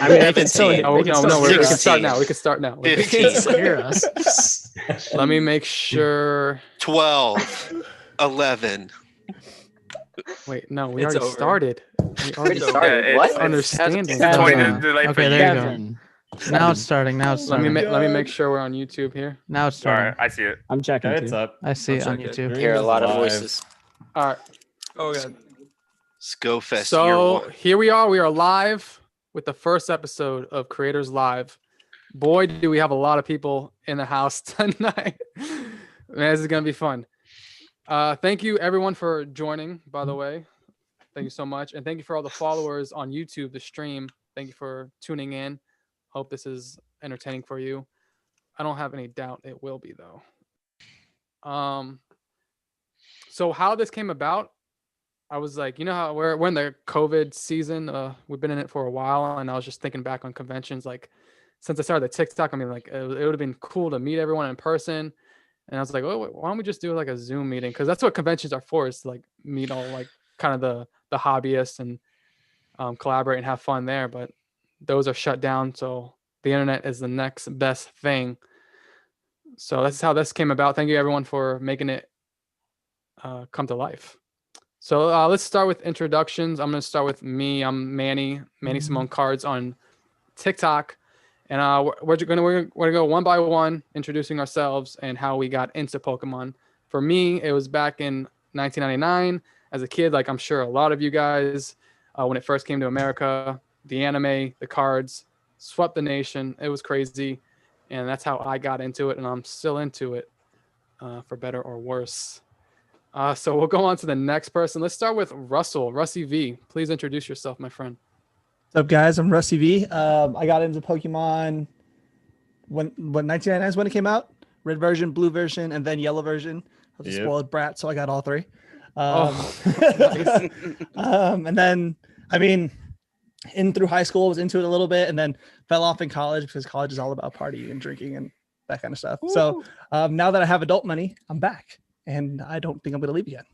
I mean, they can still, 17. they can still we hear can us. start now. We can start now. They can still hear us. Let me make sure. 12, 11. Wait, no, we It's already over. started. We already So, started. Yeah, what? Understanding. It's 20 minutes Seven. delay for Okay, you. there you go. 7. Now it's starting. Now it's Let me starting. let me make sure we're on YouTube here. Now it's All starting. right, I see it. I'm checking. It's too. up. I see it on check it. YouTube. Three Hear a lot of Live. voices. All right. Oh god. Skofest year So 1. here we are. We are live with the first episode of Creators Live. Boy, do we have a lot of people in the house tonight. Man, this is gonna be fun. Thank you everyone for joining, by the way. Thank you so much. And thank you for all the followers on YouTube, the stream. Thank you for tuning in. Hope this is entertaining for you. I don't have any doubt it will be though. So how this came about, I was like, you know how we're in the COVID season. We've been in it for a while, and I was just thinking back on conventions. Like, since I started the TikTok, I mean, like, it would have been cool to meet everyone in person. And I was like, oh, why don't we just do like a Zoom meeting? Because that's what conventions are for, is to like meet all like kind of the hobbyists and collaborate and have fun there. But those are shut down, so the internet is the next best thing. So that's how this came about. Thank you everyone for making it come to life. So let's start with introductions. I'm going to start with me. I'm Manny Simone Cards on TikTok. And we're going to go one by one, introducing ourselves and how we got into Pokemon. For me, it was back in 1999 as a kid, like I'm sure a lot of you guys, when it first came to America, the anime, the cards, swept the nation. It was crazy. And that's how I got into it. And I'm still into it, for better or worse. So we'll go on to the next person. Let's start with Russell. Russie V, please introduce yourself, my friend. What's up, guys? I'm Rusty V. I got into Pokemon when 1999 is when it came out. Red version, blue version, and then yellow version. I was a spoiled brat, so I got all three. And then, I mean, in through high school, I was into it a little bit, and then fell off in college because college is all about partying and drinking and that kind of stuff. Ooh. So now that I have adult money, I'm back, and I don't think I'm going to leave again.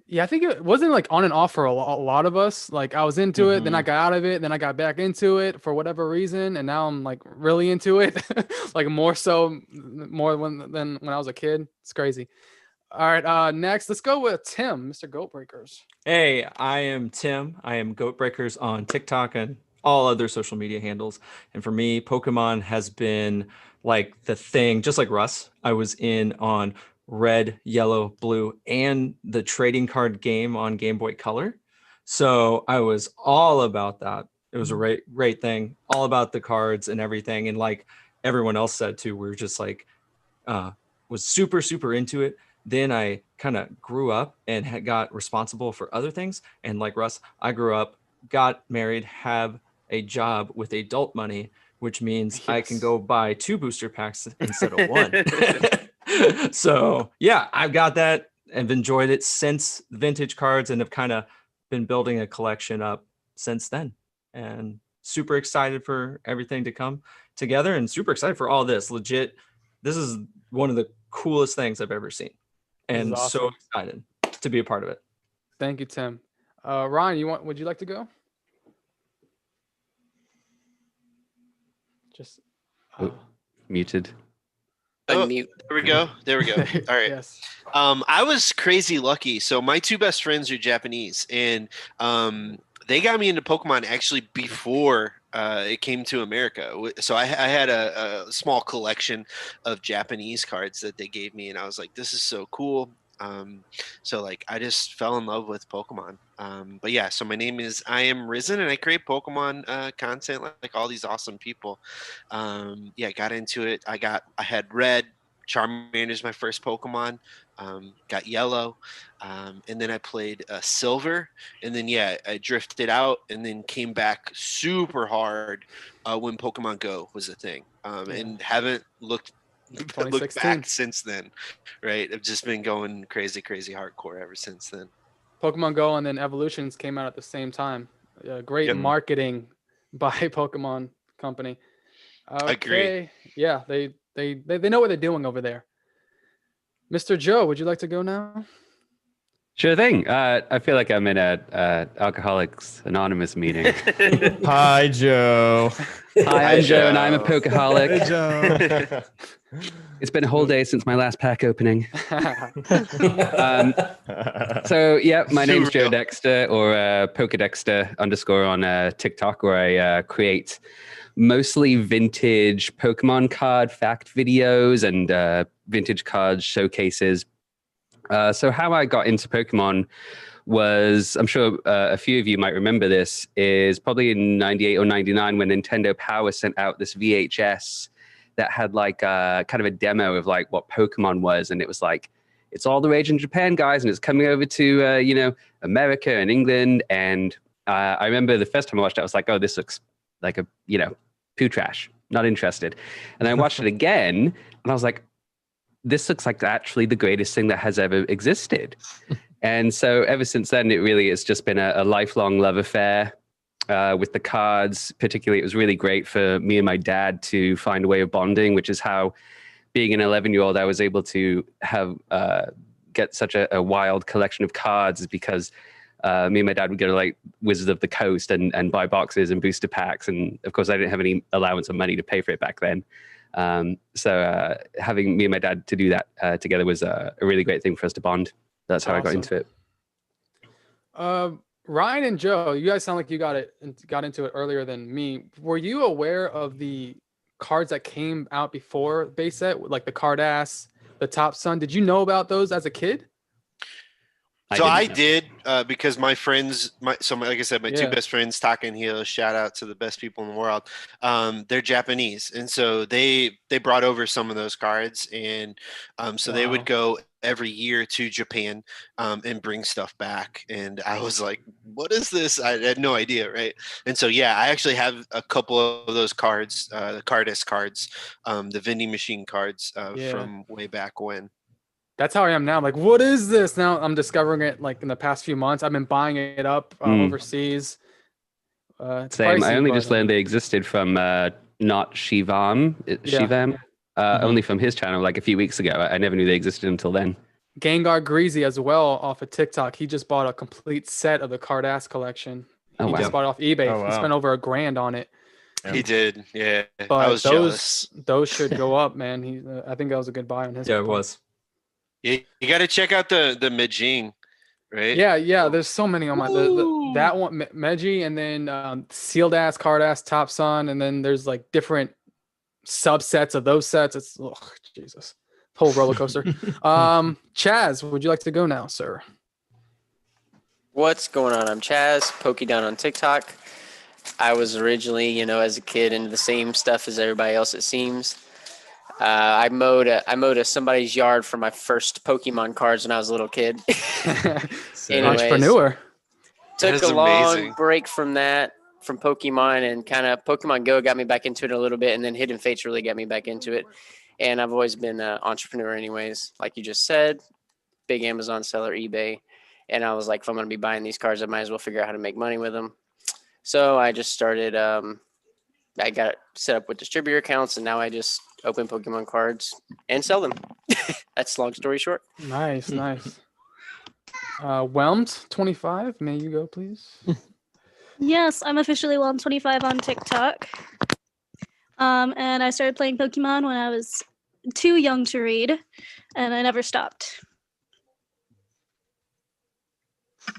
Yeah, I think it wasn't like on and off for a lot of us. Like I was into it, then I got out of it, then I got back into it for whatever reason, and now I'm like really into it, like more than when I was a kid. It's crazy. All right, next, let's go with Tim, Mr. Goat Breakers. Hey, I am Tim. I am Goat Breakers on TikTok and all other social media handles. And for me, Pokemon has been like the thing, just like Russ. I was in on red, yellow, blue, and the trading card game on Game Boy Color. So I was all about that. It was a great thing, all about the cards and everything. And like everyone else said too, we were just like, was super, super into it. Then I kind of grew up and got responsible for other things. And like Russ, I grew up, got married, have a job with adult money, which means I can go buy 2 booster packs instead of 1. So yeah, I've got that and enjoyed it since vintage cards and have kind of been building a collection up since then. And super excited for everything to come together and super excited for all this. Legit, this is one of the coolest things I've ever seen. And awesome. So excited to be a part of it. Thank you, Tim. Ryan, would you like to go? Just muted. Unmute. There we go. All right. Yes. I was crazy lucky. So my 2 best friends are Japanese, and they got me into Pokemon actually before it came to America. So I had a small collection of Japanese cards that they gave me, and I was like, this is so cool. So like I just fell in love with Pokemon. But yeah, so my name is I Am Risen, and I create Pokemon content like all these awesome people. Yeah, got into it. I had Red. Charmander's my first Pokemon. Got Yellow, and then I played Silver, and then I drifted out, and then came back super hard when Pokemon Go was a thing, and haven't looked back since then. Right, I've just been going crazy hardcore ever since then. Pokemon Go and then Evolutions came out at the same time. Great marketing by Pokemon Company. Okay. Agreed. Yeah, they know what they're doing over there. Mr. Joe, would you like to go now? Sure thing. I feel like I'm in a Alcoholics Anonymous meeting. Hi, Joe. Hi, I'm Joe, and I'm a Pokeholic. Hey, Joe. It's been a whole day since my last pack opening. So yeah, my name's Joe Dexter, or Pokedexter _ on TikTok, where I create mostly vintage Pokemon card fact videos and vintage card showcases. So how I got into Pokemon was, I'm sure a few of you might remember this, is probably in 98 or 99 when Nintendo Power sent out this VHS that had like kind of a demo of like what Pokemon was. And it was like, it's all the rage in Japan, guys. And it's coming over to, America and England. And I remember the first time I watched it, I was like, oh, this looks like a, poo trash. Not interested. And I watched it again and I was like, this looks like actually the greatest thing that has ever existed. And so ever since then, it really has just been a lifelong love affair with the cards. Particularly, it was really great for me and my dad to find a way of bonding, which is how, being an 11-year-old, I was able to have get such a wild collection of cards, because me and my dad would go to like Wizards of the Coast and buy boxes and booster packs. And of course, I didn't have any allowance of money to pay for it back then. So having me and my dad to do that together was a really great thing for us to bond. That's how I got into it. Ryan and Joe, you guys sound like you got into it earlier than me. Were you aware of the cards that came out before base set, like the Cardass, the Top Sun? Did you know about those as a kid? So I did because my friends, like I said, my two best friends, Taka and Hilo, shout out to the best people in the world. They're Japanese, and so they brought over some of those cards, and so they would go every year to Japan and bring stuff back. And I was like, "What is this?" I had no idea, right? And so I actually have a couple of those cards, the Cardass cards, the vending machine cards from way back when. That's how I am now. I'm like, what is this? Now I'm discovering it like in the past few months. I've been buying it up overseas. It's Same. pricey, I only just learned they existed from not Shivam. Shivam. Only from his channel like a few weeks ago. I never knew they existed until then. Gengar Greasy as well off of TikTok. He just bought a complete set of the Cardass collection. He just bought it off eBay. Oh, wow. He spent over $1,000 on it. He did, yeah. But I was jealous. Those should go up, man. I think that was a good buy on his. Yeah, it was. Yeah, you got to check out the Mijing, right? Yeah. There's so many on my that one, Meji, and then Sealed Ass, Cardass, Top Sun, and then there's like different subsets of those sets. It's Jesus, whole roller coaster. Chaz, would you like to go now, sir? What's going on? I'm Chaz, Pokedown on TikTok. I was originally, as a kid into the same stuff as everybody else, it seems. I mowed somebody's yard for my first Pokemon cards when I was a little kid. Anyways, entrepreneur. Took a long break from Pokemon, and kind of Pokemon Go got me back into it a little bit, and then Hidden Fates really got me back into it. And I've always been an entrepreneur anyways, like you just said, big Amazon seller, eBay. And I was like, if I'm going to be buying these cards, I might as well figure out how to make money with them. So I just started, I got it set up with distributor accounts, and now I just open Pokemon cards and sell them. That's long story short. Nice. Whelmed 25, may you go, please? Yes, I'm officially Whelmed 25 on TikTok. And I started playing Pokemon when I was too young to read, and I never stopped.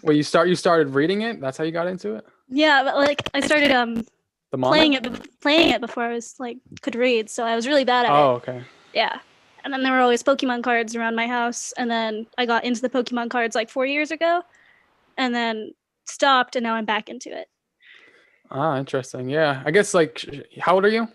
Well, you started reading it? That's how you got into it? Yeah, but like I started playing it before I was like could read, so I was really bad at it. Oh, okay. Yeah. And then there were always Pokemon cards around my house, and then I got into the Pokemon cards like 4 years ago, and then stopped, and now I'm back into it. Ah, interesting. Yeah. I guess like how old are you?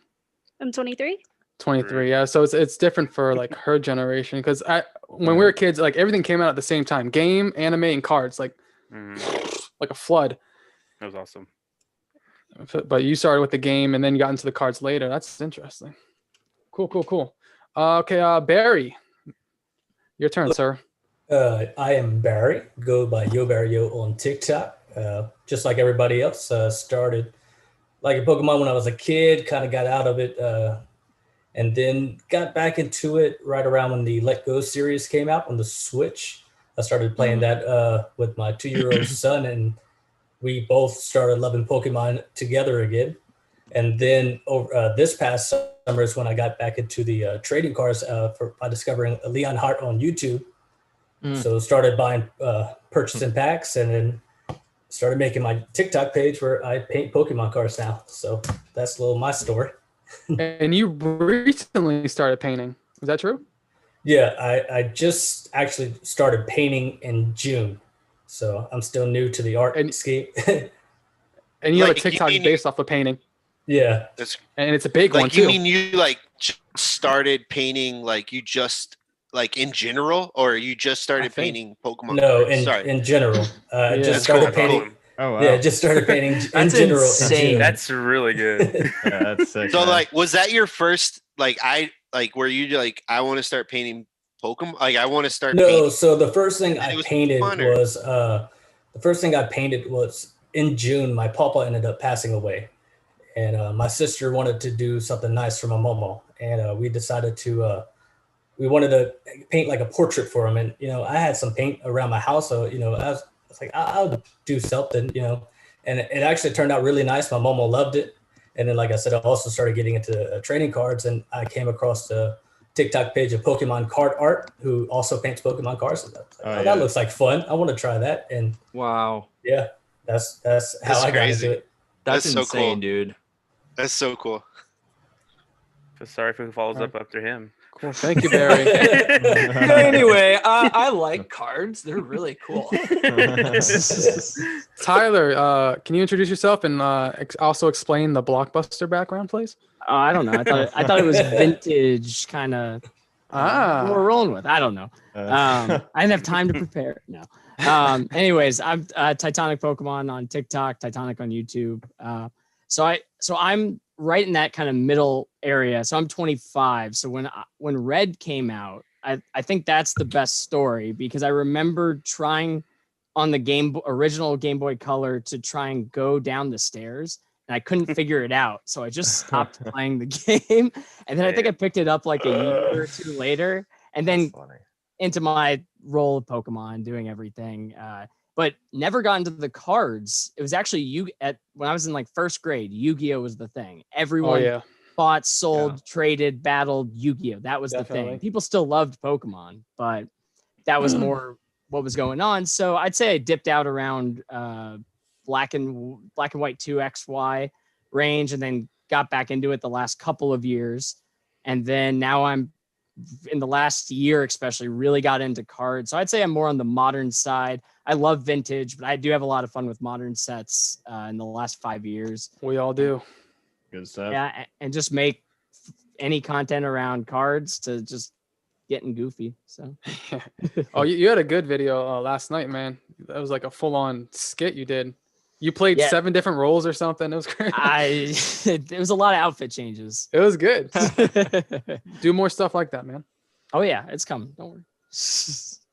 I'm 23. 23, yeah. So it's different for like her generation, because when we were kids, like everything came out at the same time: game, anime, and cards, like a flood. That was awesome. But you started with the game, and then you got into the cards later. That's interesting. Cool. Okay, Barry, your turn, sir. I am Barry. Go by YoBarryYo on TikTok. Just like everybody else, started like a Pokemon when I was a kid. Kind of got out of it. And then got back into it right around when the Let Go series came out on the Switch. I started playing that with my 2-year-old son, and we both started loving Pokemon together again. And then over this past summer is when I got back into the trading cards by discovering Leon Hart on YouTube. So started buying, purchasing packs, and then started making my TikTok page where I paint Pokemon cards now. So that's a little my story. And you recently started painting. Is that true? Yeah, I just actually started painting in June. So I'm still new to the art scheme. And you have a TikTok based off of painting. Yeah. And it's a big one too. You mean you like just started painting like you just like in general, or you just started painting Pokemon? No, in general. Just started painting. Oh wow. Yeah, just started painting in general. Insane. That's really good. Yeah, that's sick. So man. like, was that your first were you like, I want to start painting Pokemon? Like I want to start painting. No, so the first thing I painted was in June, my papa ended up passing away. And my sister wanted to do something nice for my momo. And we decided to we wanted to paint like a portrait for him. And, I had some paint around my house. So, I was like, I'll do something, and it actually turned out really nice. My momo loved it. And then, like I said, I also started getting into trading cards, and I came across the TikTok page of Pokemon Card Art, who also paints Pokemon cards. So that looks like fun. I want to try that. And wow. Yeah, that's how I got into it. That's so insane, cool. dude. That's so cool. So sorry if who follows up after him. Cool. Thank you, Barry. Anyway, I like cards. They're really cool. Tyler, can you introduce yourself and also explain the Blockbuster background, please? I don't know. I thought it was vintage kind of. We're rolling with. I don't know. I didn't have time to prepare. No. Anyways, I'm Titanic Pokemon on TikTok, Titanic on YouTube. So I'm right in that kind of middle area. So I'm 25. So when Red came out, I think that's the best story, because I remember trying on the original Game Boy Color to try and go down the stairs, and I couldn't figure it out. So I just stopped playing the game. And then I think I picked it up like a year or two later, and then into my role of Pokemon, doing everything. But never got into the cards. It was actually when I was in like first grade, Yu-Gi-Oh was the thing. Everyone bought, sold, traded, battled Yu-Gi-Oh. That was the thing. People still loved Pokemon, but that was more what was going on. So I'd say I dipped out around Black and White 2 XY range, and then got back into it the last couple of years. And then now I'm in the last year, especially, really got into cards. So I'd say I'm more on the modern side. I love vintage, but I do have a lot of fun with modern sets in the last 5 years. We all do. Good stuff. Yeah, and just make any content around cards to just getting goofy. So. Oh, you had a good video last night, man. That was like a full-on skit you did. You played 7 different roles or something. It was great. It was a lot of outfit changes. It was good. Do more stuff like that, man. Oh yeah, it's coming. Don't worry.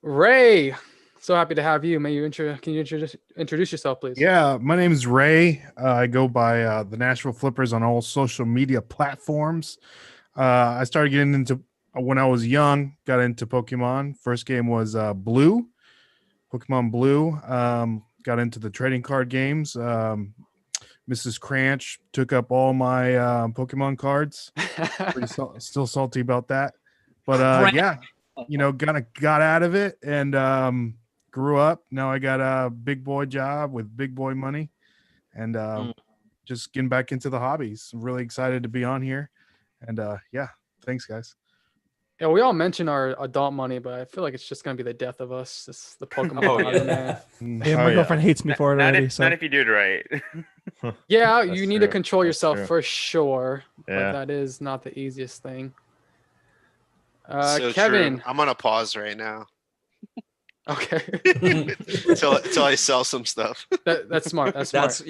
Ray, so happy to have you. Can you introduce yourself, please? Yeah, my name is Ray. I go by the Nashville Flippers on all social media platforms. I started getting into when I was young. Got into Pokemon. First game was Blue, Pokemon Blue. Got into the trading card games. Mrs. Cranch took up all my Pokemon cards. Still salty about that. But yeah, got out of it and grew up. Now I got a big boy job with big boy money, and just getting back into the hobbies. I'm really excited to be on here. And yeah, thanks, guys. Yeah, we all mention our adult money, but I feel like it's just gonna be the death of us. It's the Pokemon. Man. Yeah, my girlfriend hates me for it already. Not if you do it right. Yeah, you need to control yourself true. for sure. Yeah. But that is not the easiest thing. So Kevin, true. I'm on a pause right now. Okay. until I sell some stuff. That's smart. That's smart.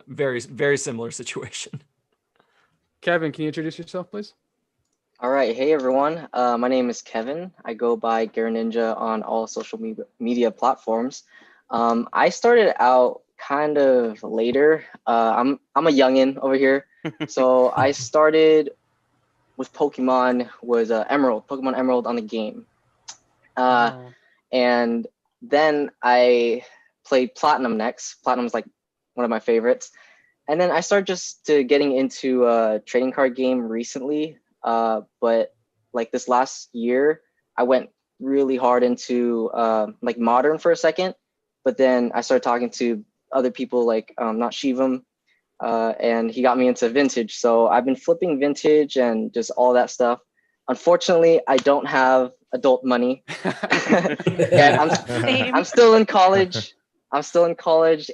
Very, very similar situation. Kevin, can you introduce yourself, please? All right. Hey, everyone. My name is Kevin. I go by Gare Ninja on all social media platforms. I started out kind of later. I'm a youngin' over here. So I started with Pokemon, was Pokemon Emerald on the game. And then I played Platinum next. Platinum's like one of my favorites. And then I started just to getting into a trading card game recently. But like this last year, I went really hard into like modern for a second. But then I started talking to other people like not Shivam, and he got me into vintage. So I've been flipping vintage and just all that stuff. Unfortunately, I don't have adult money. And I'm still in college.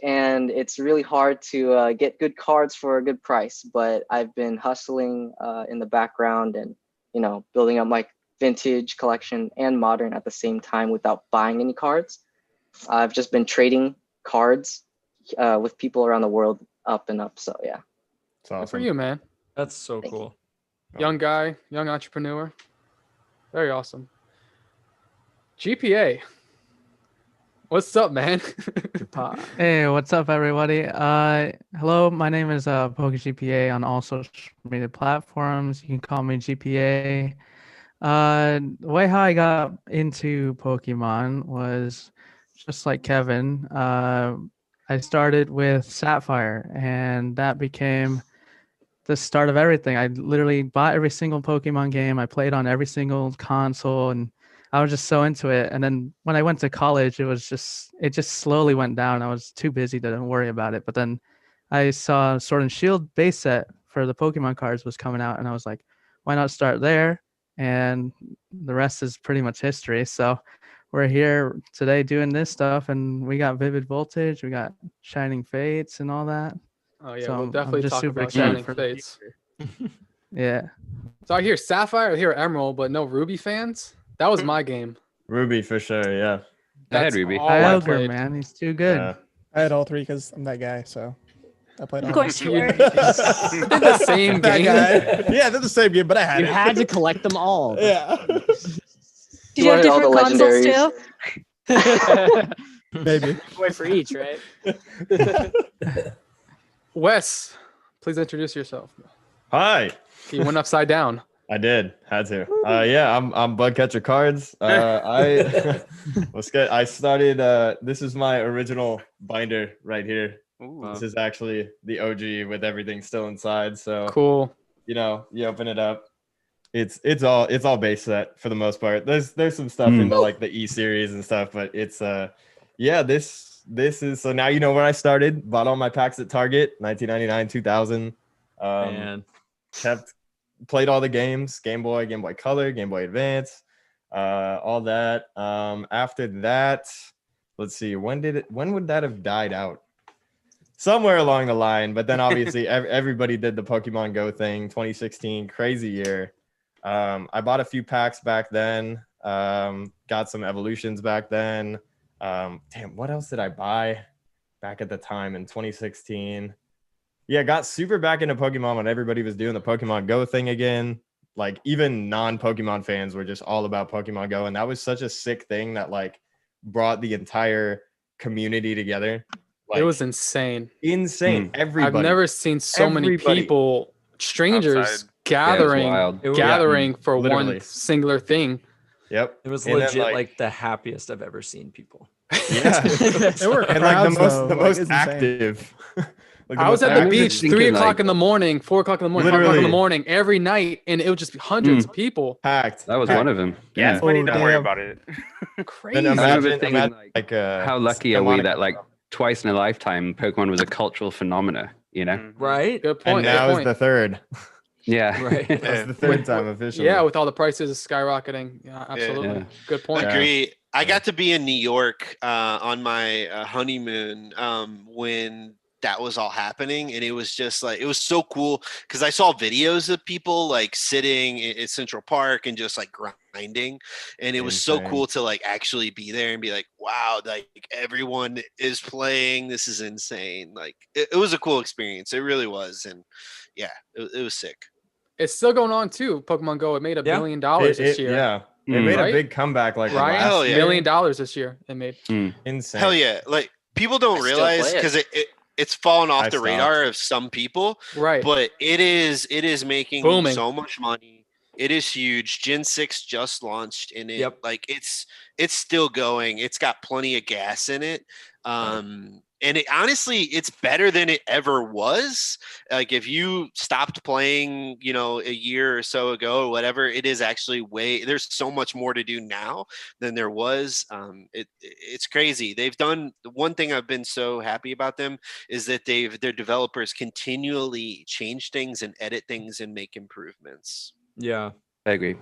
And it's really hard to get good cards for a good price. But I've been hustling in the background and, building up my vintage collection and modern at the same time without buying any cards. I've just been trading cards with people around the world up and up. So yeah. It's awesome. Good for you, man. That's so cool. Young guy, young entrepreneur. Very awesome. GPA. What's up, man? Hey, what's up, everybody? Hello, my name is PokeGPA on all social media platforms. You can call me GPA. The way how I got into Pokemon was just like Kevin. I started with Sapphire, and that became the start of everything. I literally bought every single Pokemon game. I played on every single console, and I was just so into it. And then when I went to college, it just slowly went down. I was too busy to worry about it. But then I saw Sword and Shield base set for the Pokemon cards was coming out, and I was like, why not start there? And the rest is pretty much history. So we're here today doing this stuff, and we got Vivid Voltage, we got Shining Fates, and all that. Oh yeah, So we'll definitely talk about Shining Fates. Yeah. So I hear Sapphire, I hear Emerald, but no Ruby fans. That was my game. Ruby for sure. Yeah. I had Ruby. Ogre, man, he's too good. Yeah. I had all three because I'm that guy. So I played. Of course you were. They're the same That game. guy. Yeah, they're the same game, but I had You it. had to collect them all. Yeah. Did you have all the different consoles legendaries. too? Maybe. Wait for each, right? Wes, please introduce yourself. Hi. You went upside down. I did. Had to. Yeah, I'm Bug Catcher Cards. I started. This is my original binder right here. Ooh. This is actually the OG with everything still inside. So Cool. you open it up. It's all base set for the most part. There's some stuff in the like the E series and stuff, but it's this is so now you know where I started. Bought all my packs at Target, 1999, 2000. Man. Played all the games, Game Boy Color, Game Boy Advance, all that. After that, let's see, when would that have died out? Somewhere along the line, but then obviously everybody did the Pokemon Go thing. 2016, crazy year. I bought a few packs back then. Got some evolutions back then. Damn, what else did I buy back at the time in 2016? Yeah, got super back into Pokemon when everybody was doing the Pokemon Go thing again. Like even non-Pokemon fans were just all about Pokemon Go, and that was such a sick thing that like brought the entire community together. Like, It was insane. Everybody. I've never seen so many people, strangers, outside. gathering for Literally. one singular thing. Yep. It was And then, legit like the happiest I've ever seen people. Yeah. There were And like crowds, the most though. Like, it's insane. active. Like, I was at the active beach thinking, 3 o'clock like- in the morning, 4 o'clock in the morning, 5 o'clock in the Literally. morning every night, and it would just be hundreds of people. Packed. That was Packed. one of them. Yeah, Oh, don't worry damn. about it. Crazy. And I remember imagine, thinking, like, like how lucky are we demonic- that like twice in a lifetime Pokemon was a cultural phenomena, you know? Right? Good and point. now good is point. the third. Yeah. Right. That's the third time officially. Yeah, with all the prices skyrocketing. Yeah, absolutely. Yeah. Good point. Yeah. Agree. I got to be in New York on my honeymoon when that was all happening, and it was just like it was so cool because I saw videos of people like sitting at Central Park and just like grinding, and it was so Insane. cool to like actually be there and be like, wow, like everyone is playing. This is insane. Like it was a cool experience. It really was, and yeah, it was sick. It's still going on too. Pokemon Go. It made $1 Yeah. billion this year. Yeah. It made Right? a big comeback like Right? last Hell yeah. $1 million this year. It made. Insane. Hell yeah! Like people I don't still realize play it. because it's fallen off I the stopped. radar of some people, Right. but it is making Booming. so much money. It is huge. Gen 6 just launched and it's still going. It's got plenty of gas in it. And it honestly, it's better than it ever was. Like if you stopped playing, a year or so ago or whatever, it is actually there's so much more to do now than there was. It's crazy. They've done the one thing I've been so happy about them is that their developers continually change things and edit things and make improvements. Yeah, I agree.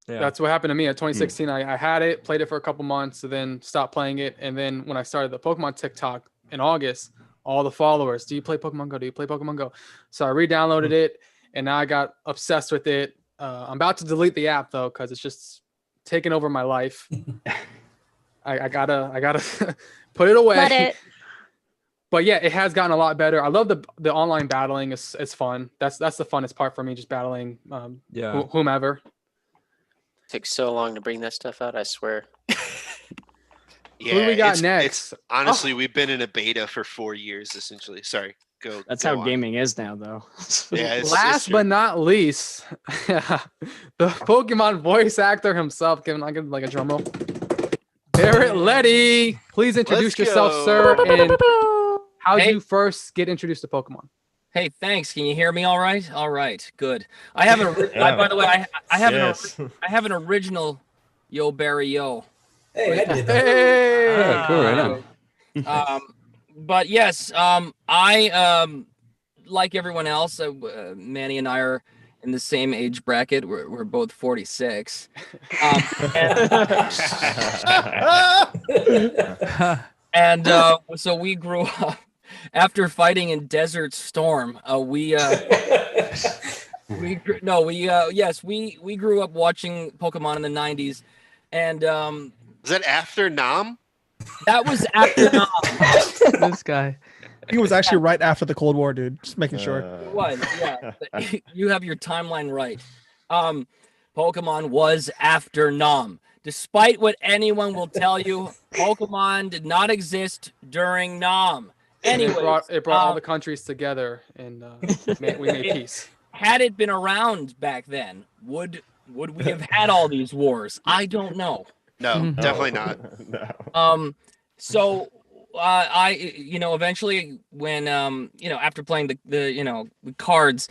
Yeah. That's what happened to me at 2016. I had it, played it for a couple months, and then stopped playing it. And then when I started the Pokemon TikTok in August, all the followers, do you play Pokemon Go? Do you play Pokemon Go? So I re-downloaded it, and now I got obsessed with it. I'm about to delete the app though, because it's just taking over my life. I gotta put it away. Let it. But yeah, it has gotten a lot better. I love the online battling. It's fun. That's the funnest part for me, just battling whomever. Took so long to bring that stuff out, I swear. Yeah, Who do we got next? Honestly, we've been in a beta for 4 years, essentially. Sorry, go. That's go how on. gaming is now, though. Yeah. Last but not least, the Pokemon voice actor himself. I'll give him like a drum roll. Barrett Letty, please introduce yourself, sir, and how did you first get introduced to Pokemon? Hey, thanks. Can you hear me all right? All right, good. I have an by the way, I have an original Yo Barry Yo. Hey, I did that. Hey, cool, right on. But yes, I like everyone else. Manny and I are in the same age bracket. We're both 46. And so we grew up after fighting in Desert Storm. We grew up watching Pokemon in the 90s. And was that after Nam? That was after Nam. This guy. I think it was actually right after the Cold War, dude. Just making sure. It was, yeah. You have your timeline right. Pokemon was after Nam. Despite what anyone will tell you, Pokemon did not exist during Nam. Anyway, it brought all the countries together, and we made peace. Had it been around back then, would we have had all these wars? I don't know. No, definitely not. No. So I eventually when after playing the cards,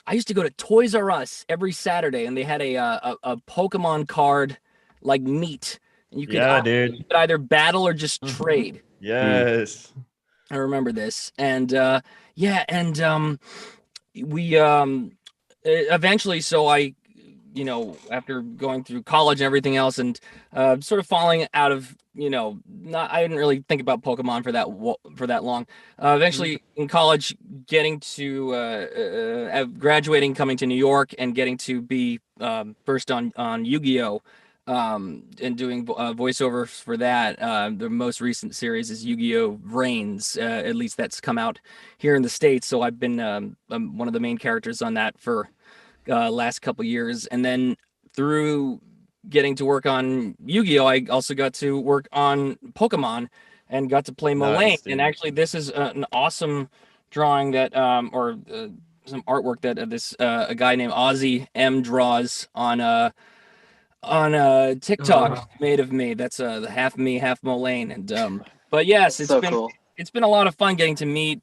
I used to go to Toys R Us every Saturday, and they had a Pokemon card like meet. And you could you could either battle or just trade. Yes. I remember this. And we eventually, so I after going through college and everything else, and sort of falling out of I didn't really think about Pokemon for that long. Eventually in college, getting to graduating, coming to New York, and getting to be first on Yu-Gi-Oh! And doing voiceovers for that. The most recent series is Yu-Gi-Oh! Reigns. At least that's come out here in the States. So I've been one of the main characters on that for last couple years. And then through getting to work on Yu-Gi-Oh! I also got to work on Pokemon and got to play Moraine. And actually, this is an awesome drawing that, some artwork that this a guy named Ozzy M draws on TikTok made of me. That's the half me, half Moraine. And but yes, it's been a lot of fun getting to meet,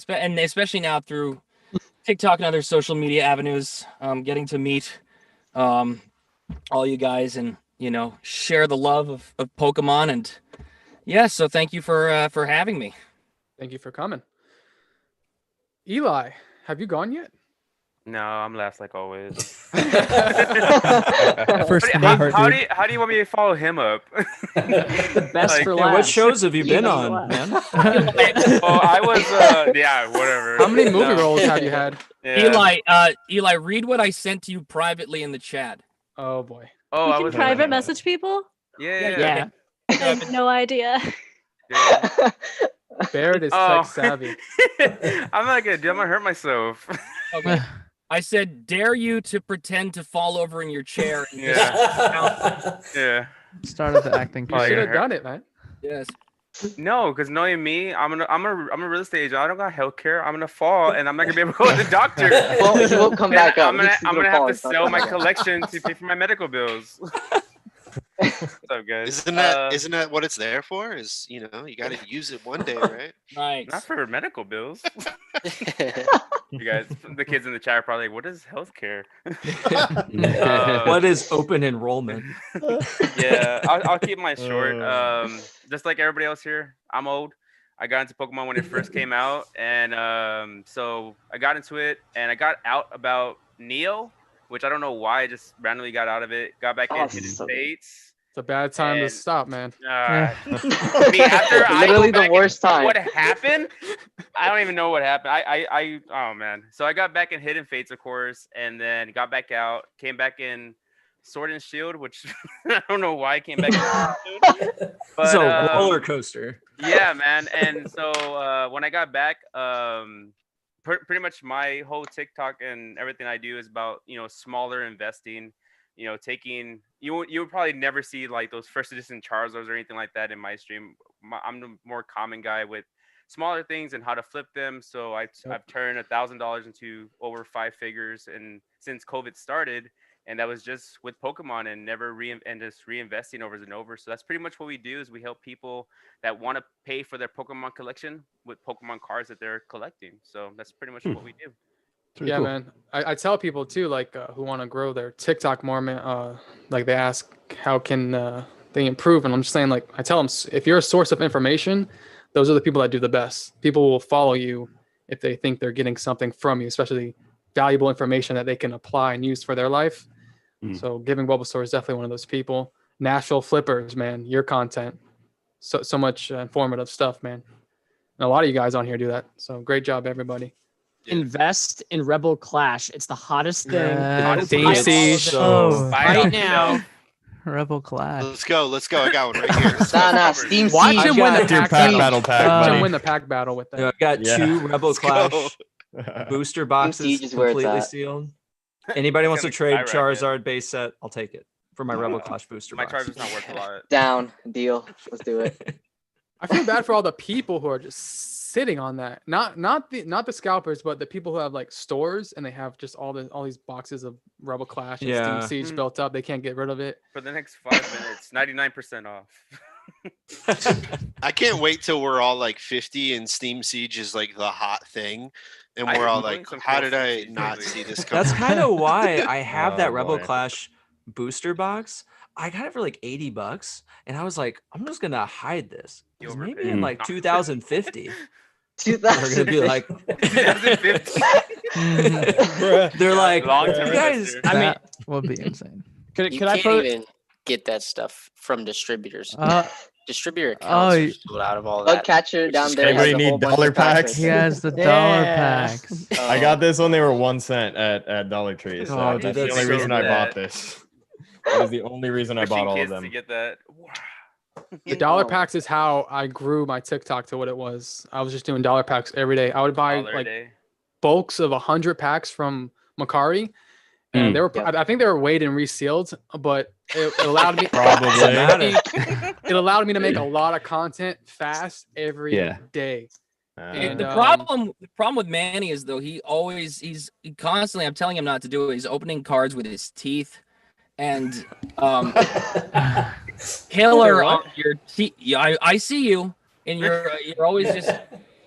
and especially now through TikTok and other social media avenues, getting to meet all you guys and share the love of Pokemon. And so thank you for having me. Thank you for coming. Eli, have you gone yet? No, I'm last like always. First how do you want me to follow him up? The best for last. What shows have you been on, man? I was whatever. How many movie roles have you had? Yeah. Eli, read what I sent to you privately in the chat. Oh boy. Oh, you can private message people? Yeah. I have no idea. Barrett is tech savvy. I'm not gonna do. I'm gonna hurt myself. Okay. I said, dare you to pretend to fall over in your chair. And Yeah. Started the acting. You should have done it, man. Yes. No, because knowing me, I'm a real estate agent. I don't got healthcare. I'm gonna fall, and I'm not gonna be able to go to the doctor. Well, he won't come back up. I'm gonna have to He's not sell my coming back. collection to pay for my medical bills. What's up, guys? Isn't that what it's there for? Is you got to use it one day, right? Right. Not for medical bills. You guys, the kids in the chat are probably like, "What is healthcare?" What is open enrollment? Yeah, I'll keep mine short. Just like everybody else here, I'm old. I got into Pokemon when it first came out, and so I got into it, and I got out about Neo, which I don't know why. I just randomly got out of it. Got back in Hidden Fates. It's a bad time to stop, man. I mean, after Literally the worst time. What happened? I don't even know what happened. Oh man. So I got back in Hidden Fates, of course, and then got back out. Came back in Sword and Shield, which I don't know why I came back. But, it's a roller coaster. Yeah, man. And so when I got back, pretty much my whole TikTok and everything I do is about smaller investing. Taking you would probably never see like those first edition Charizards or anything like that in my stream. I'm the more common guy with smaller things and how to flip them. So I've turned $1,000 into over 5 figures, and since COVID started, and that was just with Pokemon and just reinvesting over and over. So that's pretty much what we do is we help people that want to pay for their Pokemon collection with Pokemon cards that they're collecting. So that's pretty much what we do. Yeah, cool. Man. I tell people too, like who want to grow their TikTok more, man. Like they ask how can they improve, and I'm just saying, like I tell them, if you're a source of information, those are the people that do the best. People will follow you if they think they're getting something from you, especially valuable information that they can apply and use for their life. So Giving Bulbasaur is definitely one of those people. Nashville Flippers, man, your content, so much informative stuff, man. And a lot of you guys on here do that. So great job, everybody. Invest in Rebel Clash. It's the hottest thing. Right now. Rebel Clash. Let's go. I got one right here. Nah, Steam Watch Siege. him win the pack battle. Watch him win the pack battle with that. I got 2 Rebel Clash booster boxes Siege is where it's completely at. sealed. Anybody wants to gonna trade skyrocket. Charizard base set? I'll take it for my Rebel Clash booster My box. Charizard's not worth a lot. Down. Deal. Let's do it. I feel bad for all the people who are just sitting on that. Not the scalpers, but the people who have like stores and they have just all these boxes of Rebel Clash and Steam Siege built up. They can't get rid of it. For the next 5 minutes, 99% off. I can't wait till we're all like 50 and Steam Siege is like the hot thing, and we're all like, how did I not see this coming? That's kind of why I have that Rebel boy. Clash booster box. I got it for like $80, and I was like, I'm just gonna hide this. 'Cause maybe in like 2050, we're gonna be like, 2050. they're like, Long-term you guys. investor. I mean, That would be insane. You can't even get that stuff from distributors. Distributor accounts are sold out of all Bug that. catcher down there. Everybody has a need whole bunch dollar of packs. packs. He has the dollar packs. I got this when they were 1 cent at Dollar Tree. So Oh, that's dude, the only that's reason so I bad. bought this. That was the only reason I bought all of kids them. to get that. The dollar packs is how I grew my TikTok to what it was. I was just doing dollar packs every day. I would buy Dollar a like day. bulks of 100 packs from Macari, and they were. I think they were weighed and resealed, but it allowed me. It allowed me to make a lot of content fast every day. And, the problem with Manny is though he constantly, I'm telling him not to do it. He's opening cards with his teeth, and killer on your teeth. Yeah, I see you, and you're always just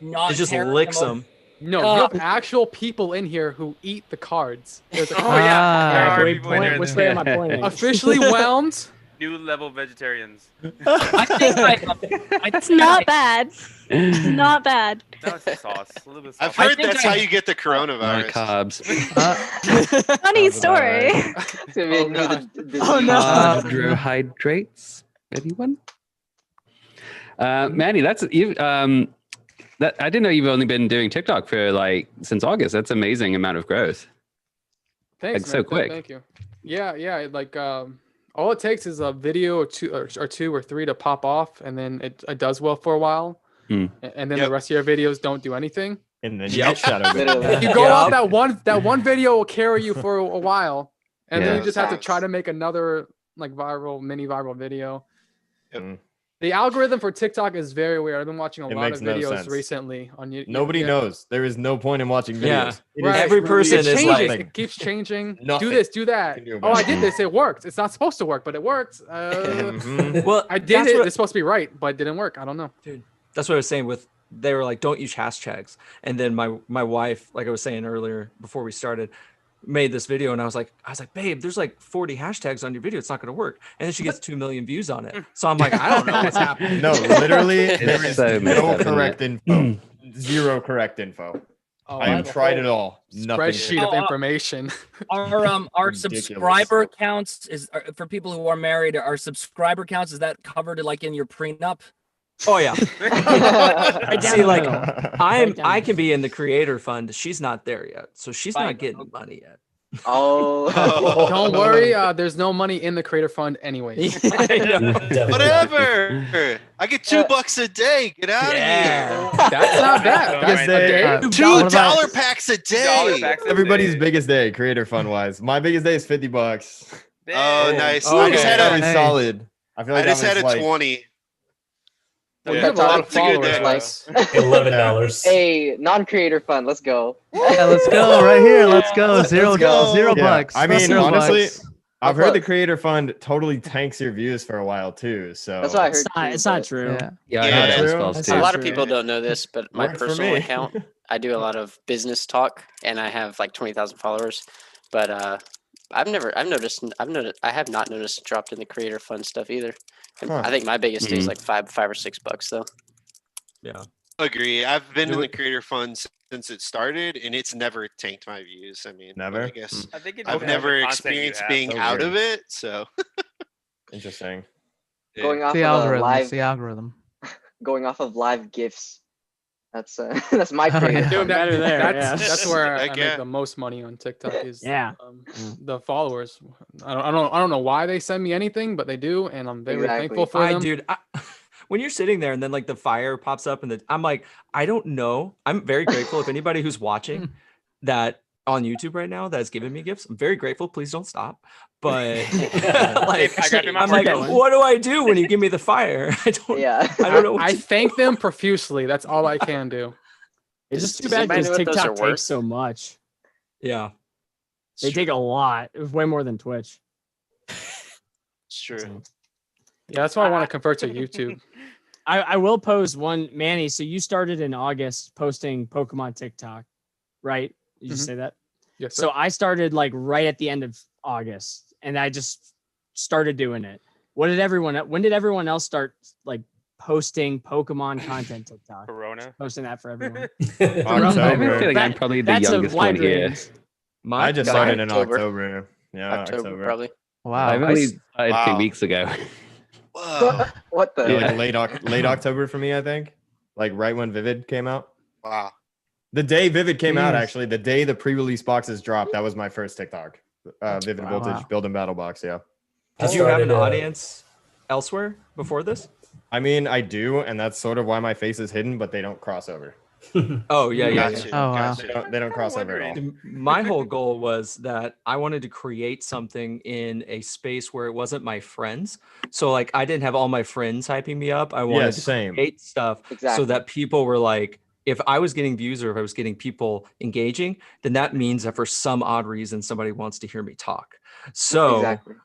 not. It just tearing licks them. them. No, you have actual people in here who eat the cards. There's a great point. Which way am I pointing? Officially whelmed. New level vegetarians. I think It's not bad. It's not bad. That was the sauce. A little bit of I've sauce. heard that's how you get the coronavirus. Carbs. Funny story. Oh no. Carbohydrates. Anyone? Manny, that's you. That I didn't know you've only been doing TikTok for like since August. That's amazing amount of growth. Thanks, Like, so man. quick. Thank you. Yeah. Like all it takes is a video or two or three to pop off, and then it does well for a while, and then the rest of your videos don't do anything. And then you get shadow banned. You go off that one video will carry you for a while, and then you just have to try to make another like mini viral video. The algorithm for TikTok is very weird. I've been watching a It lot makes of no videos sense. recently on YouTube. Nobody knows. There is no point in watching videos. Yeah. It Right. is Every truly person It is changes. like- It keeps changing. Do Nothing this, do that. you can do Oh, about I it. did this. It worked. It's not supposed to work, but it worked. Mhm. Well, I did that's it. what- It's supposed to be right, but it didn't work. I don't know. Dude, that's what I was saying with they were like, don't use hashtags. And then my wife, like I was saying earlier before we started, made this video and I was like, babe, there's like 40 hashtags on your video. It's not gonna work. And then she gets 2 million views on it. So I'm like, I don't know what's happening. No, literally, It's there is so messed no up, isn't correct it? info. Zero correct info. Oh, I have tried it all. Nothing. Spreadsheet of information. Our Ridiculous. subscriber counts for people who are married. Our subscriber counts, is that covered like in your prenup? Oh yeah. Right down See, the like middle. I can be in the creator fund. She's not there yet. So she's not getting money yet. Oh. Don't worry. There's no money in the creator fund anyway. Whatever. I get $2 a day. Get out of here. That's not bad. Biggest That's a day. day. $2 packs a day. Everybody's biggest day, creator fund wise. My biggest day is $50. Oh, nice. Oh, I just had that was a solid. I feel like I just that had was a like 20. Well, you have a lot of That's a good followers, day. Wes. $11. Hey, non-creator fund. Let's go. Yeah, let's go right here. Let's go. Zero Yeah. bucks. I mean, Zero honestly, bucks. I've heard the creator fund totally tanks your views for a while too. So That's what I heard. It's not true. Yeah, I Yeah. heard that was True. false That's too. A not lot of true. people don't know this, but my Worked for personal me. account, I do a lot of business talk, and I have like 20,000 followers. But I have not noticed a drop in the creator fund stuff either. And Huh. I think my biggest day is Mm. like $5 or $6 though. Yeah. Agree. I've been Do in the it- creator fund since it started, and it's never tanked my views. I mean, Never? I guess I think it I've depends on never the content you experienced have. being So out weird. of it. So Interesting. yeah. Going off The of algorithm. live, It's the algorithm. going off of live gifs. That's that's my Oh, creator yeah. Doing fund. better there. That's where I Heck make yeah. the most money on TikTok is Yeah. the followers. I don't know why they send me anything, but they do, and I'm very Exactly. thankful for them. Dude, when you're sitting there and then like the fire pops up and I'm like, I don't know. I'm very grateful if anybody who's watching that on YouTube right now that has given me gifts. I'm very grateful. Please don't stop. But like, I got you my I'm like, first one. what do I do when you give me the fire? I don't. Yeah. I don't know. What I to- thank them profusely. That's all I can do. It's just too Does bad anybody because know what those TikTok are worth? takes so much. Yeah, They take a lot. It was way more than Twitch. It's true. Yeah, that's why I want to convert to YouTube. I will pose one, Manny. So you started in August posting Pokemon TikTok, right? Did you Mhm. say that? Yes, So I started like right at the end of August, and I just started doing it. When did everyone else start like posting Pokemon content TikTok? Corona. Posting that for everyone. I feel like I'm That- probably the that's a youngest one wide here. range. I just got started in October. October. Yeah, October probably. Wow. I've only started Wow. 2 weeks ago. Whoa. What the? Yeah, like late October for me, I think. Like right when Vivid came out. Wow. The day Vivid came out, Jeez. actually, the day the pre-release boxes dropped, that was my first TikTok. Vivid Wow. Voltage Build and Battle Box. Yeah. did you have an started, audience elsewhere before this? I mean, I do, and that's sort of why my face is hidden, but they don't cross over. Oh yeah, yeah. Gotcha. Oh, wow. Gotcha. They don't cross over at all. Dude, my whole goal was that I wanted to create something in a space where it wasn't my friends. So like I didn't have all my friends hyping me up. I wanted to same. create stuff so Exactly. that people were like, if I was getting views or if I was getting people engaging, then that means that for some odd reason somebody wants to hear me talk. So Exactly.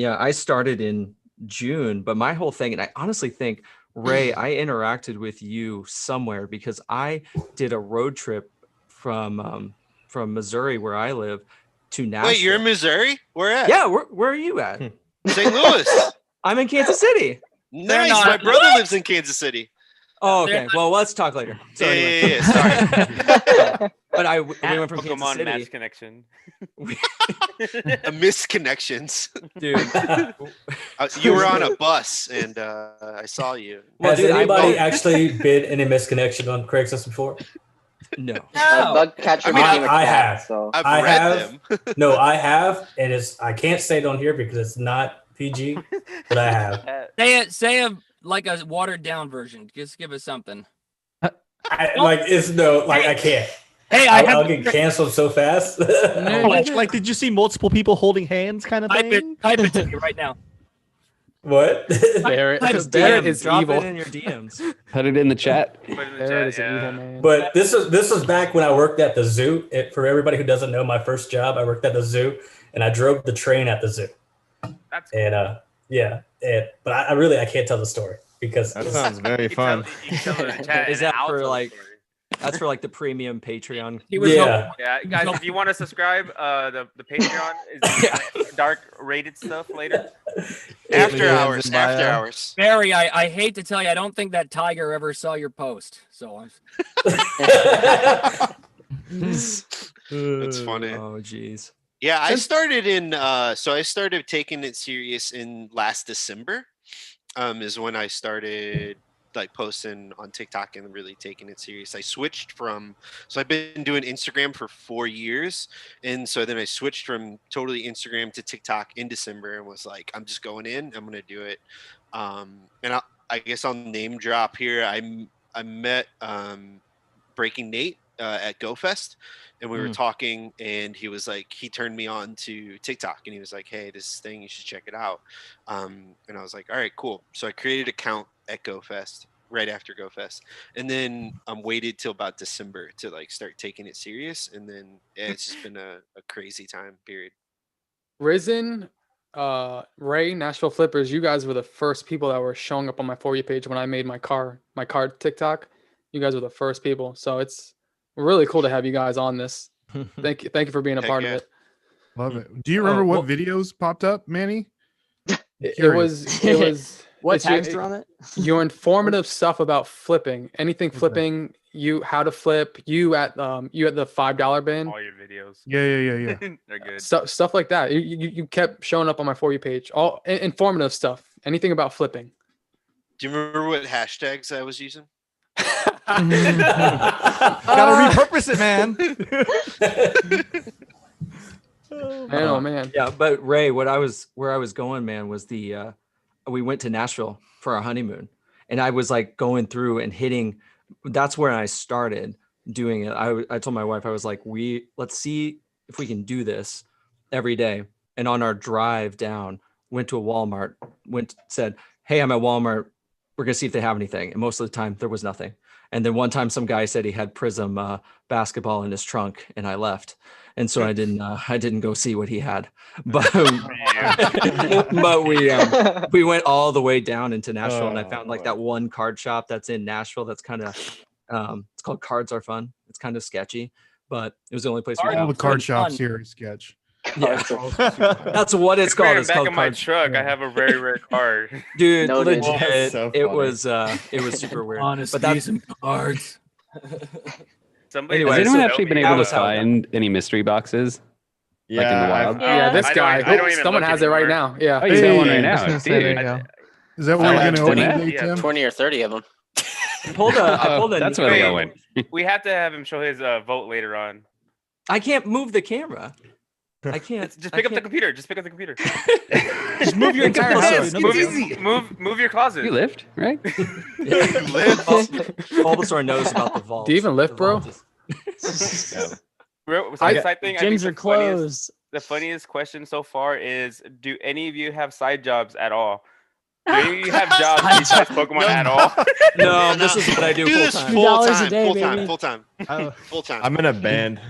I started in June, but my whole thing, and I honestly think Ray, I interacted with you somewhere because I did a road trip from Missouri, where I live, to Nashville. Wait, you're in Missouri? Where at? Yeah, where are you at? St. Louis. I'm in Kansas City. Nice. not. My brother lives in Kansas City. Oh, okay. Well, let's talk later. So Yeah, anyway. yeah, sorry. But we went from Kansas Pokemon City. match connection. A missed connections. Dude. You were on a bus and I saw you. Well, Has dude, anybody actually bid any misconnection on Craigslist before? No. Bug catcher I mean, became a I cat, have. so I've I read have. them. No, I have, and I can't say it on here because it's not PG, but I have. Say like a watered down version. Just give us something. I can't. Hey, I'll get canceled so fast. Like, did you see multiple people holding hands kind of thing? Type it to me right now. What? Barrett, Just Barrett DM, is drop evil. it in your DMs. Put it in the chat. Barrett is an evil man. But this was back when I worked at the zoo. For everybody who doesn't know, my first job, I worked at the zoo, and I drove the train at the zoo. That's cool. And but I can't tell the story because That sounds very fun. Is that for like? That's for like the premium Patreon. Yeah, guys, if you want to subscribe, the Patreon is dark rated stuff later. After hours. Barry, I hate to tell you, I don't think that tiger ever saw your post. So That's funny. Oh, jeez. Yeah, I started I started taking it serious in last December. Is when I started like posting on TikTok and really taking it serious. I switched so I've been doing Instagram for 4 years, and so then I switched from totally Instagram to TikTok in December and was like, I'm just going in, I'm gonna do it. And I guess I'll name drop here. I met Breaking Nate at GoFest, and we were talking, and he was like, he turned me on to TikTok, and he was like, hey, this thing, you should check it out. And I was like, all right, cool. So I created an account at GoFest right after GoFest, and then waited till about December to like start taking it serious, and then it's just been a crazy time period. Risen, Ray, Nashville Flippers, you guys were the first people that were showing up on my For You page when I made my card TikTok. You guys were the first people, so it's really cool to have you guys on this. Thank you for being a part of it. Love it. Do you remember what videos popped up, Manny? It was what it's tags are on it? Your informative stuff about flipping, anything flipping, how to flip, you at the $5 bin. All your videos. Yeah. They're good. Stuff like that. You kept showing up on my For You page. All informative stuff. Anything about flipping. Do you remember what hashtags I was using? Gotta repurpose it, man. Man. Yeah, but Ray, where I was going, man, was we went to Nashville for our honeymoon, and I was like going through and hitting. That's where I started doing it. I told my wife, I was like, let's see if we can do this every day. And on our drive down, went to a Walmart, said, hey, I'm at Walmart. We're gonna see if they have anything. And most of the time there was nothing. And then one time some guy said he had Prism basketball in his trunk, and I left. And so I didn't go see what he had. But but we went all the way down into Nashville, and I found like that one card shop that's in Nashville that's kind of it's called Cards Are Fun. It's kind of sketchy, but it was the only place we all found. the card shops here are sketch. Yeah. That's what it's called. It's back called in my truck. I have a very rare card. Dude, No, dude. legit. That's so it funny. was super weird. honest, but that's some cards. Has Somebody Anyway, anyone so actually been able to find any mystery boxes? Yeah, Like in the wild? Yeah, this I guy. don't even Someone look has it right anymore. now. Yeah. Oh, you got one right I was now. gonna say, there you Dude. go. Is that what I we're have gonna open 20. today, Yeah, Tim? 20 or 30 of them. I pulled a That's where they all went. We have to have him show his vote later on. I can't move the camera. I can't. Just pick up the computer. Just pick up the computer. Just move your entire house. Move your closet. You lift, right? Bulbasaur knows about the vault. Do you even lift, bro? Side thing, I think Gyms are closed. the funniest question so far is: do any of you have side jobs at all? Do any of you have jobs besides Pokemon at all? No, this is what I do full time. $2 a day, baby. Full time. I'm in a band.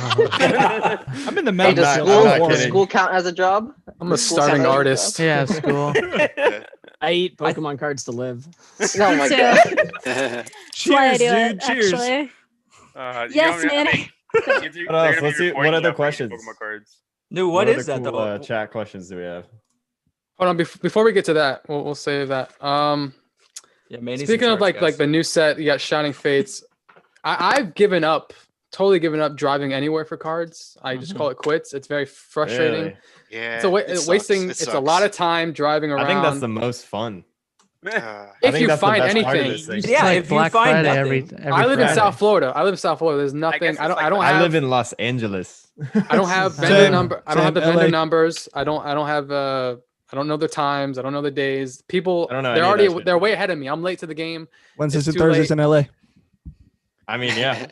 I'm in the Hey, metal. does I'm not school kidding. count as a job? I'm a Does school count starving as a artist. job? Yeah, school. I eat Pokemon cards to live. Oh my So- god. That's why I do it, Cheers. actually. You Yes, don't have Manny. What else? Let's see. What other questions? Pokemon cards. No, what is other that cool, though? chat questions do we have? Hold on, before we get to that, we'll save that. Yeah, Manny's Speaking in of charge, like the new set, you got Shining Fates. I've totally given up driving anywhere for cards. I just call it quits. It's very frustrating. Really? Yeah, It's a it sucks. wasting. It It's a lot of time driving around. I think that's the most fun. Uh, if you find anything. It's Yeah, like if you Black find Friday nothing. every I live in Friday. South Florida. There's nothing. guess I don't. it's I don't like have. I live in Los Angeles. I don't have Same. vendor number. I don't have the Same, vendor LA. numbers. I don't have. I don't know the times. I don't know the days. People. I don't know They're any of already. that shit. They're way ahead of me. I'm late to the game. Wednesdays It's and too Thursdays late. in LA. I mean, yeah.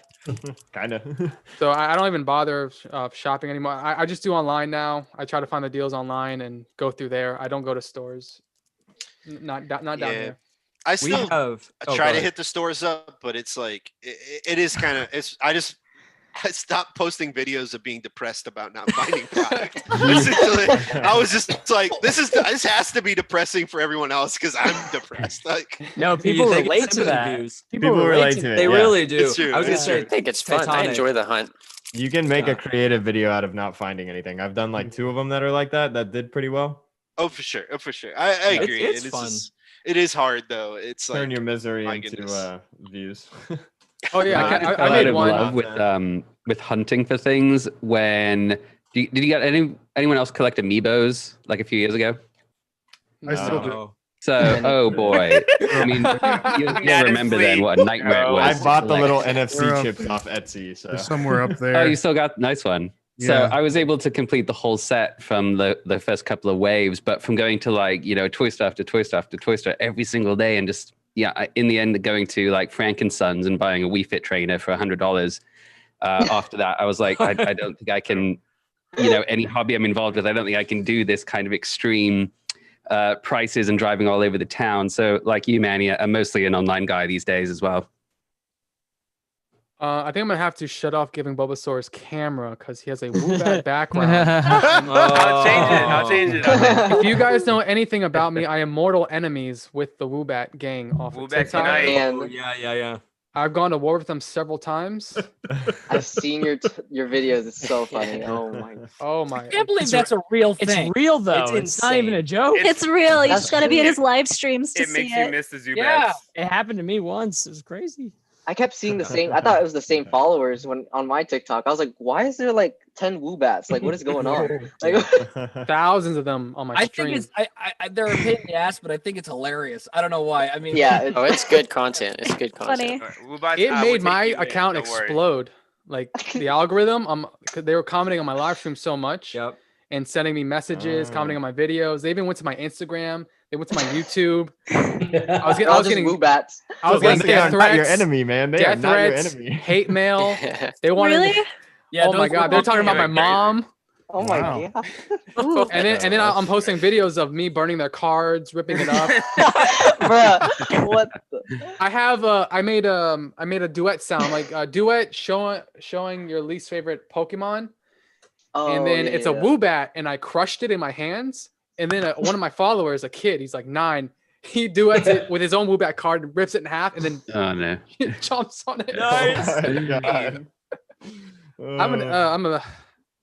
Kind of. So I don't even bother shopping anymore. I just do online now. I try to find the deals online and go through there. I don't go to stores. Not down here. I still Oh, try go to ahead. hit the stores up, but it's like it is kind of it's. I stopped posting videos of being depressed about not finding product. Essentially, I was just like, this has to be depressing for everyone else because I'm depressed. Like, No, people They get relate to sympathy that. views. People relate to it. They yeah. really do. It's true. I was gonna It's say, I think it's fun. I Titanic. enjoy the hunt. You can make a creative video out of not finding anything. I've done like 2 of them that are like that did pretty well. oh for sure, oh for sure. I agree. It's And fun. it is hard though. It's Turn like your misery my into goodness. views. Oh yeah, I I made of one. love with hunting for things. When did you get anyone else collect amiibos like a few years ago? I still do. No. So, oh boy, I mean, you'll remember then what a nightmare it was. I bought the little We're NFC up- chips off Etsy. So They're somewhere up Oh, there. you still got nice one. So Yeah. I was able to complete the whole set from the first couple of waves, but from going to like, toy store after toy store after toy store every single day, and just in the end going to like Frank and Sons and buying a Wii Fit trainer for $100. After that, I was like, I don't think I can, any hobby I'm involved with, I don't think I can do this kind of extreme prices and driving all over the town. So like you, Manny, I'm mostly an online guy these days as well. I think I'm gonna have to shut off giving Bulbasaur's camera because he has a Woobat background. I'll change it. If you guys know anything about me, I am mortal enemies with the Woobat gang off of Woobat TikTok. unite. Oh, Yeah. I've gone to war with them several times. I've seen your videos. It's so funny. Oh my. Oh my. I can't believe that's a real It's thing. real though. It's It's not even a joke. It's real. You That's just gotta be in true. his live streams to It see makes you it. miss the Zubats. Yeah. It happened to me once. It was crazy. I kept seeing the same. I thought it was the same followers when on my TikTok. I was like, why is there like 10 Woobats? Like, what is going on? Like, Thousands of them on my I stream. think it's they're a pain in the ass, but I think it's hilarious. I don't know why. I mean, yeah, Oh, it's good content. It's good Funny. content. Wubats, It we'll made take my you in, account don't worry. explode. Like the algorithm, 'cause they were commenting on my live stream so much Yep. and sending me messages, commenting on my videos. They even went to my Instagram. They went to my YouTube. I was they're all getting, just Woobats. I was getting They are death not your threats. enemy, man. They are Death not your threats, enemy. hate mail. They wanted. Really? yeah. Oh my god, they're talking about my mom. Oh my Wow. god. Ooh. And then I'm posting videos of me burning their cards, ripping it up. Bruh, what the? I made a duet sound, like a duet showing your least favorite Pokemon. Oh, And then yeah, it's yeah. a Woobat, and I crushed it in my hands. And then one of my followers, a kid, he's like 9, he duets it with his own Woobat card, and rips it in half, and then Oh no. jumps on it. Nice. Oh my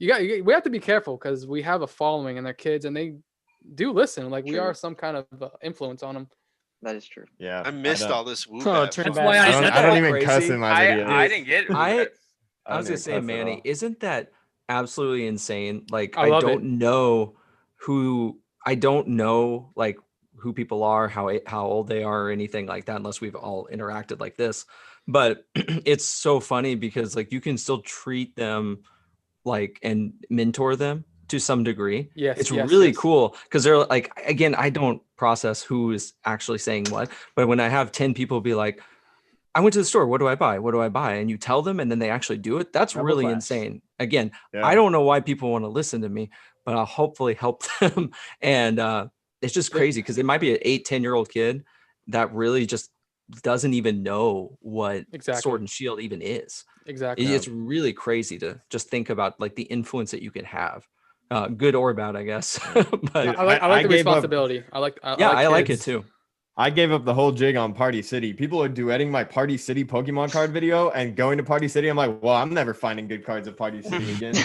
God. We have to be careful because we have a following and they're kids, and they do listen. Like we True. are some kind of influence on them. That is true. Yeah. I missed don't- all this Woobat. Oh, turn That's back. why I don't, said I don't that. even cuss crazy. in my videos. I didn't get it. I I was don't gonna even say, cuss at Manny, all. isn't that absolutely insane? Like, I I love don't know like who people are, how old they are, or anything like that, unless we've all interacted like this. But it's so funny because like you can still treat them like and mentor them to some degree. Yes, It's yes, really yes. cool because they're like, again, I don't process who is actually saying what, but when I have 10 people be like, I went to the store, what do I buy? What do I buy? And you tell them and then they actually do it. That's Double really class. insane. Again, Yeah. I don't know why people want to listen to me, but I'll hopefully help them. And it's just crazy because it might be an 8-10-year-old kid that really just doesn't even know what Exactly. Sword and Shield even is. Exactly. It's really crazy to just think about like the influence that you can have, good or bad, I guess. But Dude, I like I the gave up- responsibility. I like it kids. too. I gave up the whole jig on Party City. People are duetting my Party City Pokemon card video and going to Party City. I'm like, well, I'm never finding good cards at Party City again. You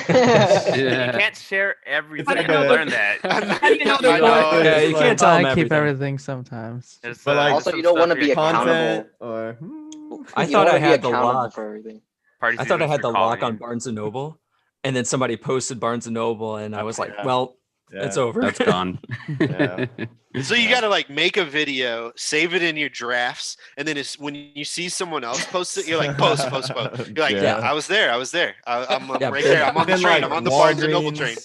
can't share everything. like I a- learned that. How do you know I they're know, going? Yeah, you it's can't like tell them I keep everything. everything sometimes. There's, But, like, Also, some you don't stuff want to be you're accountable. Content or I You thought wanna I be had the accountable lock. for everything. Party I thought I seasons had the for calling lock on you. Barnes and Noble, and then somebody posted Barnes and Noble, and I was like, Yeah. well, it's Yeah. over. That's gone. Yeah. So you got to like make a video, save it in your drafts, and then when you see someone else post it, you're like, post. You're like, Yeah. I was there. I'm Yeah, right there. I'm on the Then, train. like, I'm on the Barnes and Noble train.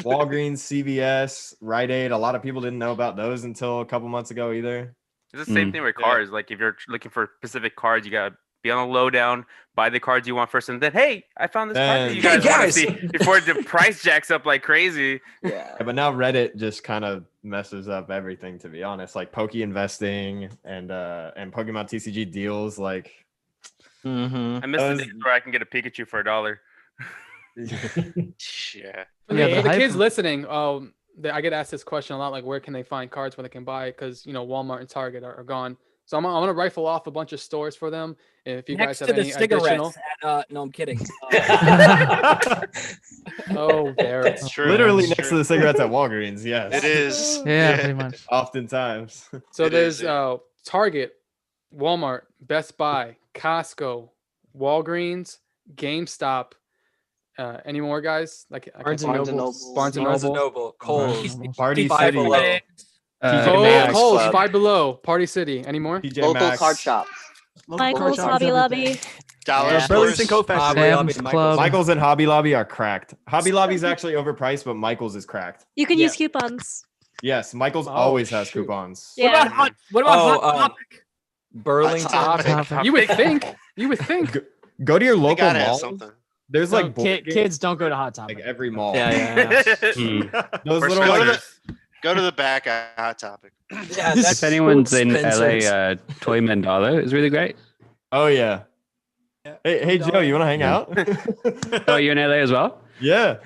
Walgreens, CVS, Rite Aid. A lot of people didn't know about those until a couple months ago either. It's the same Mm. thing with Yeah. cars. Like if you're looking for specific cards, you gotta be on the lowdown, buy the cards you want first, and then hey, I found this card that you Hey, guys want to guys! see before the price jacks up like crazy. Yeah. But now Reddit just kind of messes up everything, to be honest. Like Poke investing and Pokemon TCG deals, like. I miss the days where I can get a Pikachu for $1. Yeah. For the kids listening, I get asked this question a lot, like where can they find cards where they can buy? Because Walmart and Target are gone. So I'm gonna rifle off a bunch of stores for them. If you Next guys to have the any cigarettes additional, no, I'm kidding. oh, there It's true. Literally It's next true. to the cigarettes at Walgreens. Yes, It is. Yeah, pretty much. Oftentimes. So It there's is, Target, Walmart, Best Buy, Costco, Walgreens, GameStop. Any more guys? Like Barnes and Noble. Barnes and Noble, Kohl's, Party Five City, Below. Kohl's, Five Below, Party City. Any more? TJ Local Maxx. card shop. Michael's, Hobby Lobby. Dollar Burlington stores. Co-Factory. Sam's Club. Michael's and Hobby Lobby are cracked. Hobby Lobby's actually overpriced, but Michael's is cracked. You can use coupons. Yes, Michael's Oh, always has shoot. coupons. Yeah. What about Hot Topic? Burlington. Topic. You would think. You would think. Go to your They local gotta have mall. something. There's No, like board games, kids don't go to Hot Topic. like every mall. Yeah. Those First, little go, to like, go to the back at Hot Topic. Yeah, If that's anyone's in Spencer's. LA, Toy Mandala is really great. oh yeah. Hey Joe, you want to hang out? Oh, you're in LA as well? Yeah.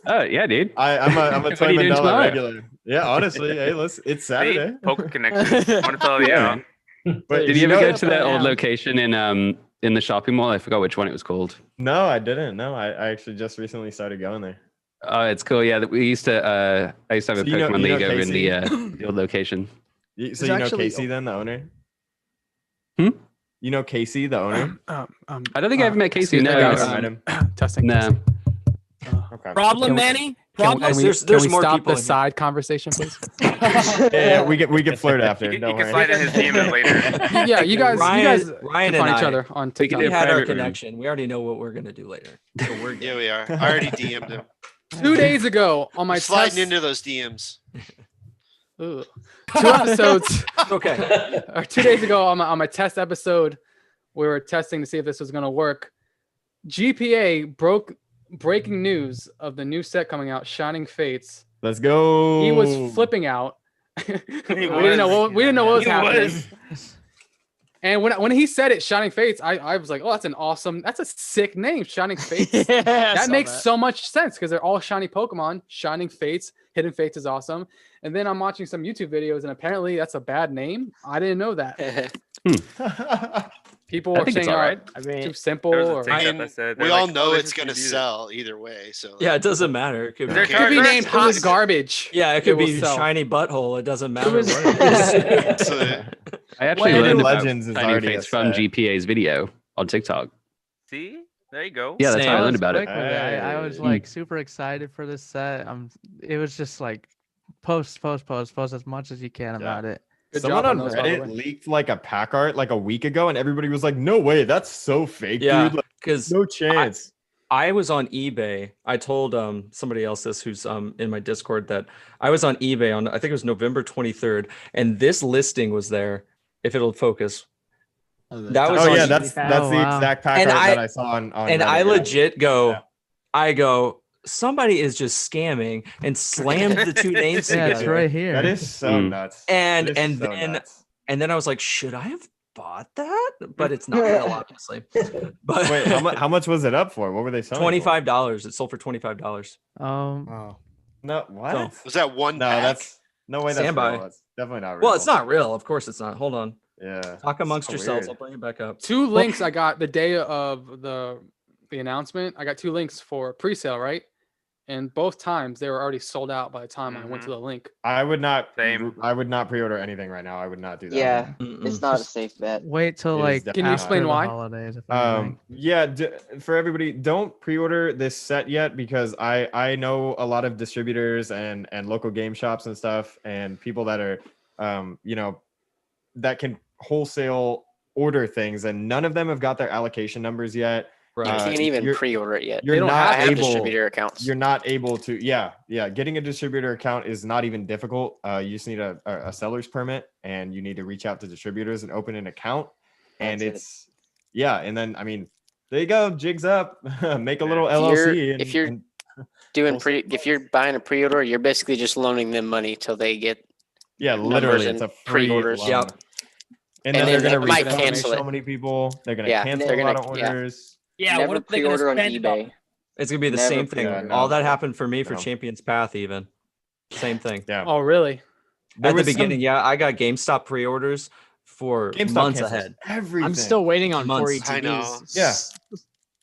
Oh yeah, dude. I'm a What Toy are you doing Mandela tomorrow? regular. Yeah, honestly, hey, it's Saturday. See? Poker connection. I want to tell you. Yeah. But Did you ever know- go to that old location in the shopping mall? I forgot which one it was called. No, I didn't. No, I actually just recently started going there. Oh, it's cool. Yeah, we used to. I used to have a So you know- Pokemon you know League over in Casey? the old location. So There's you know actually- Casey then, the owner? Hmm? You know Casey, the owner? I don't think I ever met Casey. excuse me, No, guys. Never met him. Testing. no. testing. Okay. problem, Can we- Manny. Can, Problem. can we, There's can we more stop people the in here. side conversation, please? Yeah, we can flirt after. You Don't can worry. slide in his DMs later. Yeah, you guys Ryan can and find each I, other on We can TikTok. we do had our private room. connection. We already know what we're gonna do later. So we're good. Yeah, we are. I already DM'd him. 2 days ago on my Sliding test, into those DMs. Ugh. 2 episodes, Okay. or 2 days ago on my test episode, we were testing to see if this was going to work. GPA breaking news of the new set coming out, Shining Fates. Let's go. He was flipping out. we didn't know what was He happening. was. And when he said it, Shining Fates, I was like, oh, that's a sick name, Shining Fates. Yeah, I That saw makes so much sense because they're all shiny Pokemon. Shining Fates, Hidden Fates is awesome. And then I'm watching some YouTube videos, and apparently that's a bad name. I didn't know that. People I were think it's saying, all right. I mean, too simple. There was a Or TikTok I mean, that said, we they're all like, know oh, it's this gonna is easy. sell either way. So Yeah, it doesn't matter. It could be, They're it could be First, named it Hot was- Garbage. yeah, it could will be sell. shiny butthole. It doesn't matter. was- what it is. So, I actually Well, learned about Legends is Shining already Fates a from set. GPA's video on TikTok. See, there you go. Yeah, that's how I Same. learned about it. Quick with it. I was Hey. like super excited for this set. It was just like post as much as you can about it. Good Someone job on those, by the Reddit way. leaked like a pack art like a week ago, and everybody was like, "No way, that's so fake, Yeah, dude! Like, because no chance." I was on eBay. I told somebody else this who's in my Discord that I was on eBay on I think it was November 23rd, and this listing was there. If it'll focus, that was Oh on yeah, eBay. that's Oh, the wow. exact pack And art that I- I saw on and Reddit, I yeah. legit go, Yeah. I go, somebody is just scamming and slammed the two names Yeah, together. it's right here. That is so Mm. nuts. And It is so then nuts. and then I was like, should I have bought that? But it's not real, obviously. But Wait, how much was it up for? What were they selling? $25. It sold for $25. Oh. No, what? So- was that one? No, pack? that's no way. That's Stand by. real. That's definitely not real. Well, it's not real. Of course it's not. Hold on. Yeah. Talk amongst So yourselves. weird. I'll bring it back up. 2 links I got the day of the announcement. I got 2 links for pre-sale, right? And both times they were already sold out by the time I went to the link. I would not. Same. I would not pre-order anything right now. I would not do that. Yeah, Mm-mm. it's not a safe bet. Wait till It is like definitely Can you not. explain after the why? holidays, if anything. Yeah, for everybody, don't pre-order this set yet because I know a lot of distributors and local game shops and stuff and people that are that can wholesale order things, and none of them have got their allocation numbers yet. You can't even you're- pre-order it yet. You're don't not I have able. distributor accounts. You're not able to. Yeah. Getting a distributor account is not even difficult. You just need a seller's permit, and you need to reach out to distributors and open an account. And That's it. it's yeah, and then I mean, there you go, jigs up, make a little If LLC. if you're doing if you're buying a pre-order, you're basically just loaning them money till they get literally, it's and a free pre-orders. loan. Yep. And then they're they gonna might refund cancel so it. many people. They're gonna Yeah, cancel they're a lot gonna- of yeah. orders. Yeah, Never what are they going to pre-order on spend it on? eBay. It's gonna be the Never same thing. pre-order All on that eBay. happened for me for No. Champions Path, even. Same thing. Yeah. Oh, really? There At the was some- beginning, yeah, I got GameStop pre-orders for GameStop months cancels ahead. everything. I'm still waiting on Months. 4 I know. ETBs. Yeah.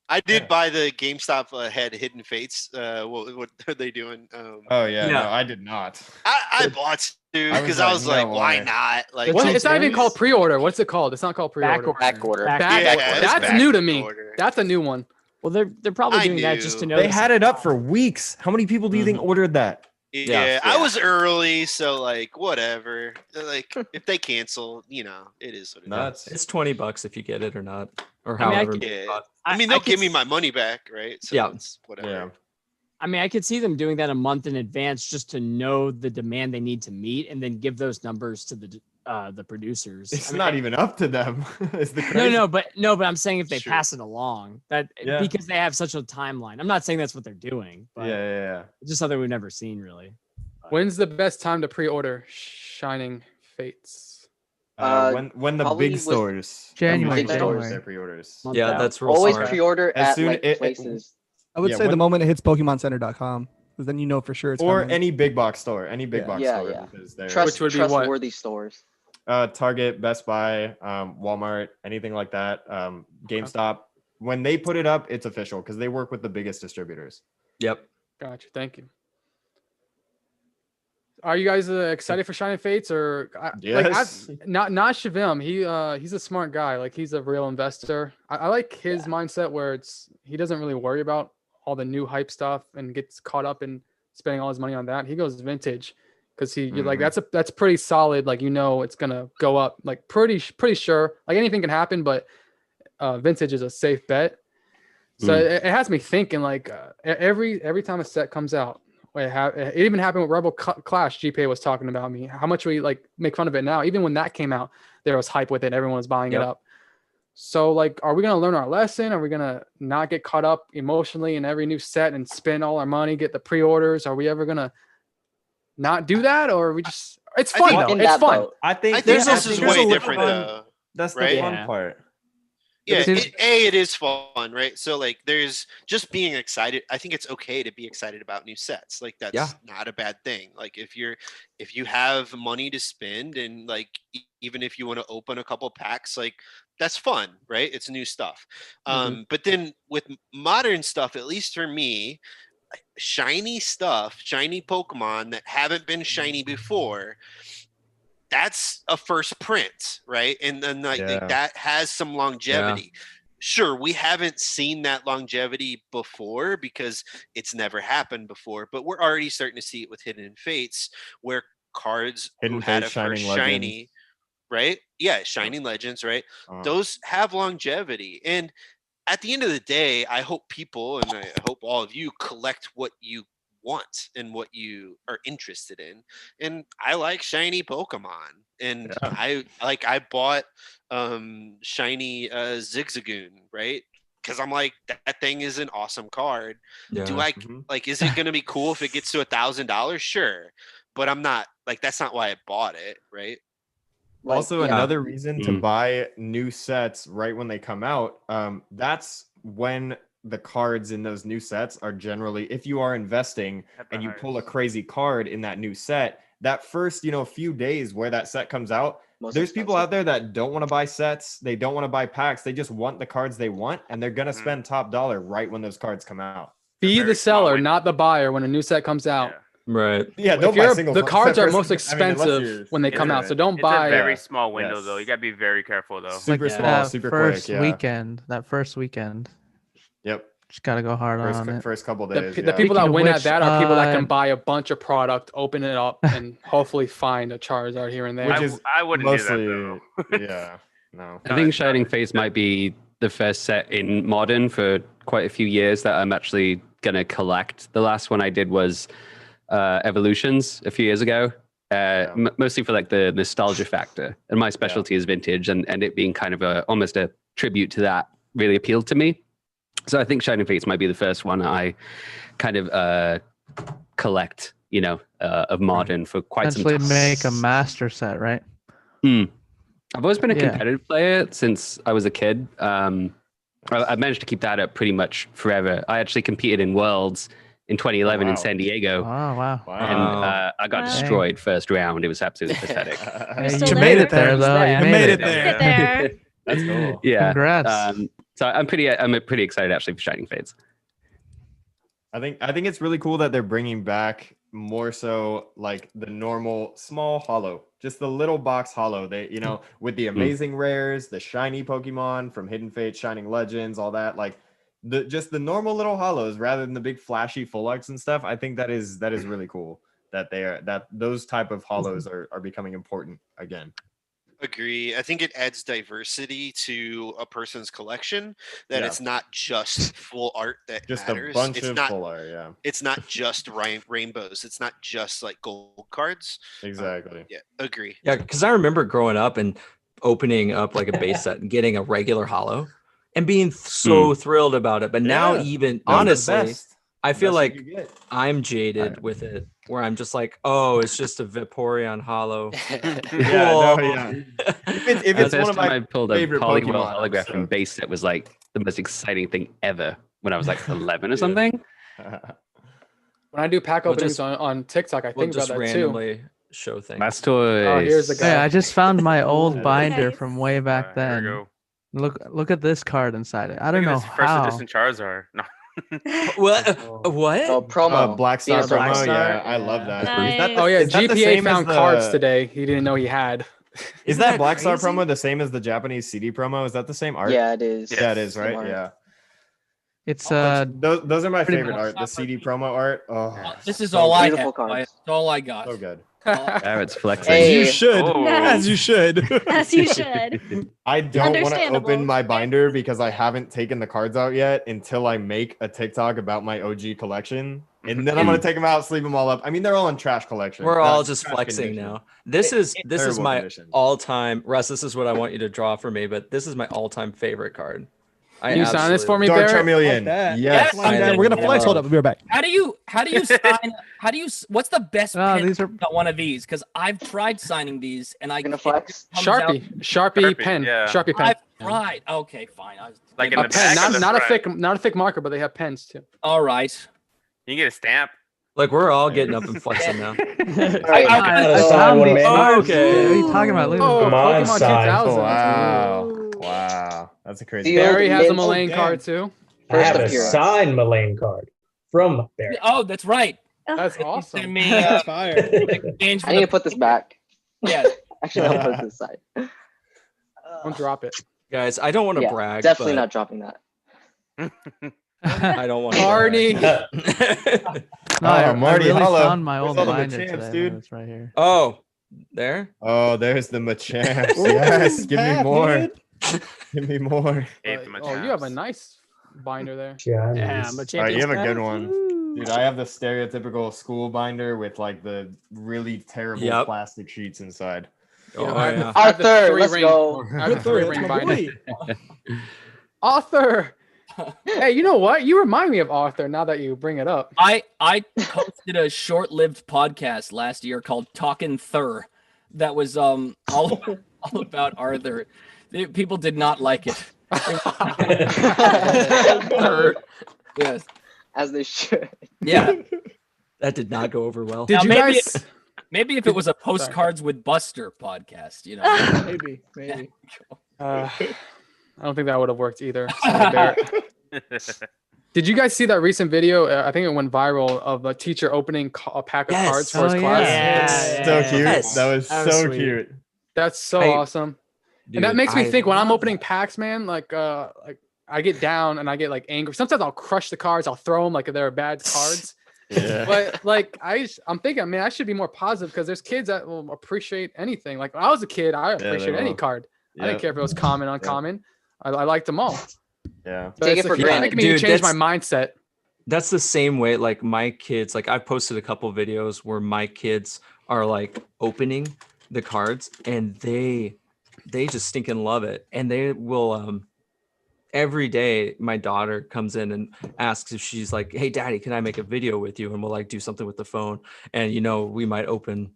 I did buy the GameStop had Hidden Fates. What are they doing? Oh yeah, Yeah. no, I did not. I bought two I was because I like, was like, no why way. not? Like, What? It's It's not even games. called pre-order. What's it called? It's not called pre-order. Back order. Back Yeah, order. it's That's back new to me. order. That's a new one. Well, they're probably I doing that just to knew. know They that had it up for weeks. How many people do you think ordered that? Yeah, I was early, so like whatever. Like if they cancel, it is what it is. Nuts. It's $20 if you get it or not, or I mean, I however. could- many you bought. I mean, I they'll could give me s- my money back, right? So Yeah. it's whatever. Yeah. I mean, I could see them doing that a month in advance just to know the demand they need to meet, and then give those numbers to the producers. It's I mean, not even up to them. It's the No, crazy. but I'm saying if they Sure. pass it along, that Yeah. because they have such a timeline. I'm not saying that's what they're doing, but Yeah. it's just something we've never seen really. When's the best time to pre-order Shining Fates? When the probably big with stores, January, big stores, January. their pre-orders. Month Yeah, out. that's real Always smart. pre-order As at soon- like places. I would Yeah, say the when- moment it hits PokemonCenter.com, because then you know for sure it's or coming. any big box store, any big Yeah. box Yeah, store, yeah. because they're Which would be what? Trustworthy stores. Target, Best Buy, Walmart, anything like that. GameStop. When they put it up, it's official because they work with the biggest distributors. Yep. Gotcha. Thank you. Are you guys excited for Shining Fates or Yes. not Shavim? He's a smart guy. Like he's a real investor. I like his mindset where he doesn't really worry about all the new hype stuff and gets caught up in spending all his money on that. He goes vintage because you're like that's pretty solid. Like it's gonna go up. Like pretty sure. Like anything can happen, but vintage is a safe bet. So it has me thinking like every time a set comes out. It even happened with Rebel Clash. GPA was talking about me. How much we like make fun of it now. Even when that came out, there was hype with it. Everyone was buying it up. So like, are we gonna learn our lesson? Are we gonna not get caught up emotionally in every new set and spend all our money, get the pre-orders? Are we ever gonna not do that, or are we just? It's fun though. It's fun. I think this I is think way there's a different fun- though. That's the right? fun part. Yeah, Seems- it is fun, right? So like there's just being excited. I think it's okay to be excited about new sets. Like that's not a bad thing. Like if you have money to spend and like even if you want to open a couple packs, like that's fun, right? It's new stuff. But then with modern stuff, at least for me, shiny stuff, shiny Pokemon that haven't been shiny before, that's a first print, right? And then like that has some longevity. Sure, we haven't seen that longevity before because it's never happened before, but we're already starting to see it with Hidden Fates, where cards who had a first shiny, right? Yeah, Shining Legends, right? Those have longevity. And at the end of the day, I hope people, and I hope all of you collect what you want and what you are interested in. And I like shiny Pokemon, and I bought shiny Zigzagoon, right? Because I'm like, that thing is an awesome card. Do I like, is it gonna be cool if it gets to $1,000? Sure, but I'm not like, that's not why I bought it, right? Also, another reason to buy new sets right when they come out, that's when the cards in those new sets are generally, if you are investing and you pull a crazy card in that new set, that first, few days where that set comes out, there's people out there that don't want to buy sets. They don't want to buy packs. They just want the cards they want, and they're going to spend top dollar right when those cards come out. Be the seller, not the buyer when a new set comes out. Right. Yeah, If the cards are most expensive when they come out, so don't buy. It's a very small window, though. You gotta be very careful, though. Super small, super quick. Yeah. That first weekend. Yep. Just gotta go hard on it. First couple days. The people that win at that are people that can buy a bunch of product, open it up, and hopefully find a Charizard here and there. I wouldn't mostly, do that, though. Yeah. No. I think Shining Fates might be the first set in Modern for quite a few years that I'm actually gonna collect. The last one I did was Evolutions a few years ago, mostly for like the nostalgia factor, and my specialty is vintage, and it being kind of almost a tribute to that really appealed to me. So I think Shining Fates might be the first one I kind of collect, of modern for quite some time. Essentially make a master set, right? I've always been a Yeah. competitive player since I was a kid. I managed to keep that up pretty much forever. I actually competed in Worlds in 2011 in San Diego. Oh, wow. And I got destroyed first round. It was absolutely pathetic. You made it there, though. You made it there. That's cool. Yeah. Congrats. So I'm pretty excited actually for Shining Fates. I think it's really cool that they're bringing back more so like the normal small holo, just the little box holo. They, with the amazing rares, the shiny Pokemon from Hidden Fates, Shining Legends, all that, like just the normal little holos rather than the big flashy full arts and stuff. I think that is really cool that those type of holos are becoming important again. Agree. I think it adds diversity to a person's collection, that it's not just full art that just matters. a bunch it's of not, full art. Yeah, it's not just rainbows. It's not just like gold cards. Exactly. Yeah, agree. Yeah, because I remember growing up and opening up like a base set and getting a regular holo and being so thrilled about it. But now, even honestly, I feel like I'm jaded with it, where I'm just like, oh, it's just a Vaporeon holo. If it's one of my I pulled a favorite Poliwhirl Pokemon, holograph from base that was like the most exciting thing ever when I was like 11 or something. When I do pack openings on TikTok, I think about that randomly too. Show things. Last toys. Oh, here's the guy. Hey, I just found my old binder from way back Here we then. go. Look at this card inside it. I don't Look at know this first how. edition Charizard. No. What? What? Oh, promo. Black Star Black promo. Star. Yeah, I love that. Nice. Oh yeah, is that the GPA same as found cards today. He didn't know he had. Is that Black Star promo the same as the Japanese CD promo? Is that the same art? Yeah, it is. Yeah, it is, Same right? art. Yeah. It's Those are my pretty favorite art. The CD promo art. Oh, This is so all I good. have. That's all I got. So good. Barrett's flexing. Hey. You should, Oh. as you should. As you should. I don't want to Understandable. open my binder because I haven't taken the cards out yet until I make a TikTok about my OG collection. And then I'm going to take them out, sleeve them all up. I mean, they're all in trash collection. We're all Not just trash flexing condition. now. This is Terrible my condition. all-time Russ. This is what I want you to draw for me, but this is my all-time favorite card. Can you sign this for me, Dark Barrett? Charmeleon. That. Yes. We're gonna flex. Hold up, we'll be right back. How do you sign? What's the best Oh, pen these are- about one of these? Because I've tried signing these and I Gonna flex. Sharpie pen. yeah. Sharpie pen. I've tried. Okay, fine. Like in A the pen, back of the not a front. thick marker, but they have pens too. All right. You can get a stamp. Like we're all getting up and flexing now. Alright, I so- found one of it. Manny. Okay. What are you talking about? Look at Oh, this. Come on, Pokemon sign. 2000. Wow. Wow. That's a crazy. The old Barry has a mint- Mullane damn. card too. I have a appearance. signed Mullane card from Barry. Oh, that's right. That's Send awesome. me That's fire. exchange for I need the to put this back. yeah. Actually, I'll put it to the side. Don't drop it. Guys, I don't want to Yeah, brag. definitely but not dropping that. I don't want to. Marty. No, Oh, Marty, I really hello. found my Where's old all the binder Machamps, today. dude? It's right here. Oh, there. Oh, there's the Machamps. Yes. Give me Pat, more. dude. Give me more. Hate the Oh, you have a Machamps. nice binder there. Yeah, Yeah, but All right, you have a good champions one. Dude, I have the stereotypical school binder with like the really terrible Yep. plastic sheets inside. Oh, I have the- yeah. I have the Arthur, three let's ring- go. I have the Arthur, 3 ring that's my binder. boy. Arthur. Hey, you know what? You remind me of Arthur now that you bring it up. I hosted a short-lived podcast last year called Talkin' Thur that was all about Arthur. People did not like it. Yes. As they should. Yeah. That did not go over well. Did Now, you maybe guys? maybe if it was a postcards with Buster podcast, you know. Maybe. I don't think that would have worked either. Sorry, Barrett. Did you guys see that recent video? I think it went viral of a teacher opening a pack of Yes. cards for his Oh, class. yeah. So cute. Yes. That was That was so sweet. cute. That's so Hey, awesome. And that Dude, makes me I think when I'm love opening packs, man, like I get down and I get like angry. Sometimes I'll crush the cards, I'll throw them like they're bad cards. Yeah. But like I'm thinking, man, I should be more positive because there's kids that will appreciate anything. Like when I was a kid, I they appreciated any will. card. I didn't Yep. care if it was common, uncommon. I liked them all. Yeah. So Take it's it for like, granted. making me Dude, change my that's- mindset. That's the same way. Like my kids, like I've posted a couple videos where my kids are like opening the cards and they just stinking love it. And they will every day my daughter comes in and asks if she's like, hey daddy, can I make a video with you? And we'll like do something with the phone. And we might open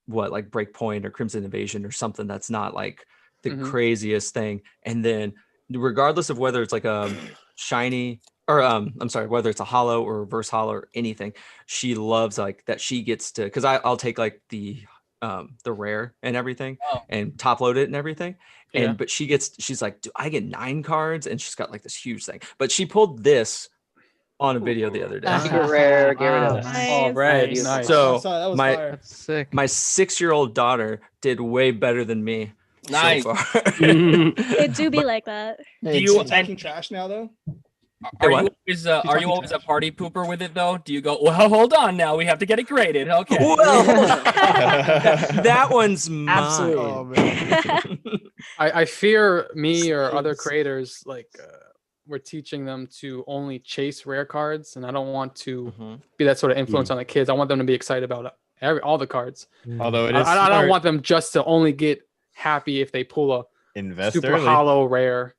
like Breakpoint or Crimson Invasion or something that's not like the craziest thing. And then regardless of whether it's like a shiny or I'm sorry, whether it's a hollow or reverse hollow or anything, she loves like that she gets to, because I'll take like the rare and everything and top load it and everything. And but she's like, do I get 9 cards? And she's got like this huge thing. But she pulled this on a video the other day. Secret rare, get rid of Nice. Oh, right. Nice. Nice. So that was my fire. That's sick. my 6-year-old daughter did way better than me Nice. so far. It do be like that. Do you Talking trash now though? are what? you always a party pooper with it though? Do you go, well, hold on now, we have to get it graded? Okay. Well, that one's mine. Absolutely. Oh, man. I fear me or other creators like we're teaching them to only chase rare cards, and I don't want to be that sort of influence on the kids. I want them to be excited about all the cards. Although I don't want them just to only get happy if they pull a Invest super early. hollow rare.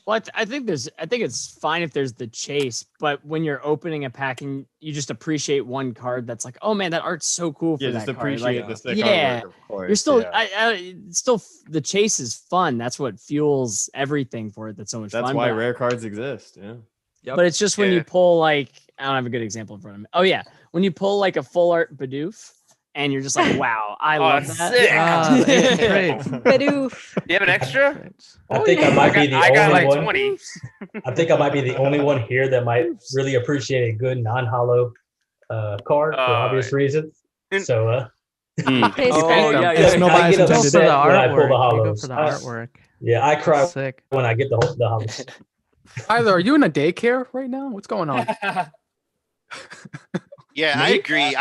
Well, I think it's fine if there's the chase, but when you're opening a pack and you just appreciate one card, that's like, oh man, that art's so cool for Yeah, that just card. appreciate Like, the sick yeah, artwork, of course. you're still, yeah. it's still the chase is fun. That's what fuels everything for it. That's so much fun. That's why but- rare cards exist. Yeah. Yep. But it's just when you pull like, I don't have a good example in front of me. Oh yeah, when you pull like a full art Bidoof, and you're just like, wow, I love that. sick. It's great. Bidoof. Do you have an extra? I think I might be the I got only like one. 20. I think I might be the only one here that might really appreciate a good non-hollow card for obvious reasons. So, There's no bias get Go for the upset when I pull the artwork. You go hollows. for the artwork. Yeah, I cry Sick. when I get the hollows. Tyler, are you in a daycare right now? What's going on? Yeah, I agree.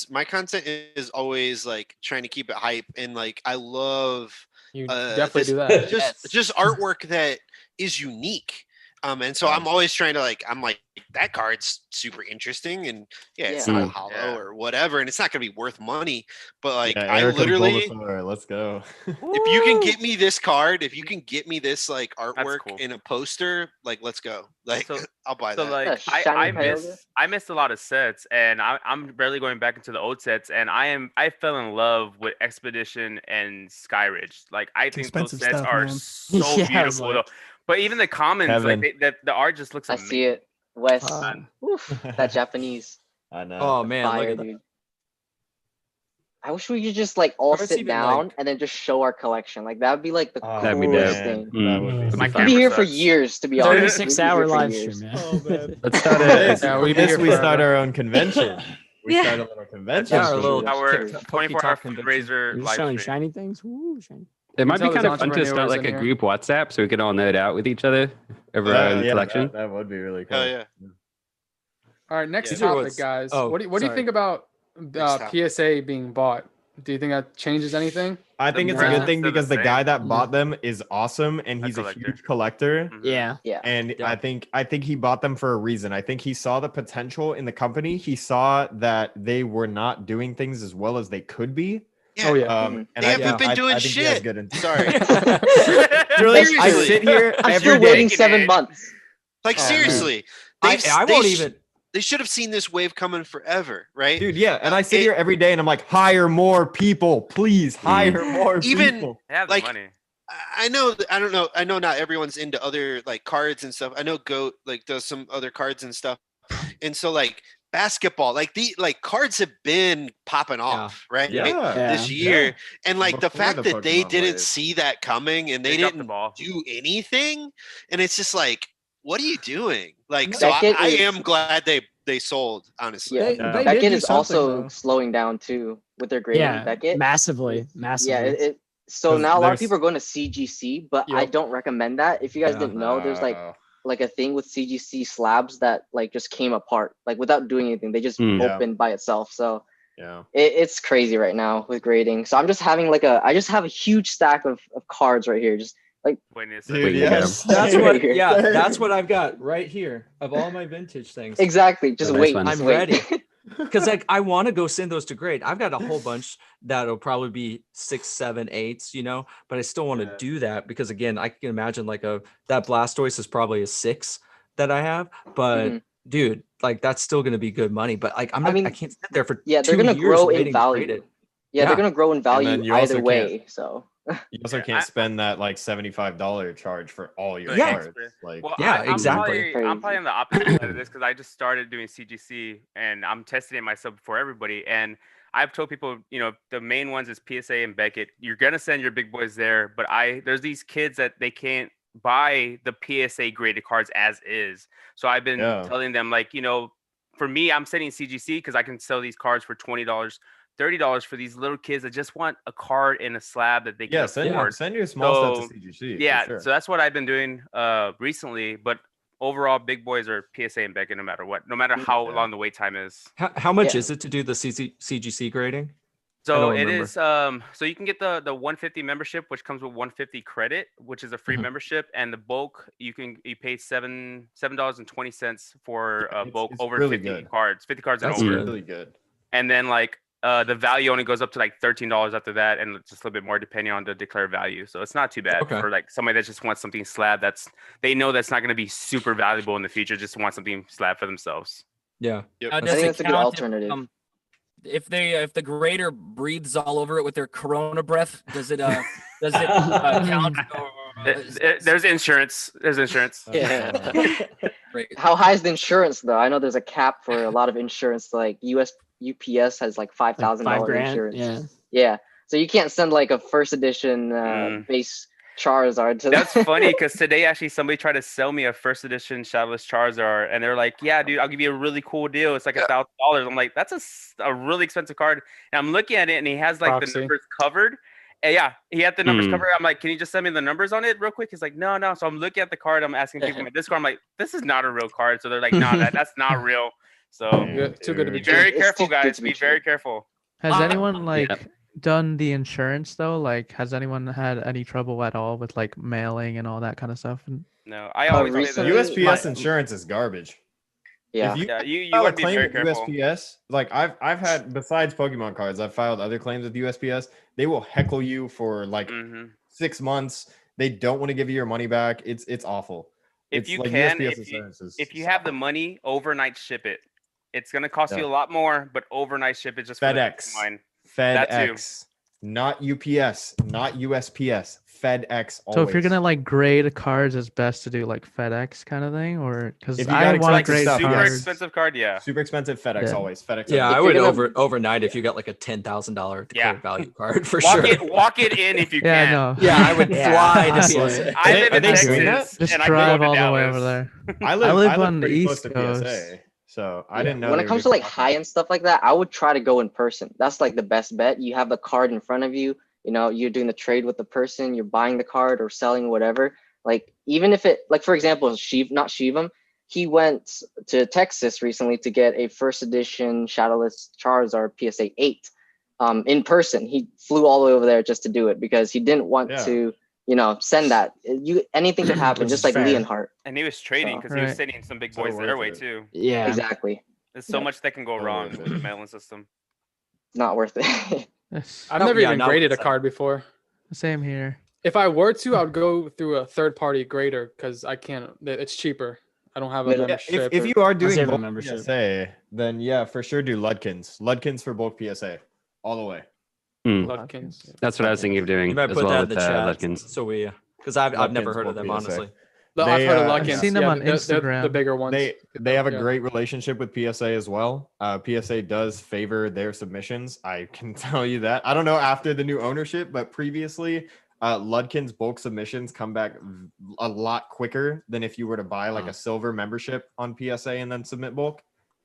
My content is always like trying to keep it hype, and like I love You definitely do that. just artwork that is unique. And so I'm always trying to I'm like, that card's super interesting, and it's not hollow or whatever, and it's not gonna be worth money, but like I Eric and literally, Bulbasaur, let's go. if you can get me this card, if you can get me this like artwork in a poster, like let's go. Like I'll buy So that. like I missed a lot of sets, and I'm barely going back into the old sets, and I fell in love with Expedition and Skyridge. Like I think those expensive sets stuff, are man. so Yeah, beautiful though. But even the commons, Kevin. like the art just looks I amazing. see it. Wes. Oof, that Japanese. I know. Oh man, Fire, look at that. dude. I wish we could just like all Let's sit even, down like- and then just show our collection. Like that would be like the That'd be coolest dope. thing. That would be My We'd camera be here for sucks. years, to be honest. We'd be 36-hour here for live years. stream, man. Oh man. Let's start a, Yeah, we'd be this here we start forever. our own convention. We Yeah. start a little convention. Yeah, our for little you. Our TikTok 24-hour convention. fundraiser You're live just showing stream. shiny things. Woo, shiny. It might be tell kind there's of fun to start entrepreneurs like a in here. group WhatsApp so we could all nerd out with each other over our own Yeah, collection. that would be really cool. Oh yeah. All right, next Yeah. topic, What's- guys. oh, What do you sorry. think about topic. PSA being bought? Do you think that changes anything? I think it's a brands good thing are the because the same. guy that bought them is awesome and he's a collector. huge collector. Mhm. Yeah. Yeah. And Yeah. I think he bought them for a reason. I think he saw the potential in the company. He saw that they were not doing things as well as they could be. Oh yeah. And They haven't been doing I think he has shit. good Sorry. Really, I Seriously. sit here I'm every still day. waiting Taking 7 it. months. Like Oh, man. seriously. I They won't sh- even. They should have seen this wave coming forever, right? Dude, yeah. And I sit here every day and I'm like, hire more people, please hire more Even- people. They have the Like, money. I know. I don't know. I know not everyone's into other like cards and stuff. I know Goat like does some other cards and stuff, and so like basketball, like the cards have been popping off, right? Yeah. This Yeah. year, and like the Before fact the that they Pokemon didn't wave. see that coming and they dropped the didn't ball. do anything, and it's just like, what are you doing? Like, That so kid I is- am glad they sold. Honestly, Yeah, They Beckett did do is also something, though. slowing down too with their grading. Yeah. Beckett. Massively. Yeah, so 'Cause now a lot of there's- people are going to CGC, but I Yep. don't recommend that. If you guys didn't know, there's like a thing with CGC slabs that like just came apart, like without doing anything. They just Hmm. Yeah. opened by itself. So Yeah. it's crazy right now with grading. So I'm just having I just have a huge stack of cards right here. Just like Wait a Dude, second. yes. That's Right what. here. Yeah, that's what I've got right here of all my vintage things. exactly. Just Nice wait. one. Just I'm wait. ready. because like I want to go send those to grade. I've got a whole bunch that'll probably be 6, 7, 8s, but I still want to do that because again, I can imagine like that Blastoise is probably a 6 that I have, but dude, like that's still going to be good money. But like I can't sit there for they're 2 gonna years grow in waiting to grade value. it. Yeah, they're gonna grow in And value then you either also way. So You also can't spend that like $75 charge for all your Yeah. cards. Like, Well, Yeah, I'm exactly. probably on the opposite side of this because I just started doing CGC and I'm testing it myself before everybody. And I've told people, the main ones is PSA and Beckett. You're gonna send your big boys there, but there's these kids that they can't buy the PSA graded cards as is. So I've been telling them like, for me, I'm sending CGC because I can sell these cards for $20. $30 for these little kids that just want a card and a slab that they can afford. Send your small stuff to CGC. Yeah, for sure. so that's what I've been doing recently. But overall, big boys are PSA and Beckett no matter what, no matter how long the wait time is. How much is it to do the CGC grading? So it is so you can get the 150 membership, which comes with 150 credit, which is a free membership, and the bulk you pay $7.20 for bulk over really 50 good. cards, 50 cards That's and over. really good. And then like the value only goes up to like $13 after that, and just a little bit more depending on the declared value. So it's not too bad for like somebody that just wants something slab they know that's not going to be super valuable in the future, just want something slab for themselves. Yeah. I think that's a good alternative. If the grader breathes all over it with their corona breath, does it count? There's insurance. There's insurance. Yeah. How high is the insurance though? I know there's a cap for a lot of insurance. Like UPS has like $5,000 insurance. Yeah. So you can't send like a first edition base Charizard to That's funny because today actually somebody tried to sell me a first edition Shadowless Charizard and they're like, yeah, dude, I'll give you a really cool deal. It's like $1,000. I'm like, that's a really expensive card. And I'm looking at it and he has like the numbers covered. And yeah, he had the numbers covered. I'm like, can you just send me the numbers on it real quick? He's like, no. So I'm looking at the card. I'm asking people in my Discord. I'm like, this is not a real card. So they're like, no, that's not real. So too good to be be very true. careful, guys. Be very careful. Has anyone done the insurance though? Like, has anyone had any trouble at all with like mailing and all that kind of stuff? No, I always USPS insurance is garbage. Yeah, if you file want a to be claim very with careful. USPS, like I've had besides Pokemon cards, I've filed other claims with USPS. They will heckle you for like 6 months. They don't want to give you your money back. It's awful. If you like can, USPS insurance is if you have the money, overnight ship it. It's gonna cost you a lot more, but overnight ship it just FedEx. For mine. FedEx, not UPS, not USPS. FedEx. Always. So if you're gonna like grade cards, it's best to do like FedEx kind of thing, or because If you I got want to expensive grade stuff, super cards. expensive card, yeah. Super expensive FedEx always. FedEx. Yeah, always. I would overnight if you got like a $10,000 declared value card for walk sure. Walk it in if you can. No. Yeah, I would fly to PSA. I live in Texas. Just and drive I all go to the way Dallas. over there. I live on the pretty close East to Coast. PSA, so I didn't know. When they it were comes to doing like high end stuff like that, I would try to go in person. That's like the best bet. You have the card in front of you. You're doing the trade with the person. You're buying the card or selling whatever. Like even if it, like for example, Shivam, he went to Texas recently to get a first edition Shadowless Charizard PSA 8 in person. He flew all the way over there just to do it because he didn't want to, send that. Anything could happen, just like Leonhardt. And he was trading because he was sending some big boys their way too. Yeah, exactly. There's so much that can go wrong with the mailing system. Not worth it. I've never even graded a card before. Same here. If I were to, I would go through a third-party grader because I can't. It's cheaper. I don't have a membership. If you are doing save a bulk membership. PSA, then yeah, for sure do Ludkins. Ludkins for bulk PSA, all the way. Ludkins. That's what I was thinking of doing You might as put well that in with the chat. Ludkins. So because I've never Ludkins heard of them bulk PSA. honestly. I've heard of I've Ludkins. seen them on they're Instagram. the bigger ones. They have a great relationship with PSA as well. PSA does favor their submissions. I can tell you that. I don't know after the new ownership, but previously, Ludkins bulk submissions come back a lot quicker than if you were to buy like a silver membership on PSA and then submit bulk.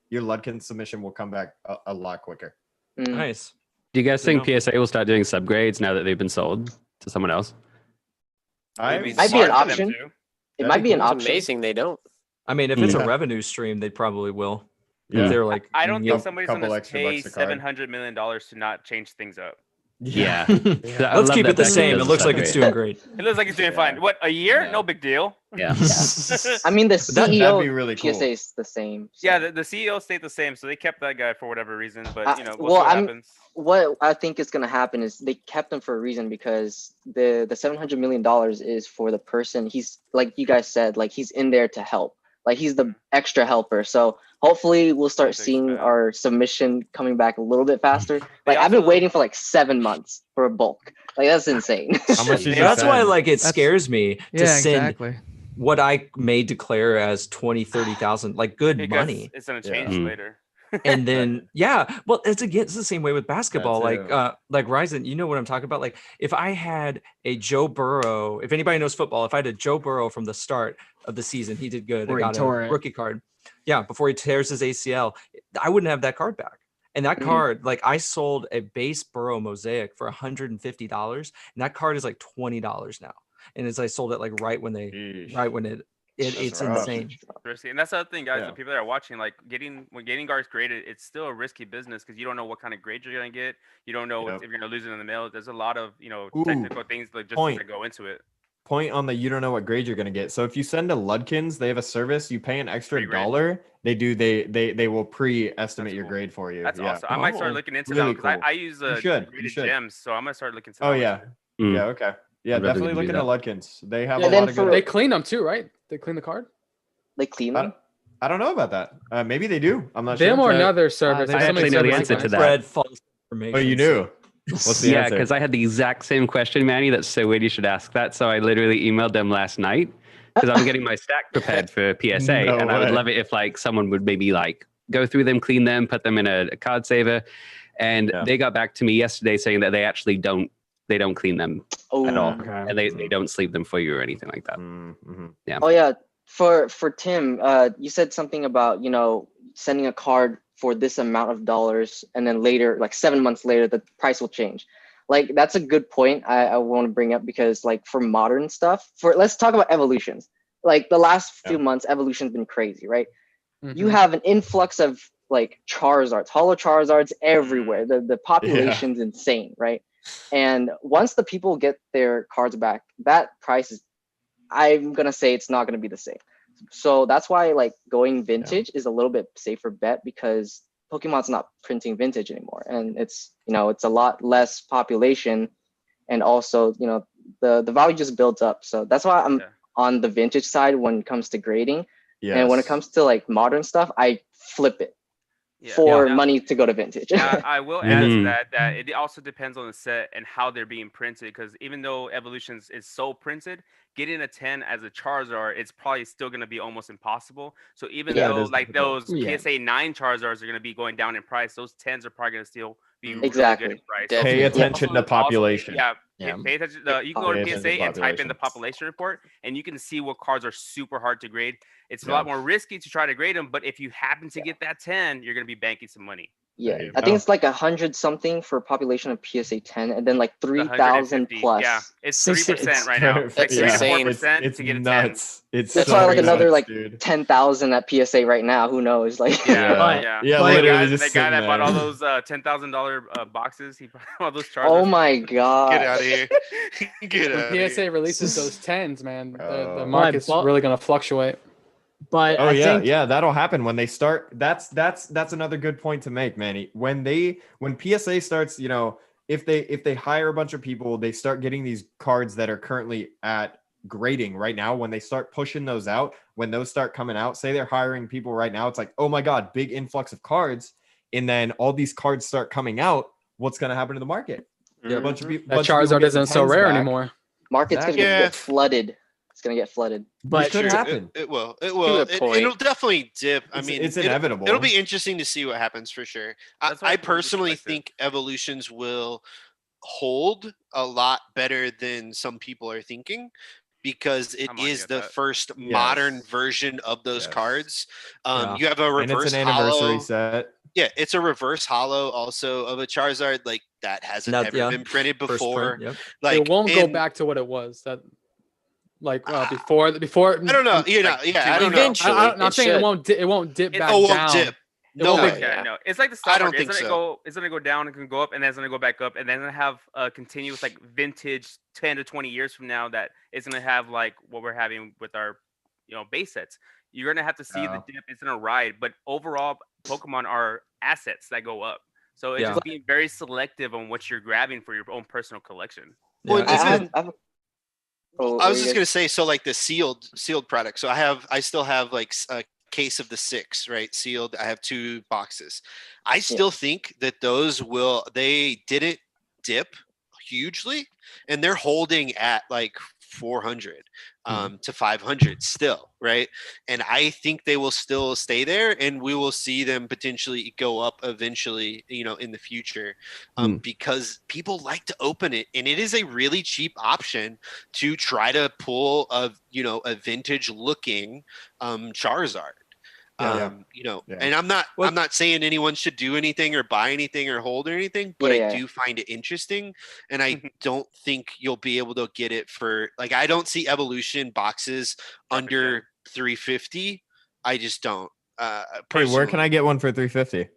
Your Ludkins submission will come back a lot quicker. Nice. Do you guys think PSA will start doing subgrades now that they've been sold to someone else? Might be an option. It might be an option. It's amazing they don't. I mean, if it's a revenue stream, they probably will. Yeah. If they're like, I don't think somebody's couple going to extra pay bucks a card. $700 million to not change things up. Yeah. Let's keep it the same. It looks like it's doing great. It looks like it's doing fine. What, a year? No big deal. Yeah. I mean, the that'd CEO be really cool. PSA is the same. So. Yeah, the CEO stayed the same, so they kept that guy for whatever reason. But we'll see well, what happens. What I think is going to happen is they kept him for a reason, because the $700 million is for the person. He's, like you guys said, like he's in there to help. Like he's the extra helper. So hopefully we'll start seeing our submission coming back a little bit faster. Like I've been waiting for like 7 months for a bulk. Like that's insane. How much did you That's send? why like it scares me to send exactly. what I may declare as 20, 30,000, like good Because money. it's gonna change later. And then well, it's the same way with basketball. That Like Ryzen, you know what I'm talking about. Like if I had a Joe Burrow, if anybody knows football, if I had a Joe Burrow from the start of the season, he did good. I got a rookie card. Yeah, before he tears his ACL, I wouldn't have that card back. And that card, like I sold a base Burrow mosaic for $150, and that card is like $20 now. And I sold it like right when it's insane. Risky. And that's the other thing, guys. The people that are watching, like when getting guards graded, it's still a risky business because you don't know what kind of grade you're gonna get. You don't know if you're gonna lose it in the mail. There's a lot of technical things that just go into it. Point on the you don't know what grade you're gonna get. So if you send to Ludkins, they have a service. You pay an extra $1. They will pre-estimate your grade for you. That's awesome. I might start looking into really that because cool. I use graded gems, so I'm gonna start looking. Oh yeah, yeah, okay, yeah, definitely look into Ludkins. They have a lot of good. They clean them too, right? They clean the card. They clean them. I don't know about that. Maybe they do. I'm not sure. Them or another service. I actually know the answer to that. Spread false information. Oh, you knew. What's the answer? Because I had the exact same question, Manny. That's so weird you should ask that. So I literally emailed them last night because I'm getting my stack prepared for PSA, and I would love it if like someone would maybe like go through them, clean them, put them in a card saver, and they got back to me yesterday saying that they actually don't clean them at all, and they don't sleeve them for you or anything like that. Yeah. Oh yeah, for Tim, you said something about sending a card for this amount of dollars, and then later, like 7 months later, the price will change. Like that's a good point I want to bring up, because like for modern stuff, let's talk about evolutions. Like the last few months, evolution's been crazy, right? You have an influx of like Charizards, holo Charizards everywhere. The population's insane, right? And once the people get their cards back, that price is, I'm gonna say it's not gonna be the same. So that's why like going vintage is a little bit safer bet, because Pokemon's not printing vintage anymore, and it's it's a lot less population, and also the value just builds up. So that's why I'm on the vintage side when it comes to grading. And when it comes to like modern stuff, I flip it for money to go to vintage. I will add to that it also depends on the set and how they're being printed, because even though Evolutions is so printed, getting a 10 as a Charizard, it's probably still going to be almost impossible. So even though like those PSA 9 Charizards are going to be going down in price, those 10s are probably going to still be really good in price. Pay attention to population. Pay attention. You can go to PSA and type in the population report, and you can see what cards are super hard to grade. It's a lot more risky to try to grade them, but if you happen to get that 10, you're going to be banking some money. I think it's like 100 something for population of PSA 10, and then like 3,000 plus. Yeah, it's 3% right now. Like 3 to 4% to get a 10. It's that's probably like another like 10,000 at PSA right now. Who knows? Like literally the guy that bought all those $10,000 boxes, he bought all those charges. Oh my god! Get out of here! Get out. When PSA releases those 10s, man, the market's really gonna fluctuate. But I think that'll happen when they start. That's another good point to make, Manny. When PSA starts, if they hire a bunch of people, they start getting these cards that are currently at grading right now. When they start pushing those out, when those start coming out, say they're hiring people right now, it's like, oh my god, big influx of cards, and then all these cards start coming out. What's going to happen to the market? A bunch of people. That Charizard isn't so rare anymore. Market's going to get flooded. It's gonna get flooded, but it could happen. It will. It'll definitely dip. I mean, it's inevitable. It'll be interesting to see what happens for sure. I personally think Evolutions will hold a lot better than some people are thinking, because it is the first modern version of those cards. You have a reverse, and it's an anniversary set. Yeah, it's a reverse holo also of a Charizard, like that hasn't ever been printed before. Like it won't go back to what it was. Before. I don't know. I don't know. I'm saying it won't dip back down. Won't dip. No way. No, it's like the I stock don't market. think It's so. gonna go down, it can go up, and then it's gonna go back up, and then have a continuous like vintage 10 to 20 years from now that it's gonna have like what we're having with our base sets. You're gonna have to see the dip. It's gonna ride, but overall, Pokemon are assets that go up. So it's just being very selective on what you're grabbing for your own personal collection. Well, I I was just gonna say, so like the sealed product. So I still have like a case of the 6, right? Sealed. I have 2 boxes. I still think that they didn't dip hugely, and they're holding at like 400 to 500 still, right? And I think they will still stay there, and we will see them potentially go up eventually, in the future, because people like to open it, and it is a really cheap option to try to pull a vintage looking Charizard. And I'm not saying anyone should do anything or buy anything or hold or anything, but I do find it interesting, and I don't think you'll be able to get it for like, I don't see evolution boxes under 350. I just don't. Hey, where can I get one for 350?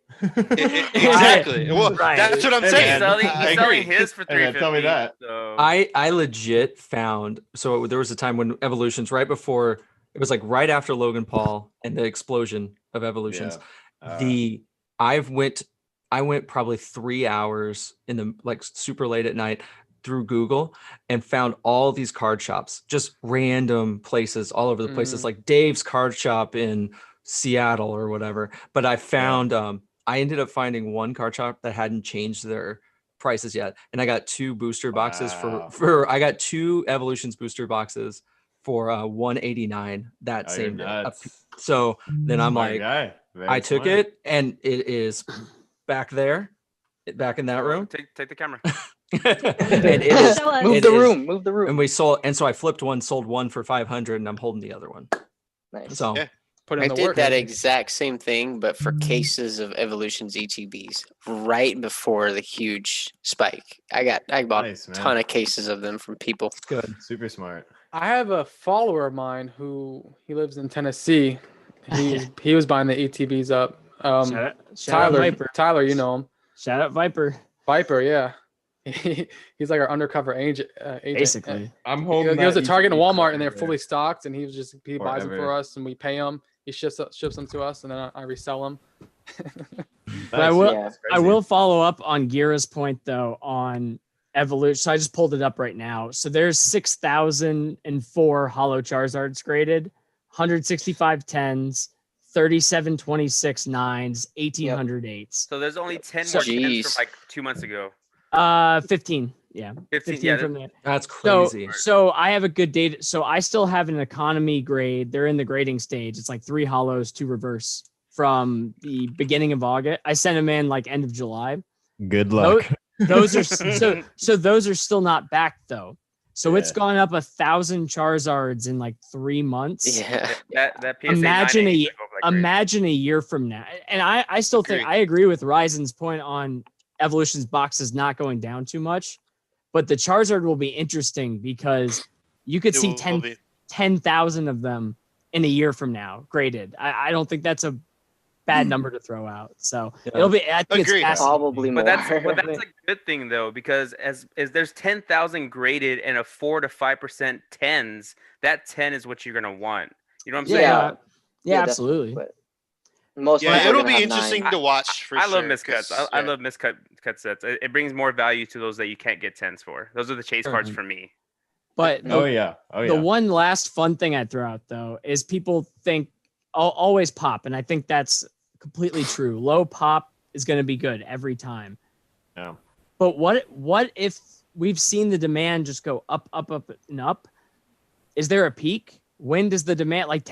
Exactly. Well, that's what I'm saying. He's selling his for 350. Tell me that. So. I legit found, so there was a time when Evolutions, right before, it was like right after Logan Paul and the explosion of Evolutions. I went probably 3 hours in the like super late at night through Google and found all these card shops, just random places all over the places, like Dave's card shop in Seattle or whatever. But I found I ended up finding one card shop that hadn't changed their prices yet, and I got 2 booster boxes for I got 2 Evolutions booster boxes for 189 that same day. So then I'm like, I took it, and it is back there, back in that room. Take the camera. And it is move the room. And we sold, and so I flipped one, sold one for 500, and I'm holding the other one. Nice. So I did that exact same thing, but for cases of Evolutions ETBs right before the huge spike. I bought a ton of cases of them from people. Good. Super smart. I have a follower of mine he lives in Tennessee. He was buying the ETBs up. Shout out Viper. Tyler, you know him. Shout out Viper. Viper, yeah. He's like our undercover agent. Basically, I'm home. He goes to Target and Walmart, and they're fully stocked. And he buys them for us, and we pay him. He ships them to us, and then I resell them. But I will follow up on Gira's point though on Evolution. So I just pulled it up right now. So there's 6,004 Holo Charizards graded, 165 10s, 3726 9s, 1800 8s. So there's only 10 more 10s from like 2 months ago. 15. Yeah. 15 from there. That's crazy. So I have a good data. So I still have an economy grade. They're in the grading stage. It's like 3 holos, 2 reverse from the beginning of August. I sent them in like end of July. Good luck. Those are so those are still not back though. So it's gone up 1,000 Charizards in like 3 months. Yeah. That PSA imagine a year from now. And I still think I agree with Ryzen's point on Evolution's boxes not going down too much. But the Charizard will be interesting because you could see 10,000 of them in a year from now graded. I don't think that's a bad number to throw out. So it'll be. I think it's probably more. But that's a good thing though, because as there's 10,000 graded and a 4 to 5% 10s, that 10 is what you're gonna want. You know what I'm saying? Yeah, absolutely. But most it'll be interesting to watch. For I love miscuts. I love miscut sets. It brings more value to those that you can't get 10s for. Those are the chase cards for me. But the one last fun thing I'd throw out though is people think always pop, and I think that's completely true. Low pop is going to be good every time. Yeah. But what if we've seen the demand just go up, and up? Is there a peak? When does the demand like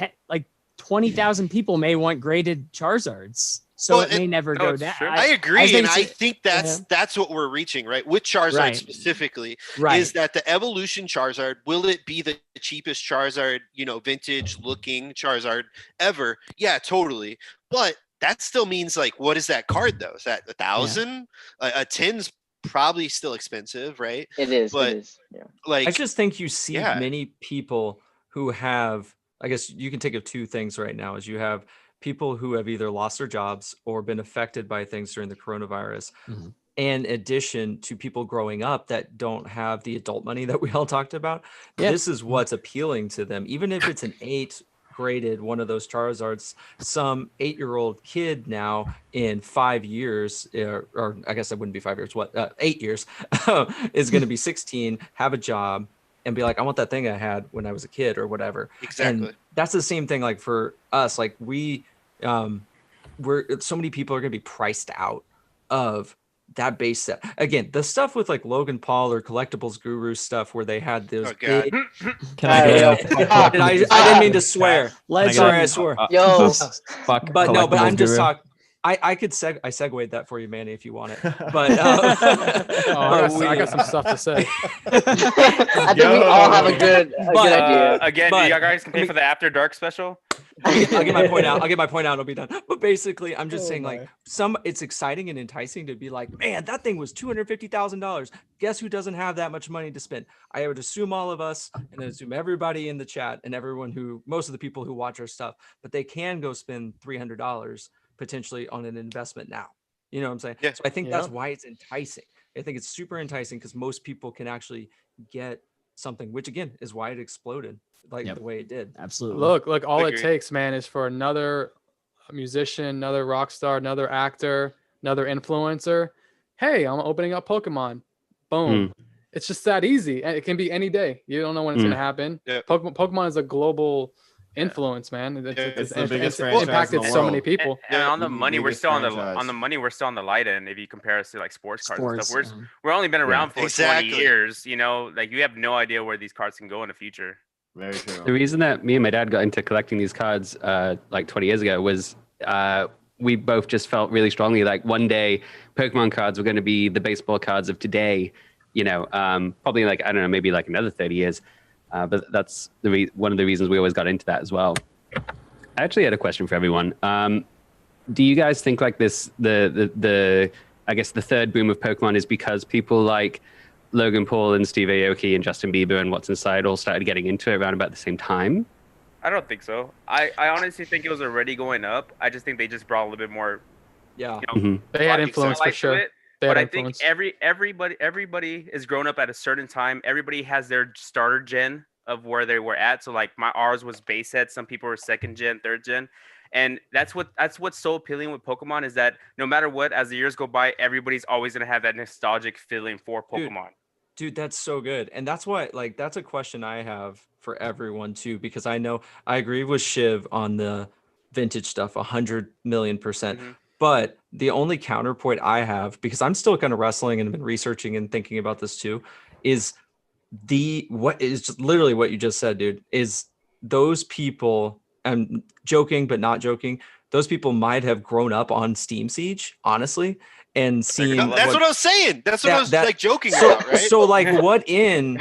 20,000 people may want graded Charizards? So it may never go down. I agree, and I think that's what we're reaching, right? With Charizard specifically, is that the Evolution Charizard, will it be the cheapest Charizard, vintage looking Charizard ever? Yeah, totally. But that still means like, what is that card though? Is that 1,000? A 10's probably still expensive, right? It is. But it is. Yeah. I just think you see many people who have, I guess you can think of 2 things right now, is you have people who have either lost their jobs or been affected by things during the coronavirus. In addition to people growing up that don't have the adult money that we all talked about, this is what's appealing to them. Even if it's an 8 graded one of those Charizards, some 8-year-old kid now in 5 years, or I guess that wouldn't be 5 years, 8 years, is going to be 16, have a job, and be like, I want that thing I had when I was a kid or whatever. Exactly. And that's the same thing. Like for us, like we're so many people are going to be priced out of that base set. Again, the stuff with like Logan Paul or Collectibles Guru stuff where they had those big... Can I I didn't mean to swear. Sorry, I swore. Yo. But no, but I'm just talking. I could I segued that for you, Manny, if you want it. But I got some stuff to say. I think we all have a good idea. Again, you guys can pay for the After Dark special. I'll get my point out. I'll be done. But basically, I'm just saying, like, it's exciting and enticing to be like, man, that thing was $250,000. Guess who doesn't have that much money to spend? I would assume all of us, and I assume everybody in the chat and most of the people who watch our stuff, but they can go spend $300 potentially on an investment now. You know what I'm saying? Yeah. So I think that's why it's enticing. I think it's super enticing because most people can actually get something, which again is why it exploded the way it did. Absolutely. Look, all it takes, man, is for another musician, another rock star, another actor, another influencer. Hey, I'm opening up Pokemon. Boom. It's just that easy. And it can be any day. You don't know when it's going to happen. Yeah. Pokemon is a global influence, man. It's the biggest franchise impacted in the world. So many people. And on the money, we're still on the light end. If you compare us to like sports cards and stuff, we're only been around for 20 years. You know, like you have no idea where these cards can go in the future. Very true. The reason that me and my dad got into collecting these cards like 20 years ago was we both just felt really strongly like one day Pokemon cards were going to be the baseball cards of today. You know, probably like, I don't know, maybe like another 30 years. But that's one of the reasons we always got into that as well. I actually had a question for everyone. Do you guys think like this, I guess the third boom of Pokemon is because people like Logan Paul and Steve Aoki and Justin Bieber and What's Inside all started getting into it around about the same time? I don't think so. I honestly think it was already going up. I just think they just brought a little bit more. Yeah. They had influence for sure. But I think everybody is grown up at a certain time. Everybody has their starter gen of where they were at. So like ours was base set. Some people were second gen, third gen. And that's what's so appealing with Pokemon is that no matter what, as the years go by, everybody's always going to have that nostalgic feeling for Pokemon. Dude, that's so good. And that's why, like, that's a question I have for everyone too, because I know I agree with Shiv on the vintage stuff 100 million %. But the only counterpoint I have, because I'm still kind of wrestling and been researching and thinking about this too, is what is just literally what you just said, dude, is those people, I'm joking, but not joking. Those people might have grown up on Steam Siege, honestly, and seen. That's what I was saying. That's what I was like joking about, right? So like what and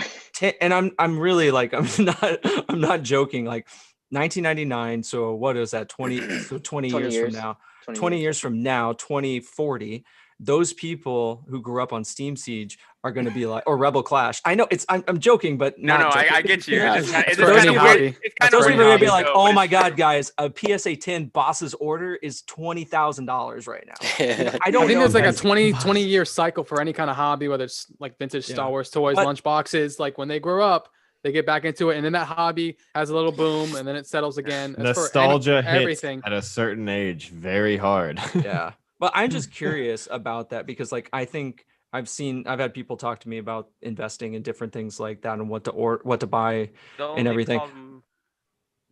I'm really like, I'm not joking. Like 1999. So what is that? 20 years from now. 20 years from now, 2040, those people who grew up on Steam Siege are going to be like, or Rebel Clash. I know I'm joking, but I get you. Yeah. Those people are going to be like, oh my God, guys, a PSA 10 boss's order is $20,000 right now. I think there's like a 20 year cycle for any kind of hobby, whether it's like vintage Star Wars toys, lunchboxes. Like when they grow up, they get back into it, and then that hobby has a little boom, and then it settles again. Nostalgia hits everything at a certain age very hard. Yeah, but I'm just curious about that because, like, I think I've had people talk to me about investing in different things like that and what to buy and everything.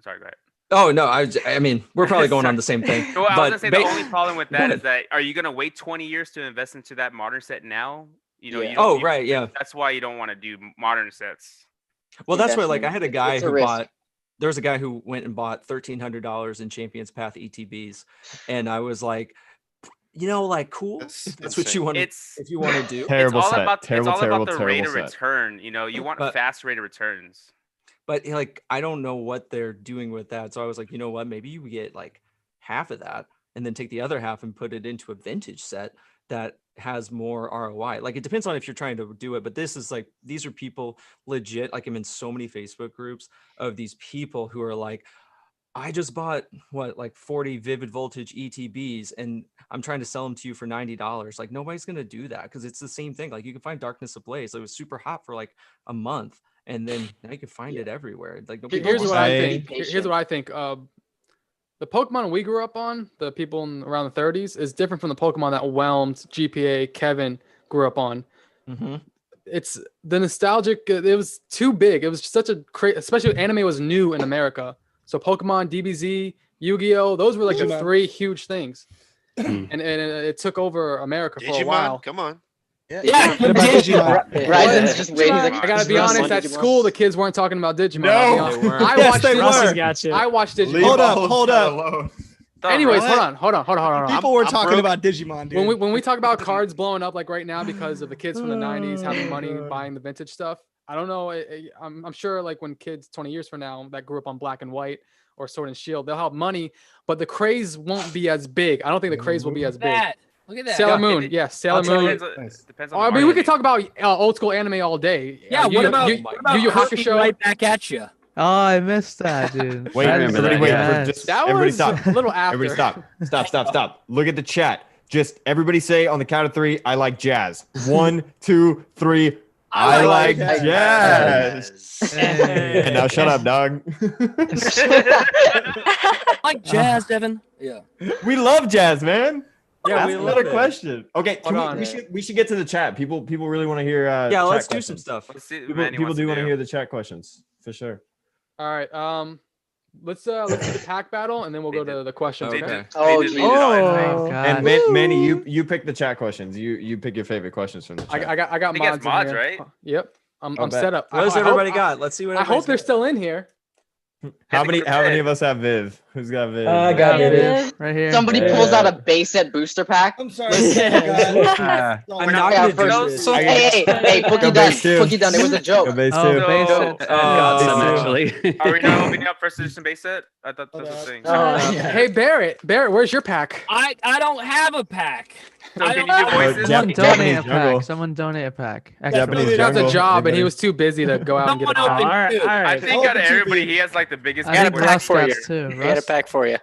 Sorry, go ahead. Oh no, I mean, we're probably going on the same thing. Well, I was gonna say the only problem with that is that are you gonna wait 20 years to invest into that modern set now? You know, right, yeah. That's why you don't want to do modern sets. Well, that's why, like, I had a guy who bought. There was a guy who went and bought $1,300 in Champions Path ETBs, and I was like, you know, like, cool. That's what you want. If you want to do, terrible set. It's all about the rate of return. You know, you want fast rate of returns. But like, I don't know what they're doing with that, so I was like, you know what? Maybe you get like half of that, and then take the other half and put it into a vintage set that has more ROI. Like, it depends on if you're trying to do it, but this is like, these are people legit. Like, I'm in so many Facebook groups of these people who are like, I just bought like 40 Vivid Voltage ETBs, and I'm trying to sell them to you for $90. Like nobody's gonna do that because it's the same thing. Like you can find Darkness Ablaze. It was super hot for like a month, and then now you can find it everywhere. Like Here's what I think. Here's what I think. The Pokemon we grew up on, the people around the 30s, is different from the Pokemon that Whelmed, GPA, Kevin grew up on. It's the nostalgic. It was too big. It was such a crazy, especially anime was new in America. So Pokemon, DBZ, Yu-Gi-Oh, those were like the three huge things, and it took over America for a while. Come on. Yeah. Ryzen's just waiting. I gotta be honest. At school, the kids weren't talking about Digimon. No, they weren't. I watched Digimon. I watched Digimon. Hold up. Anyways, hold on. People were talking about Digimon, dude. When we talk about cards blowing up like right now because of the kids from the 90s having money buying the vintage stuff, I don't know. I'm sure like when kids 20 years from now that grew up on Black and White or Sword and Shield, they'll have money, but the craze won't be as big. I don't think the craze will be as big. Look at that. Sailor Moon, yes, Sailor Moon. Depends I mean, we could talk about old school anime all day. Yeah, what about Yu Yu Hakusho? Right back at you. Oh, I missed that, dude. Wait, everybody was stop. a little after. Everybody stop. Look at the chat. Just everybody say on the count of 3, I like jazz. 1, 2, 3. I like jazz. And now shut up, dog. Like jazz, Devin. Yeah. We love jazz, man. Yeah, Ask we another love it. question. Okay, Hold we should get to the chat. People really want to hear. Yeah, let's chat do some questions. stuff. People do want to hear the chat questions for sure. All right. Let's do the pack battle and then we'll go to the questions. Okay. And Manny, you pick the chat questions. You pick your favorite questions from the chat. I got think mods, it's mods, in here. right? Yep. I'm bet. set up. What has everybody got? Let's see what. I hope they're still in here. How many of us have Viv? Who's got Viv? I got Viv right here. Somebody pulls out a base set booster pack. I'm sorry. I'm not gonna do this. Hey, Pookie done. It was a joke. Go base Oh, two. base set. Got some actually. Are we not opening up first edition base set? I thought that's the thing. Hey Barrett, where's your pack? I don't have a pack. So I can don't you do have voices? Someone donate a jungle. pack. Someone donate a pack. Japanese That's a jungle. job, and he was too busy to go out and get a Someone pack. open two. I think out of everybody, he has like the biggest. I think category. Russ for got you. too. I got a pack for you.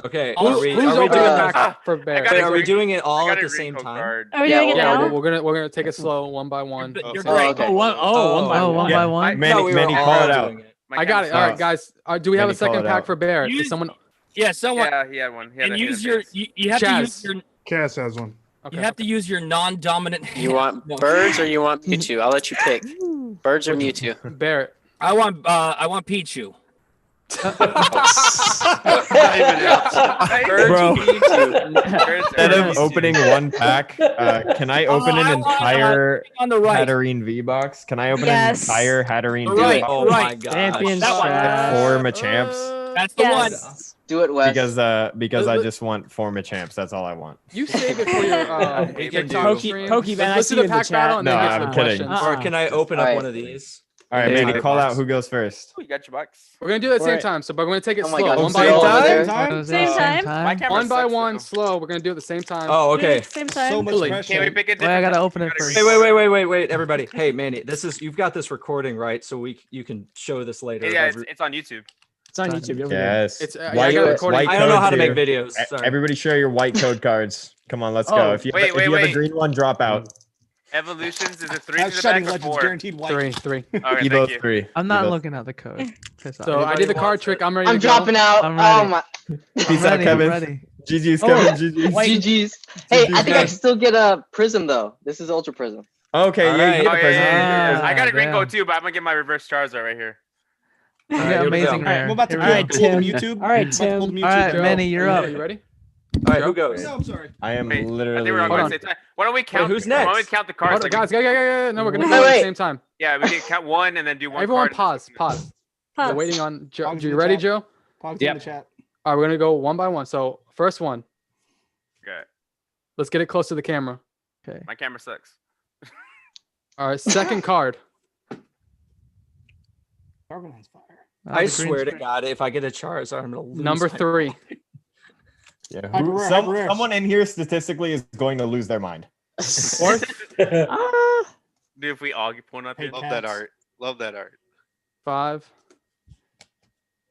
Okay. Who's opening a pack for Barrett? Wait, are we doing it all I got at a the same Rico time? card. Are we doing it Yeah, now? we're gonna take it slow, one by one. You're Oh, great. okay. One by One one. by one. Manny, call it out. I got it. All right, guys. Do we have a Manny, call second it pack out. for Barrett? Use- Someone. Yeah, someone. Yeah, he had one. He had And a use hidden your. base. You have to Chaz. use your. Cass has one. Okay. You have to use your non-dominant. You want No. birds or you want Mewtwo? I'll let you pick. Birds or Mewtwo? Barrett. I want Pichu. Bro, instead of opening one pack, can I open an entire on the right. Hatterene V box? Can I open Yes. an entire Hatterene V Right. box? Oh my god. Champion That one. Chaz. Four Machamps? That's the one. Yes. Do it, Wes. Because I just want four Machamps. That's all I want. You save it for your TikTok stream. Pokey, man, I Let's see do you the in the pack chat. battle and then No, get to I'm the kidding. questions. Or can I open up Alright. one of these? All right, Yeah. Manny, call out who goes first. Oh, you got your box. We're gonna do it at the same Right. time, so but we're gonna take it Oh my slow. God, One same by one. time? Same time? My camera One by sucks, one, though. slow. We're gonna do it at the same time. Oh, okay. Same time. So much Really? pressure. Can we pick a Wait, different? I gotta time? open it You gotta first. read- Wait, everybody. Hey, Manny, you've got this recording, right? So you can show this later. Yeah, it's on YouTube. It's on YouTube. You'll Yes. It's yeah, I White- got a recording. white I don't know codes how to make here. videos. Sorry. Everybody share your white code cards. Come on, let's go. Oh, If you wait, have a wait. green one, drop out. Evolutions, is it 3 Have to the Shutting back or Legends 4? guaranteed white. Three. Okay, Evo thank you. 3. I'm not Evo looking at the code. Piss off. So I did the card trick. I'm ready. I'm to go. dropping out. I'm Oh ready. my. Peace out, I'm Kevin. ready. GG's, Kevin. GG's. GG's. Hey, I think I can still get a prism though. This is Ultra Prism. Okay, All yeah, right. you get Oh, the yeah, present. yeah. I got a green damn. code too, but I'm gonna get my reverse Charizard right here. Yeah, here we amazing go. rare. We're about to Here we pull go. the Tim. YouTube. All right, We're about to pull the Tim. Mewtwo. All right, Joe, Manny, you're are up. you ready? All right, who goes? No, I'm sorry. I am Wait, I think literally. we're all Hold going on. to the same time. Why don't we count? who's Why don't we next? count the Hold cards? on, guys, yeah. No, we're gonna do Wait, it at the wait. same time. Yeah, we can count one and then do one. Everyone, card. pause. We're Pause. waiting on Joe. Pause You in the ready, chat. Joe? Pog Yep. in the chat. All right, we're gonna go one by one. So first one, Okay, let's get it close to the camera. Okay. my camera sucks. All right, second card. Carbonite's fire. I swear to God, if I get a Charizard, I'm gonna lose. Number my 3. mind. Yeah, Hyper rare, hyper rare. someone in here statistically is going to lose their mind. Fourth, Dude, if we all get pulling up Hey, here. Love that art. Love that art. 5.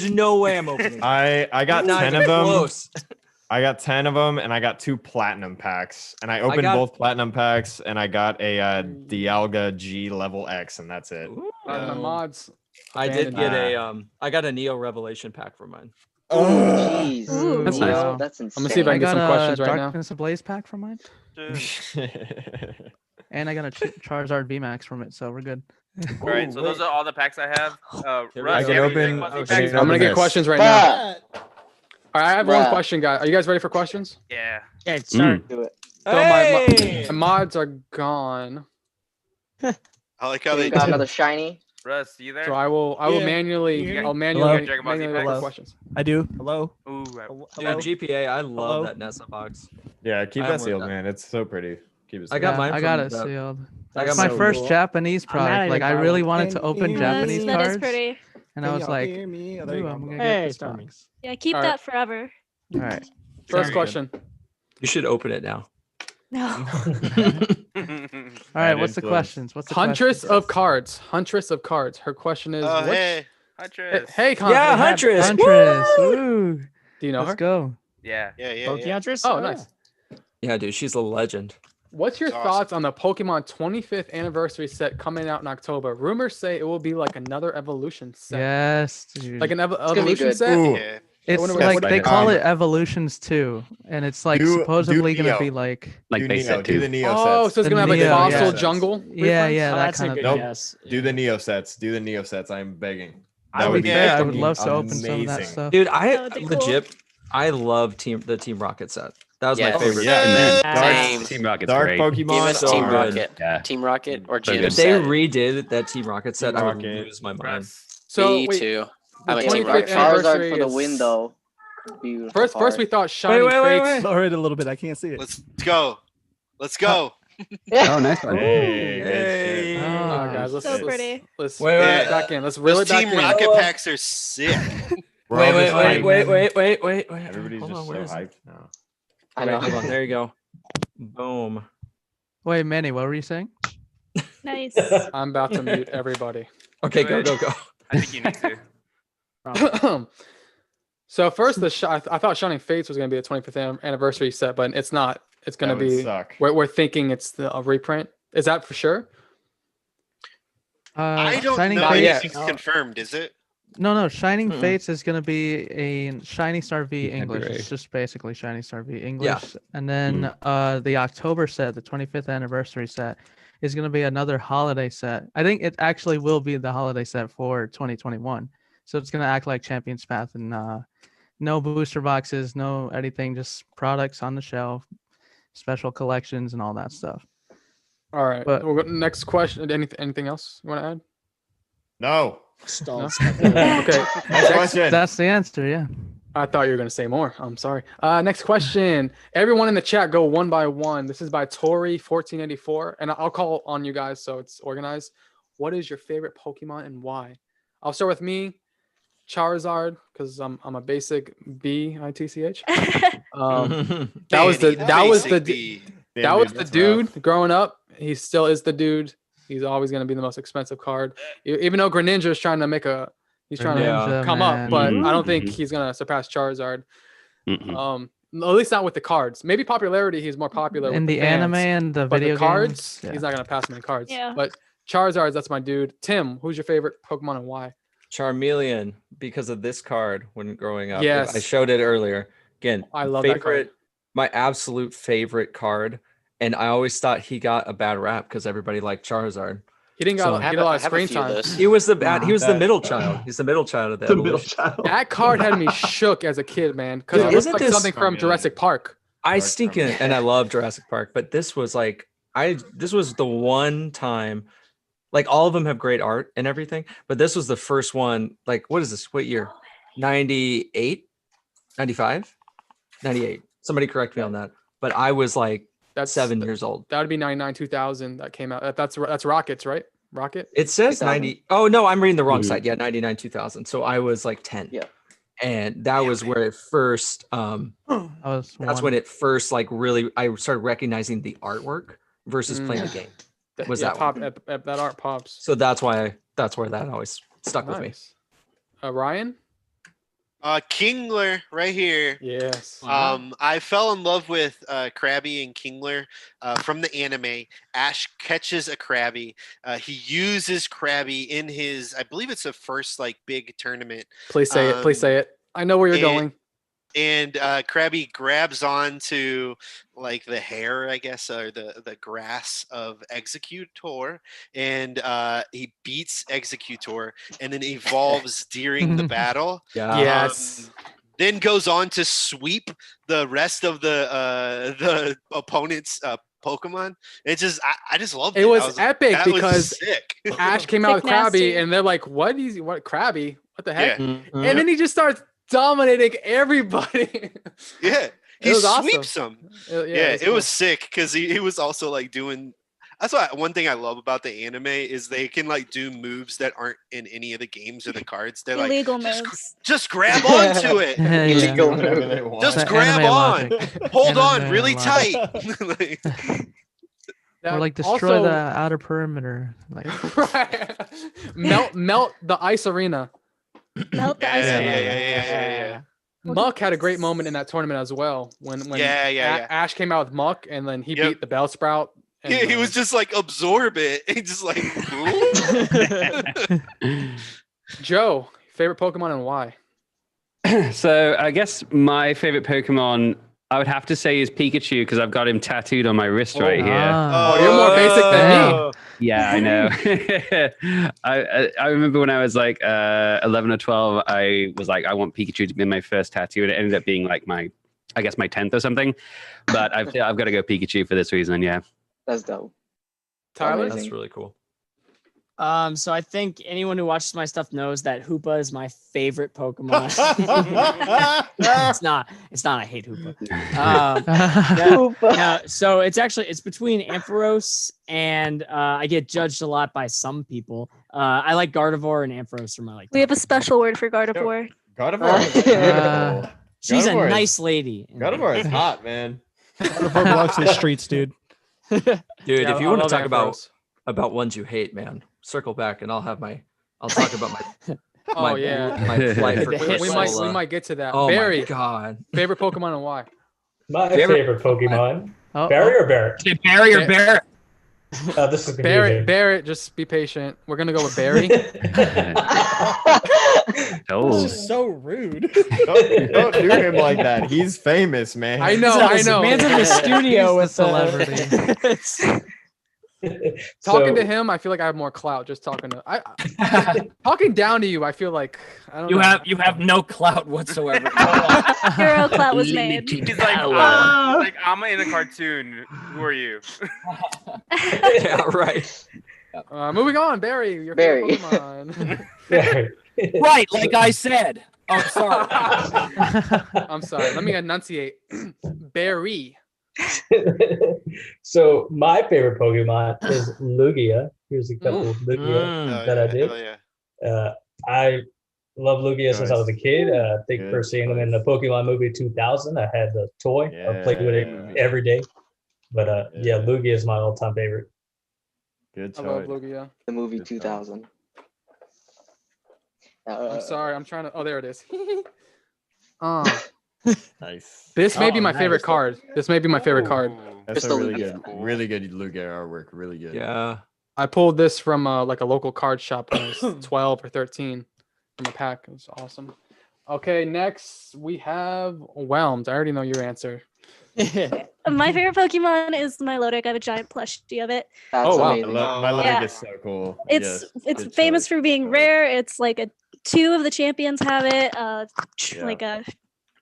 There's no way I'm opening. I got Not 10 even of them. close. I got 10 of them, and I got 2 platinum packs. And I opened both platinum packs, and I got a Dialga G level X, and that's it. The mods. I did get abandoned. I got a Neo Revelation pack for mine. Oh, jeez. That's nice. Wow, that's insane. I'm gonna see if I can get some questions right now. Darkness Ablaze pack from mine. And I got a Charizard VMAX from it, so we're good. All right, so those are all the packs I have. I Russ, can you have open. anything about these packs? I'm gonna get questions right now. All right, I have one question, guys. Are you guys ready for questions? Yeah. Yeah, start. Do it. So my mods are gone. I like how We they got do. another shiny. Russ, you there? So I will manually Hello? questions. I do. Hello. Ooh, Dude, GPA, I love that Nessa box. Yeah, keep I that have one sealed, of that. man. It's so pretty. Keep it sealed. I got mine I from got it the- sealed. I That's got my mine first from- Japanese I'm mad I product. Like didn't I buy really one. wanted to open Yes, Japanese that is cards, pretty. and I was like, hear me? Oh, "Ooh, there you I'm go. gonna Hey, get this start me. box." Yeah, keep All right. that forever. All right. First Sounds question. You should open it now. No. All right. What's the questions? What's the Huntress questions? of cards. Huntress of cards. Her question is, Oh, which? hey. Huntress. Hey, Yeah, Huntress. Huntress. Woo. Do you know Let's her? go. Yeah. Pokey Huntress? Oh, yeah. nice. Yeah, dude, she's a legend. What's your It's awesome. thoughts on the Pokemon 25th anniversary set coming out in October? Rumors say it will be like another evolution set. Yes, dude. Like an gonna be evolution good. set? Ooh. Yeah. It's What do- like what- they call it Evolutions 2, and it's like Do supposedly gonna Neo. be like Like do base Neo. set Do two. the Neo Oh, sets. so it's gonna have like Neo, Fossil yeah. Jungle? Yeah, reference? yeah, Oh, that that's a kind of good thing. Nope. guess. Do the Neo sets. Do the Neo sets. I'm begging. I That To would be be fair, I would fucking love to open some of that amazing. stuff. Dude, That I would be cool. legit, I love the Team Rocket set. That was Yes. my favorite. Yeah, And man. Same. Team Rocket's Dark great. Give Pokemon. us so Team good. Rocket. Yeah. Team Rocket or So Gym good. If they set. redid that Team Rocket set, Team I would Rocket. lose my mind. Russ. So Me wait, too. the I'm a Yeah, Team 25th Rocket fan. anniversary Charizard for the is- win, though. Beautiful First card. we thought Shining Fates. Lower it a little bit. I can't see it. Let's go. Let's go. Oh, nice one. Hey, good Hey. shit. Oh, guys, let's So let's, pretty. let's Wait, reel wait, it back in. Let's reel Those it back Team in. Rocket packs are sick. We're all just hyped. Wait. Everybody's Hold just on, so where is it? hyped now. I Wait, know. hold on. There you go. Boom. Wait, Manny, what were you saying? Nice. I'm about to mute everybody. Okay, Do go. it. I think you need to. So first, I thought Shining Fates was going to be a 25th anniversary set, but it's not. It's going That to would be. suck. We're thinking it's a reprint. Is that for sure? I don't Shining know Fates- anything's confirmed, is it? No. Shining Mm-mm. Fates is gonna be a Shiny Star V English. February. It's just basically Shiny Star V English. And then the October set, the 25th anniversary set, is gonna be another holiday set. I think it actually will be the holiday set for 2021. So it's gonna act like Champion's Path and no booster boxes, no anything, just products on the shelf, special collections, and all that stuff. All right. But- We'll go, next question. Anything else you want to add? No. No? Okay. Next question. That's the answer. Yeah. I thought you were going to say more. I'm sorry. Next question. Everyone in the chat go one by one. This is by Tori1484, and I'll call on you guys so it's organized. What is your favorite Pokemon and why? I'll start with me, Charizard, because I'm a basic BITCH. That was the dude growing up. He still is the dude. He's always going to be the most expensive card, even though Greninja is trying to he's trying Greninja, to come man. up, but Mhm, I don't think mhm. he's going to surpass Charizard. Mm-mm. At least not with the cards. Maybe popularity, he's more popular In with the fans, anime and the but video the cards, games, he's not going to pass many cards. Yeah. But Charizard, that's my dude. Tim, who's your favorite Pokemon and why? Charmeleon, because of this card when growing up. Yes. I showed it earlier. Again, I love that card. my absolute favorite card. And I always thought he got a bad rap because everybody liked Charizard. He didn't So- get a lot of screen time. He was the middle child. He's the middle child of the evolution. That card had me shook as a kid, man, because Dude, it looked isn't like this- something from Jurassic Park. I stink in, and I love Jurassic Park, but this was like this was the one time, like all of them have great art and everything, but this was the first one. Like, what is this? What year? 98, 95, 98. Somebody correct me on that. But I was like 7 years old. That would be 99, 2000 that came out. That's Rockets, right? Rocket. It says 2000? 90. Oh no, I'm reading the wrong Mhm. side. Yeah, 99, 2000. So I was like 10. Yeah. And that was where it first that's when it first like really I started recognizing the artwork versus playing the game. Was yeah, that one. that art pops. So that's where that always stuck with me. Ryan. Kingler right here. Yes. I fell in love with Krabby and Kingler from the anime. Ash catches a Krabby. He uses Krabby in his, I believe it's the first like big tournament. Please say it. Please say it. I know where you're going. And Krabby grabs onto like the hair, I guess, or the grass of Executor, and he beats Executor, and then evolves during the battle. Yes. then goes on to sweep the rest of the opponent's Pokemon. It just I just loved it. It was epic that because was sick. Ash came out with Sick nasty. Krabby, and they're like, "What is what Krabby? What the heck?" Yeah. And then he just starts dominating everybody. Yeah, It he was awesome. sweeps them. Yeah, It was sick because he was also like doing. That's why one thing I love about the anime is they can like do moves that aren't in any of the games or the cards. They're like Illegal moves. just grab onto it. Illegal Whatever move. they want. Just The grab anime on. logic. Hold on Anime really logic. tight. Like, Or like destroy Also- the outer perimeter. Like melt the ice arena. Melt the ice. yeah. Muck had a great moment in that tournament as well. When Yeah. Ash came out with Muck, and then he Yep. beat the Bellsprout. And, Yeah, he was just like absorb it. He just like Joe, favorite Pokemon and why? So I guess my favorite Pokemon, I would have to say, is Pikachu because I've got him tattooed on my wrist right here. Oh, you're more basic than me. Yeah, I know. I remember when I was like 11 or 12, I was like, I want Pikachu to be my first tattoo, and it ended up being like my 10th or something. But I've got to go Pikachu for this reason. Yeah. That's dope. Tyler? That's really cool. So I think anyone who watches my stuff knows that Hoopa is my favorite Pokemon. It's not. I hate Hoopa. No, so it's between Ampharos and I get judged a lot by some people. I like Gardevoir and Ampharos are my like. We have a special word for Gardevoir. Gardevoir is beautiful. She's Gardevoir a is- nice lady. Gardevoir is hot, man. Gardevoir belongs to the streets, dude. Dude, Yeah, if you I want to love talk Ampharos. about ones you hate, man, circle back and I'll talk about my Oh yeah. my flight for we might get to that. Oh Barry, my god. favorite Pokemon and why? My favorite Pokemon. Barry or Barrett? Say Barry or Barrett? This is confusing. Barrett, just be patient. We're gonna go with Barry. This is so rude. Don't do him like that. He's famous, man. I know. Man's in the studio with celebrity. Talking to him, I feel like I have more clout. Just talking to talking down to you, I feel like I don't know. You have no clout whatsoever. Hero clout was made. He's like, I'm in a cartoon. Who are you? Yeah, right. Moving on, Barry. Your Barry. favorite Pokemon. Right, like I said. Oh, sorry. I'm sorry. Let me enunciate. Barry. So my favorite Pokemon is Lugia. Here's a couple of Lugia that I did. I love Lugia since I was a kid. I think first seeing him in the Pokemon movie 2000, I had the toy. I played with it every day. But yeah, Lugia is my all-time favorite. Good I love Lugia. The movie 2000. I'm sorry. I'm trying to. Oh, there it is. Nice. This may be my nice. favorite card. This may be my favorite card. That's a really good Lugia artwork. Really good. Yeah. I pulled this from like a local card shop when I was 12 or 13 from a pack. It was awesome. Okay, next we have Whelmed. I already know your answer. My favorite Pokemon is Milotic. I have a giant plushie of it. That's wow. amazing. My Milotic Yeah. is so cool. It's Yes, good famous choice. for being rare. It's like two of the champions have it. Like a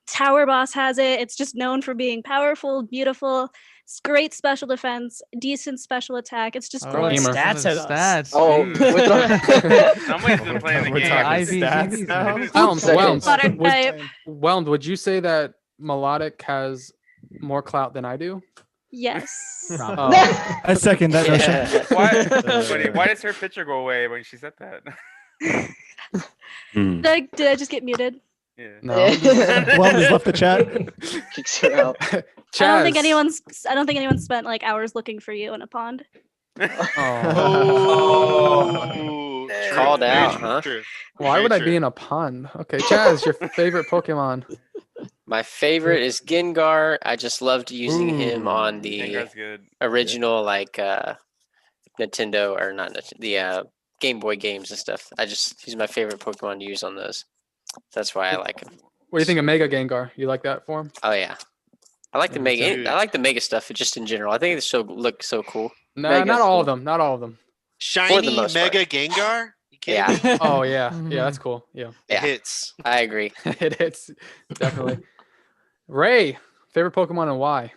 tower boss has it. It's just known for being powerful, beautiful. It's great special defense, decent special attack. It's just great. Stats at us. Oh, Somebody's been playing the We're game. talking stats now. Whelmed, would you say that Melodic has more clout than I do? Yes. I second that notion. Why does her picture go away when she said that? Did I just get muted? Yeah. No. Whelmed has left the chat. Kicks her out. I don't think anyone spent like hours looking for you in a pond. Oh. Called out, huh? Why would I be in a pond? Okay, Chaz, your favorite Pokemon? My favorite is Gengar. I just loved using him on the Gengar's good. original Nintendo or not the Game Boy games and stuff. He's my favorite Pokemon to use on those. That's why I like him. What do you think of Mega Gengar? You like that form? Oh yeah, I like the Me Mega. too. I like the Mega stuff. Just in general, I think they look so cool. No, not all of them. Not all of them. For the Shiny most Mega Gengar? You candy. Yeah. Oh yeah, that's cool. Yeah, It hits. I agree. it hits definitely. Ray, favorite Pokemon and why?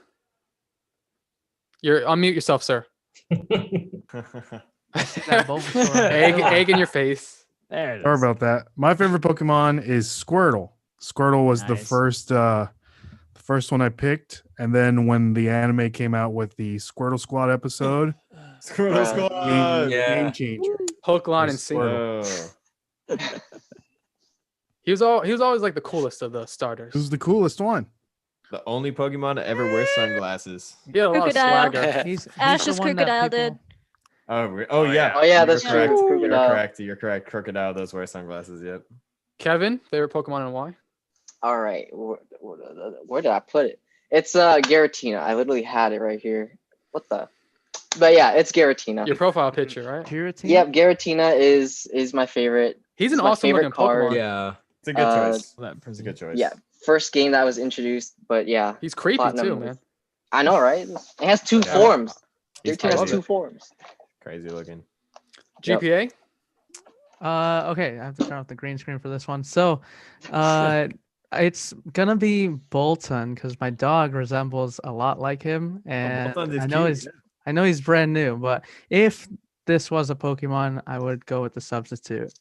You're unmute yourself, sir. Egg in your face. There it Sorry is. about that. My favorite Pokemon is Squirtle. Squirtle was the first one I picked, and then when the anime came out with the Squirtle Squad episode, Squirtle Squad, game changer. Hook, line, and sinker. He was always like the coolest of the starters. Who's the coolest one? The only Pokemon to ever wear sunglasses. He had a lot of Crocodile. swagger. He's Ash's the one that Crocodile people- did. Oh yeah. Oh yeah, that's You're correct. true. You're Crocodile. correct. You're correct. Crocodile does wear sunglasses. Yep. Kevin, favorite Pokemon and why? All right, where did I put it? It's Giratina. I literally had it right here. What the? But yeah, it's Giratina. Your profile picture, right? Giratina? Yep, Giratina is my favorite. He's an It's my awesome favorite looking card. Pokemon. Yeah. It's a good choice. That It's a good choice. Yeah, first game that was introduced, but yeah. He's creepy Platinum too, was- man. I know, right? It has two Yeah. forms. He's Giratina has crazy. two forms. Crazy looking. Yep. GPA. Okay, I have to turn off the green screen for this one. So, it's gonna be Bolton because my dog resembles a lot like him, and Bolton is I know he's brand new. But if this was a Pokemon, I would go with the substitute.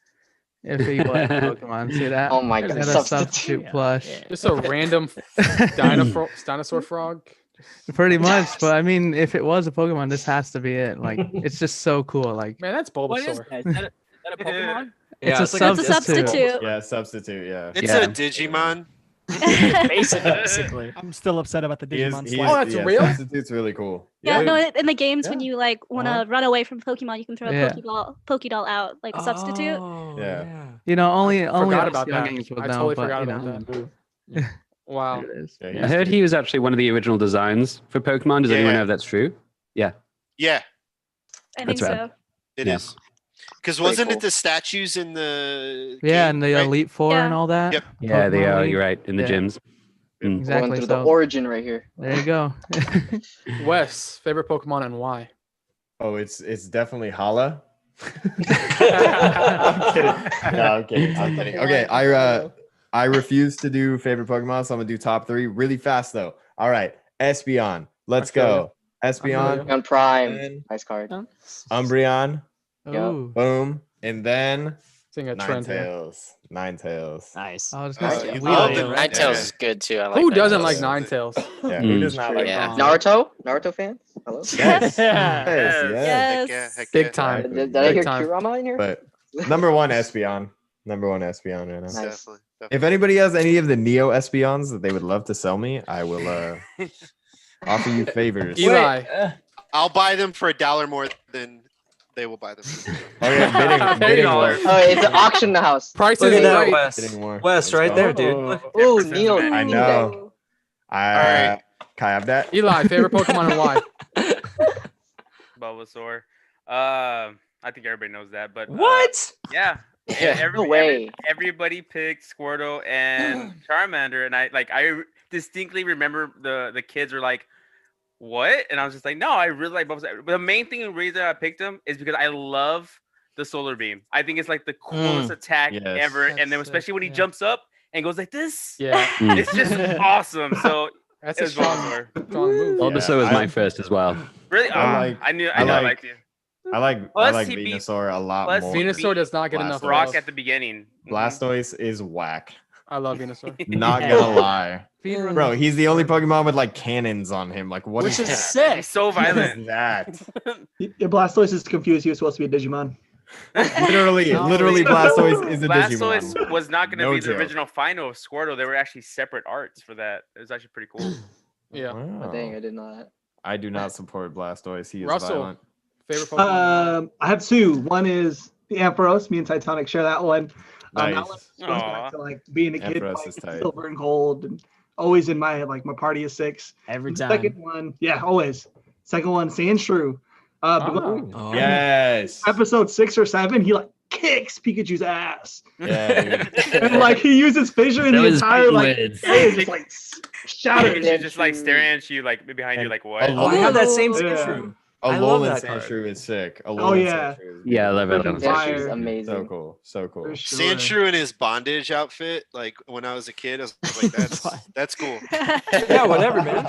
If he was a Pokemon, see that? Oh my I god, got a substitute plush. Just a random dinosaur frog. Pretty much, but I mean, if it was a Pokemon, this has to be it. Like, it's just so cool. Like, Man, that's What is Bulbasaur. that? Is that a Pokemon? it's Yeah, a it's like a substitute. Yeah, substitute. Yeah. It's Yeah. a Digimon. Basically. I'm still upset about the Digimon He slap. Oh, that's yeah, real? Substitute's really cool. Yeah, Yeah. no, in the games when you like want to Uh-huh. run away from Pokemon, you can throw a Yeah. Pokédoll out like a substitute. Oh, Yeah. You know, only Forgot us about that. youngins would I know, totally but, forgot you about know, that. Wow. there it is. Yeah, I he's heard cute. he was actually one of the original designs for Pokemon. Does anyone Yeah. know if that's true? Yeah. Yeah, I think That's right. so. it Yeah. is. Because Pretty wasn't cool. it the statues in the Yeah, game, and the right? Elite Four and Yeah. all that. Yep. Yeah, they Pokemon are. League. You're right. In the Yeah. gyms. Going Exactly. through the So origin right here. there you go. Wes, favorite Pokemon and why? Oh, it's definitely Hala. I'm kidding. No, I'm kidding. I'm kidding. Okay, I refuse to do favorite Pokemon, so I'm gonna do top 3 really fast though. All right, Espeon. Let's I feel go. I Espeon, On Prime. Then- Nice card. Umbreon, Ooh. boom, and then Seeing a trend here. Ninetales. Ninetales. Nice. I was gonna say you Weedle. love the Ninetales is good too. I like Who doesn't Ninetales. like Ninetales? Yeah, who does not like Yeah. Ninetales? Naruto fans? Hello? Yes. Yeah. Yes, yes. Yes. Heck yeah, heck Big yeah. time. Did I Big hear time. Kurama in here? But number 1 Espeon. Number 1 Espeon right now. Nice. Definitely, If anybody has any of the Neo Espeons that they would love to sell me, I will offer you favors. Eli. I'll buy them for $1 more than they will buy them. Oh yeah, bidding war. Oh, it's an auction house. Price Look is at that, right. Wes. Bidding war. Wes, Let's right go. there, dude. Look. Oh, Neo. I know. Alright. Can I have that? Eli, favorite Pokemon and why? Bulbasaur. I think everybody knows that, but What? yeah. Yeah, no way. Everybody picked Squirtle and Charmander, and I distinctly remember the kids were like, "What?" And I was just like, "No, I really like Bulbasaur." But the main thing, the reason I picked him is because I love the Solar Beam. I think it's like the coolest attack Yes. ever, and then That's especially when he sick, yeah. jumps up and goes like this, Yeah. it's just awesome. So That's it a was strong, Bulbasaur. strong move. Bulbasaur was I- my first as well. Really, I knew I I like- liked you. I like Plus, he beat- Venusaur a lot plus more. he Venusaur does not get enough Blastoise. Rock love. at the beginning. Blastoise is whack. I love Venusaur. Not gonna lie. Speedrun. Bro, he's the only Pokemon with like cannons on him. Like what Which is that? sick. He's so What violent. is that? Your Blastoise is confused. He was supposed to be a Digimon. Literally, No. literally Blastoise is a Blastoise Digimon. was not going to No be the joke. original final of Squirtle. They were actually separate arts for that. It was actually pretty cool. Yeah. Oh, Wow. dang, I did not. I do not support Blastoise. He is Russell. violent. Favorite Pokemon? I have 2. One is the Ampharos. Me and Titanic share that one. That Nice. one goes Aw. back to like being a kid, Ampharos playing is tight. silver and gold, and always in my my party of 6. Every The time. Second one, yeah, always. Second one, Sandshrew. Oh. Yes. Episode 6 or 7, he like kicks Pikachu's ass, Yeah. and like he uses fissure, and the Those entire like lids. face is like shattered. She's just like staring at you, like behind you, like what? Oh, I have that same Yeah. Sandshrew. I love Alolan that card. Sandshrew is sick. Yeah. Sandshrew is Yeah, I love Freaking Alolan Sandshrew Sandshrew. is amazing. so cool. So cool. For sure. Sandshrew in his bondage outfit, like when I was a kid, I was like, that's cool. Yeah, whatever, man.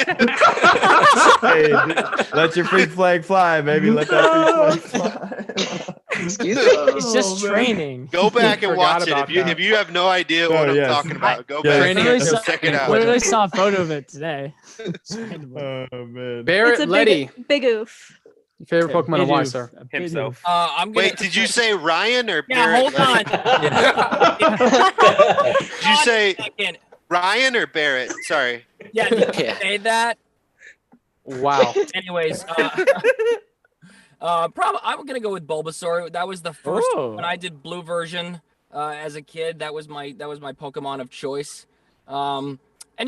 Hey, dude, let your freak flag fly, baby. Let that freak flag fly. Excuse me? It's just training. Go back and Forgot watch it. about If you have no idea what I'm talking about, go back Training and is check it out. Literally saw a photo of it today. Oh man. Barrett It's a Letty. big oof. Favorite Pokemon and why, sir? Himself. I'm gonna. Wait, did you say Ryan or Yeah, Barrett? hold on. Did you say Ryan or Barrett? Sorry. Yeah, did you say that? Wow. Anyways, probably I'm gonna go with Bulbasaur. That was the first when I did blue version as a kid. That was my Pokemon of choice. And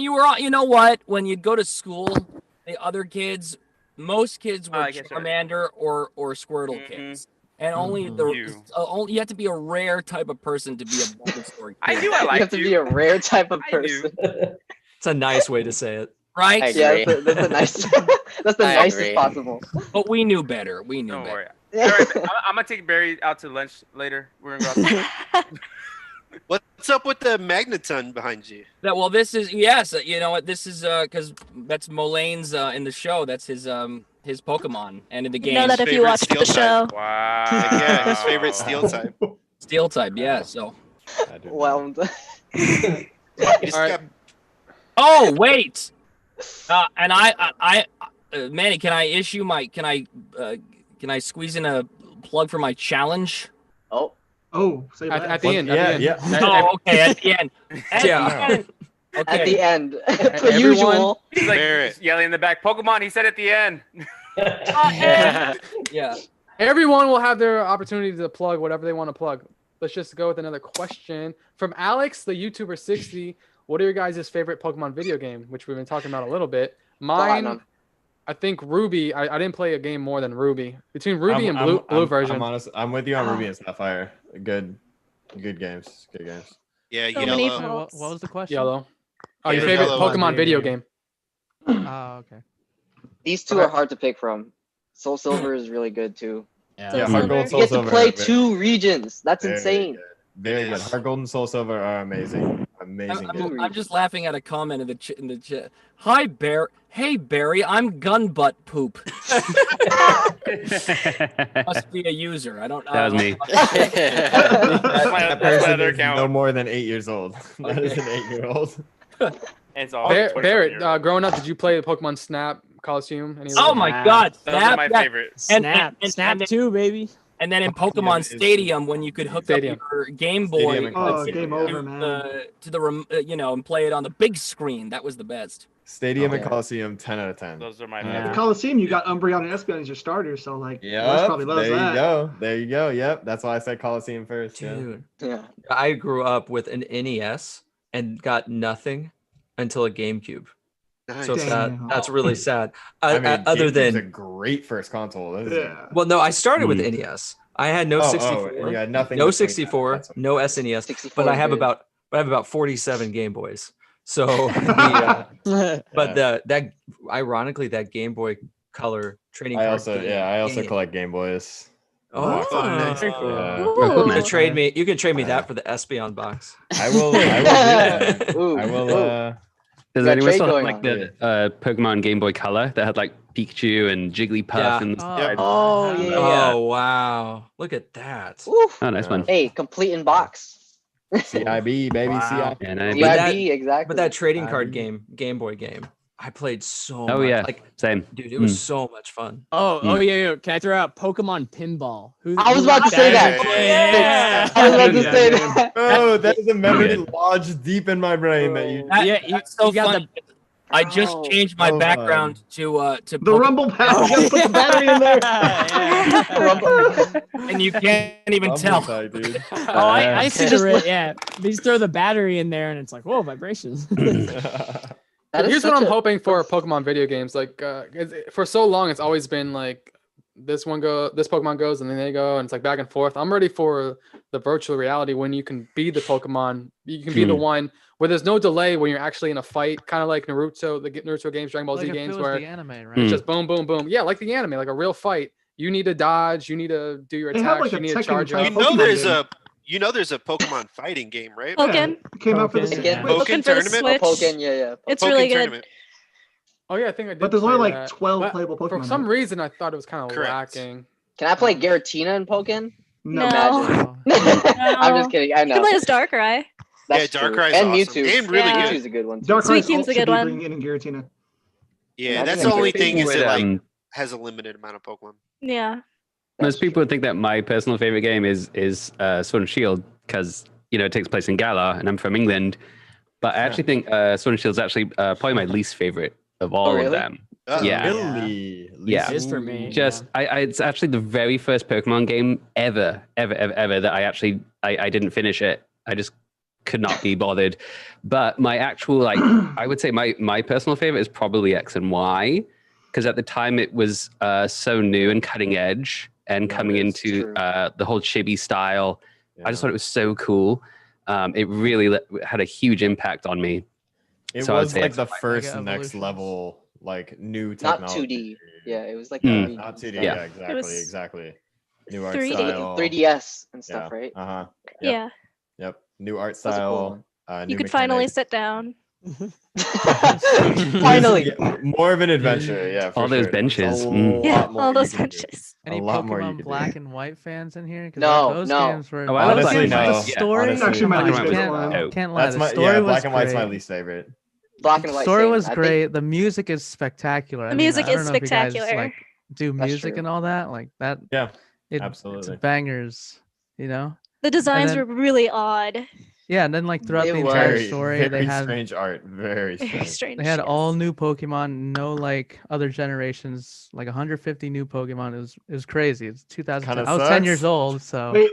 you know what? When you'd go to school, the other kids, most kids were Charmander or Squirtle kids. And only you have to be a rare type of person to be a Bulbasaur kid. I knew I liked You have to be a rare type of person. It's a nice way to say it. Right? Yeah, that's a nice. That's the nicest possible. But we knew better. We knew better. I'm gonna take Barry out to lunch later. We're gonna go out to What's up with the Magneton behind you? This is you know what, this is because that's Molane's in the show. That's his Pokemon and in the game. You know that if you watched the show. Wow. Yeah, his favorite steel type. Steel type, yeah. So. Well. Oh wait. And I Manny, can I squeeze in a plug for my challenge? Oh, say that. At the end. Yeah. Oh, okay. At the end. At the end, per Everyone, usual. He's like just yelling in the back, Pokemon, he said at the end. Yeah. Everyone will have their opportunity to plug whatever they want to plug. Let's just go with another question from Alex, the YouTuber 60. What are your guys' favorite Pokemon video game? Which we've been talking about a little bit. Mine, Platinum. I think Ruby. I didn't play a game more than Ruby. Between Ruby and blue version. I'm with you on Ruby and Sapphire. Good games. Good games. Yeah, So many Yellow. faults. What was the question? Yellow. Oh, Yeah, your favorite Yellow. Pokemon video game? Oh, okay. These two are hard to pick from. Soul Silver is really good too. Yeah, Heart Gold, You Soul get to Silver. play are very- 2 regions. That's very insane. good. Very good. Heart Gold and Soul Silver are amazing. Amazing. I'm just laughing at a comment in the chat. Hi, Bear. Hey, Barry. I'm gun butt poop. Must be a user. I don't know. That was me. That person my other is account. no more than 8 years old. That is an 8-year-old. It's all Barrett, growing up, did you play Pokemon Snap, Coliseum? Any of Oh those? my God! Those are Snap, my yeah. favorite. Snap, and Snap then- 2, baby. And then in Pokemon Stadium, when you could hook Stadium. up your Game Boy Stadium and Oh, game over, man. to the and play it on the big screen, that was the best. Stadium and Coliseum, 10 out of 10. Those are my The favorite. Coliseum, you got Umbreon and Espeon as your starters, so like, Les Yeah, probably loves there that. you go. There you go. Yep, that's why I said Coliseum first. Dude, Yeah. I grew up with an NES and got nothing until a GameCube. Nice. So Damn. that's really sad. I mean, Other GameCube's a than great first console. That is Yeah. well, no, I started with NES. I had no Oh, 64. you had nothing no between 64, that. That's no SNES, 64 but I is have good. about 47 Game Boys. So, that ironically that Game Boy Color trading I card. also game. collect Game Boys. Oh, nice. very cool. Yeah. You Ooh. can trade me. You can trade me that for the Espeon box. I will do that. Ooh, I will. ooh. Does Got anyone trade still have going like on. the Pokemon Game Boy Color that had like Pikachu and Jigglypuff Yeah. and Oh, yeah. Oh wow! Look at that. Oof. oh, nice one. Hey, complete in box. CIB, baby, Wow. CIB. And I, But that- CIB, exactly. But that trading I card mean- Game Boy game, I played so oh much. yeah, Like, same. dude, it was so much fun. Yeah. Can I throw out Pokemon Pinball? I was about to say that. Yeah. I was about to say that. Oh, that is a memory lodged deep in my brain that you. That's so got funny. I just Bro. changed my So background to The Pokemon, Rumble Pack. You gotta put the battery in there. and you can't even tell. Side, dude. Oh, I see the yeah. They just throw the battery in there, and it's like, whoa, vibrations. That is Here's what such I'm a- hoping for Pokemon video games. Like, for so long, it's always been like this Pokemon goes, and then they go, and it's like back and forth. I'm ready for the virtual reality when you can be the Pokemon. You can be the one where there's no delay when you're actually in a fight, kind of like Naruto, the Naruto games, Dragon Ball Z games, where the anime, right? it's just boom, boom, boom. Yeah, like the anime, like a real fight. You need to dodge. You need to do your attacks. You need to charge up. You know there's a Pokemon fighting game, right? Pokken. It came out for the Pokken tournament. It's really good. Oh yeah, I think I did. But there's only play like that. 12 But playable Pokemon. For some reason, I thought it was kind of lacking. Can I play Giratina in Pokken? No. I'm just kidding. I know. You can play as Darkrai. That's Darkrai's and awesome. Mewtwo. And really Mewtwo's good. a good one too. Suicune's a good one. In Giratina. Yeah, that's the only thing is it has a limited amount of Pokemon. Yeah. Most people would think that my personal favorite game is Sword and Shield because it takes place in Galar and I'm from England. But I actually think Sword and Shield is actually probably my least favorite of all of them. Yeah, Really? yeah. It is for me. It's actually the very first Pokemon game ever that I didn't finish it. I just could not be bothered. But my actual I would say my personal favorite is probably X and Y because at the time it was so new and cutting edge and coming into the whole chibi style. I just thought it was so cool. It really had a huge impact on me. It So I would was say like X the and Y. first next level, like new technology. Not 2D. Yeah, it was like not 2D. Yeah. Yeah, It was exactly. New art 3D, style. 3DS and stuff, right? Yeah. Yep. New art That's a cool style. You new could finally mechanics. sit down. Finally. Yeah, more of an adventure. Yeah. For All those sure. benches. A Mm. Yeah, lot more all you those can do. benches. Any A lot more you Pokemon can Black do. and White fans in here? 'Cause No, those no. games were. Oh, I love those Black and games, White. the Yeah, story. honestly, Actually, my come on, least favorite can't, one. can't lie. That's The my story was Black and White's my great. least favorite. Black and The white. story same. was I think great. The music is spectacular. The I music mean, I is don't know if you guys spectacular. do That's music true. and all that like that. Yeah. It's Absolutely. bangers. The designs then- were really odd. Yeah, and then like throughout It the entire was story, very they had strange art. Very Very strange. strange. they had yes. all new Pokemon, no like other generations, like 150 new Pokemon. It was crazy. It's 2010. Kinda I was 10 sucks. years old, so Wait,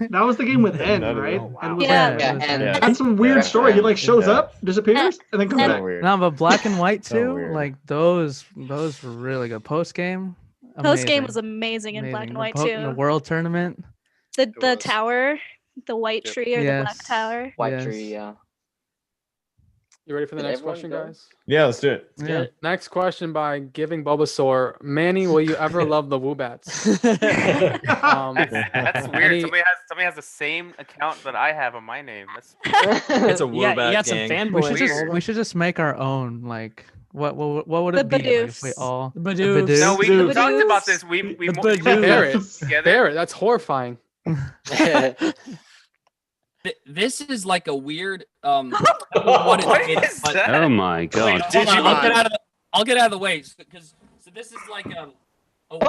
that was the game with N, Not at right? all. And was Yeah. like, Yeah, it was- and Yeah. that's some weird Yeah. story. He like shows Yeah. up, disappears, and then comes And- back. So weird. No, but Black and White So too, weird. like those were really good. Post game, Post game was amazing in Black and White The too. World Tournament. The was. tower, the white tree or the black Yes. tower. White Yes. tree. Yeah. You ready for the Did next everyone question, go? guys? Yeah, let's do it. Yeah. Next question by Giving Bulbasaur. Manny, will you ever love the Woobats? That's weird. Any- Somebody has the same account that I have on my name. That's It's a You got, Woobat you got some gang. fanboys. We should just make our own. Like what would it The be like, if we Badoofs. all The Badoofs. Badoo? no, we Dude. talked about this. We The we Badoofs. Barrett, together. Barrett, that's horrifying. This is like a weird What is but- that? Oh my god. Wait, hold on, Digimon. I'll get out of the way because this is like a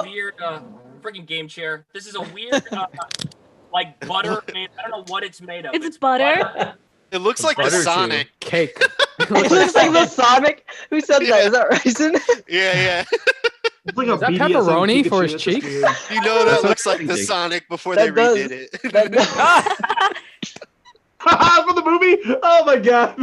weird freaking game chair. This is a weird like butter made. I don't know what it's made of. It's butter. It looks like the Butter Sonic. Cake. It looks like the Sonic. Who said that? Is that Ryzen? Yeah. It's like a Is that BDSM pepperoni Pikachu, for his it's just cheeks? weird. You know that looks like the thinking. Sonic before they That does. redid it. That does. For the movie? Oh my god.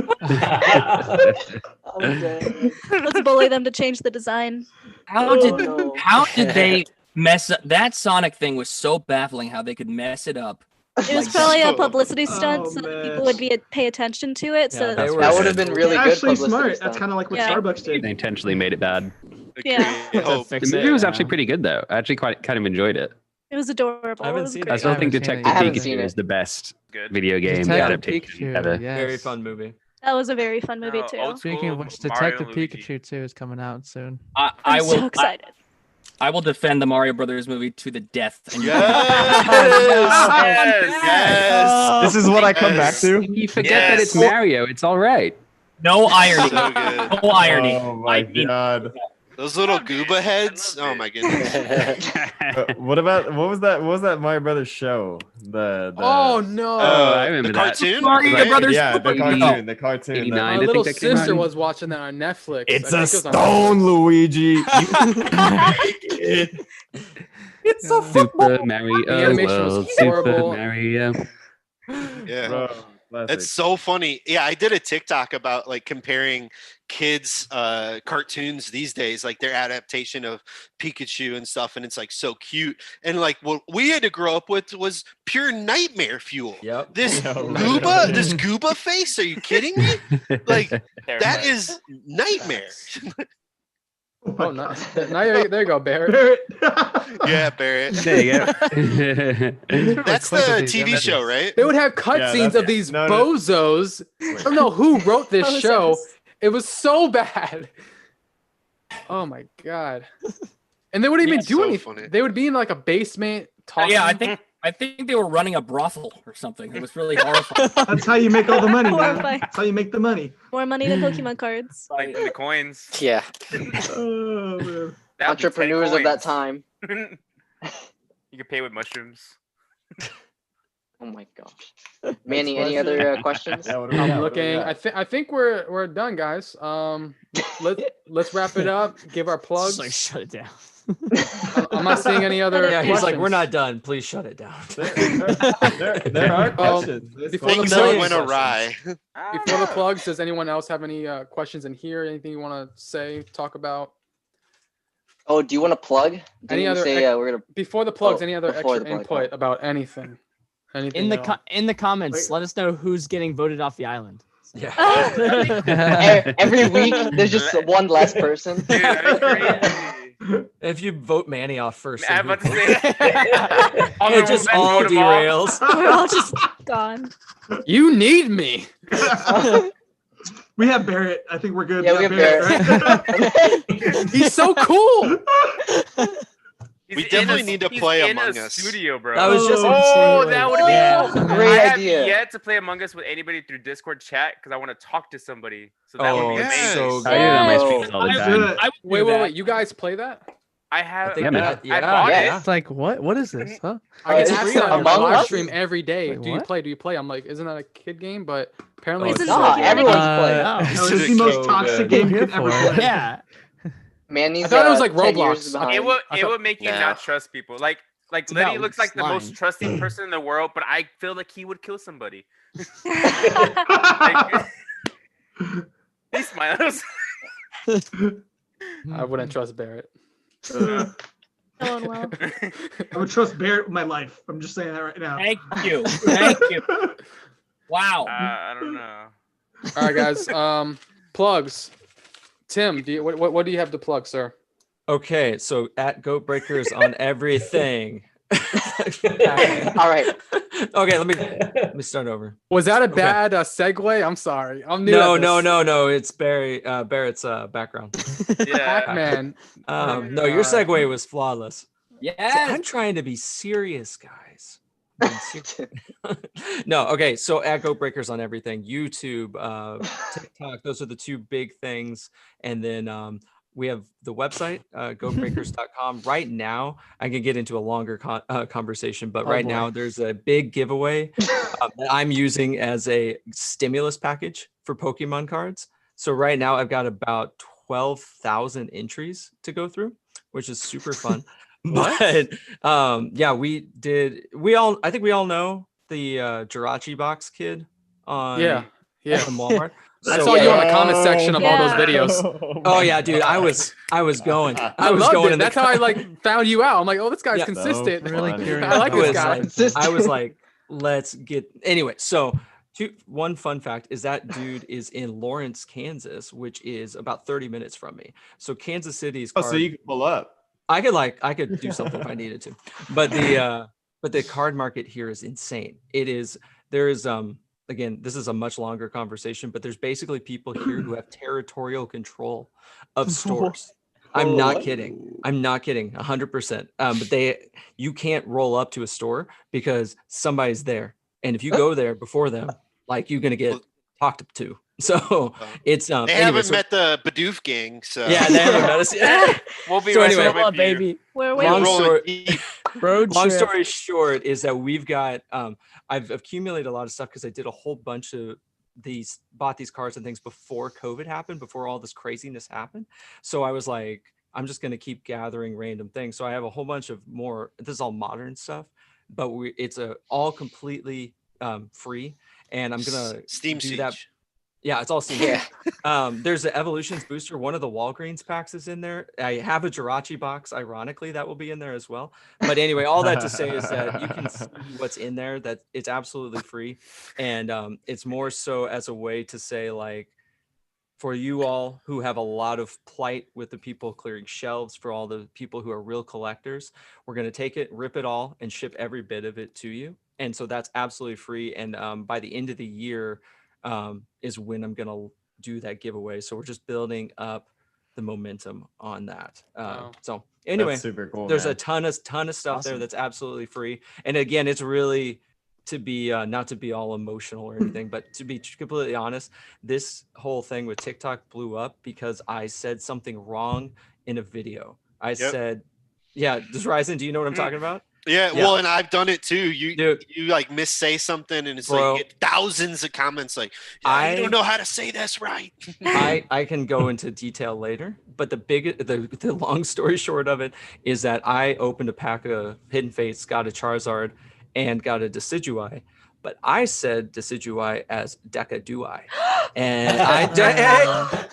I'm dead. Let's bully them to change the design. How did no. how did they mess up that Sonic thing? Was so baffling how they could mess it up. It was Like, probably a so- publicity stunt so that man. people would pay attention to it. So Yeah, that they That would have been really good Actually publicity smart. stunt. That's kind of like what Yeah. Starbucks did. They intentionally made it bad. Yeah. Create hope. The movie was actually pretty good though. I actually kind of enjoyed it. it was adorable. I haven't It was seen great. I still I think haven't seen it Detective yet. I haven't seen Pikachu it. is the best Good. video game Detective adaptation Pikachu, ever. yes. Very fun movie. That was a very fun movie No, too. old Speaking of school which, Mario Detective and Luigi. Pikachu 2 is coming out soon. I I'm will so excited. I will defend the Mario Brothers movie to the death. And Yes. This is what I come back to. You forget that it's Mario. It's all right. no irony. So good. No irony. Oh my god. Those little gooba heads. Oh my goodness. What was that Mario Brothers show? The Oh no! I remember the that. cartoon. Mario right? Brothers. yeah, the cartoon. The cartoon. 89. My I think little that came sister out. was watching that on Netflix. It's I a think it was on stone, Netflix. Luigi. It's a Super Mario The animation was World. horrible. Super Mario. Yeah. Bro. That's so funny. Yeah, I did a TikTok about like comparing kids cartoons these days, like their adaptation of Pikachu and stuff, and it's like so cute. And like what we had to grow up with was pure nightmare fuel. Yep. This gooba, this gooba face. Are you kidding me? Like that is nightmare. Oh, no. There you go, Barrett. Yeah, Barrett. There you go. That's the TV show, right? They would have cutscenes of these bozos. I don't know who wrote this show. It was so bad. Oh my god! And they wouldn't even do anything. Funny. They would be in like a basement talking. Yeah, I think they were running a brothel or something. It was really horrifying. That's how you make all the money, man. Horrifying. That's how you make the money. More money than Pokemon cards. Like the coins. Yeah. Oh, man. Entrepreneurs of that time. You could pay with mushrooms. Oh my gosh. Manny, any other questions? I'm looking. I think we're done, guys. Let's wrap it up. Give our plugs. Just like shut it down. I'm not seeing any other. Yeah, he's like, questions. we're not done. Please shut it down. There are questions. Before the Things plugs, went awry. before the plugs, does anyone else have any questions in here? Anything you want to say, talk about? Oh, do you want to plug? Any other we're gonna before the plugs? Oh, Any other before extra the plug. input about anything? Anything In the at all? in the comments, let us know who's getting voted off the island. Yeah. Every week there's just one less person. Dude, that'd be crazy. If you vote Manny off first, I'm then about to say. it just all derails. We're all just gone. You need me. We have Barrett. I think we're good. Yeah, we have Barrett. Right? He's so cool. We definitely need to play in Among a Us. studio, bro. That was just that would be Yeah. Great I have idea. yet to play Among Us with anybody through Discord chat because I want to talk to somebody. So that Oh, would be yes. amazing. so I do it on my Oh. streams all the I time. would do that. Wait. You guys play that? I have. think Yeah, man. that- I bought yeah. it. It's like what is this? Huh? I get it's asked that on my Among live Us? stream every day. Wait, Do you what? play? Do you play? I'm like, isn't that a kid game? But apparently, Oh, it's Nah, so everyone's playing. Oh. No, it's the most toxic game you could ever play. Yeah. Manny's, I thought it was like 10 Roblox. years behind. It would make you No. not trust people. Like It's Liddy about looks like the most slime. trusting person in the world, but I feel like he would kill somebody. He smiles. I wouldn't trust Barrett. Oh, well. I would trust Barrett with my life. I'm just saying that right now. Thank you. Thank you. Wow. I don't know. All right, guys. Plugs. Tim, what do you have to plug, sir? Okay, so at Goat Breakers on everything. All right. Okay, let me start over. Was that a bad segue? I'm sorry. I'm new. No, at this. no. It's Barrett's background. Yeah. Pac-Man. No, your segue was flawless. Yes. I'm trying to be serious, guys. No, okay. So at Goat Breakers on everything, YouTube, TikTok, those are the two big things. And then we have the website, goatbreakers.com. Right now, I can get into a longer conversation, but right now there's a big giveaway that I'm using as a stimulus package for Pokemon cards. So right now I've got about 12,000 entries to go through, which is super fun. But yeah, I think we all know the Jirachi box kid on from Walmart. I saw you on the comment section of all those videos. Oh yeah, dude, I was going. I was going. That's how I like found you out. I'm like, oh, this guy's consistent. So really curious. I like this guy. I was like, let's get anyway. So one fun fact is that dude is in Lawrence, Kansas, which is about 30 minutes from me. So Kansas City's so you can pull up. I could do something if I needed to. But the card market here is insane. There is again, this is a much longer conversation, but there's basically people here who have territorial control of stores. I'm not kidding. 100%. But you can't roll up to a store because somebody's there. And if you go there before them, like you're going to get talked to. So it's they haven't met the Bidoof gang, so yeah, they haven't met us yet. We'll be so right anyway, there with baby. you. Long story short is that we've got I've accumulated a lot of stuff because I did a whole bunch of bought these cards and things before COVID happened, before all this craziness happened. So I was like, I'm just going to keep gathering random things. So I have a whole bunch of more, this is all modern stuff, but it's all completely free. and I'm gonna Steam do Siege. that. Yeah, it's all Steam. Yeah. There's the Evolutions booster. One of the Walgreens packs is in there. I have a Jirachi box. Ironically, that will be in there as well. But anyway, all that to say is that you can see what's in there. That it's absolutely free, and it's more so as a way to say, like, for you all who have a lot of plight with the people clearing shelves, for all the people who are real collectors, we're going to take it, rip it all, and ship every bit of it to you. And so that's absolutely free. And by the end of the year is when I'm going to do that giveaway. So we're just building up the momentum on that. So anyway, That's super cool. There's man. a ton of stuff there Awesome. that's absolutely free. And again, it's really to be not to be all emotional or anything, but to be completely honest, this whole thing with TikTok blew up because I said something wrong in a video. I said, yeah, does Ryzen, do you know what I'm talking about? Yeah, well, and I've done it too. You like missay something, and it's Bro, like you get thousands of comments like, I "You don't know how to say this right." I can go into detail later, but the long story short of it is that I opened a pack of Hidden Fates, got a Charizard, and got a Decidueye. But I said Decidueye as Decadui. And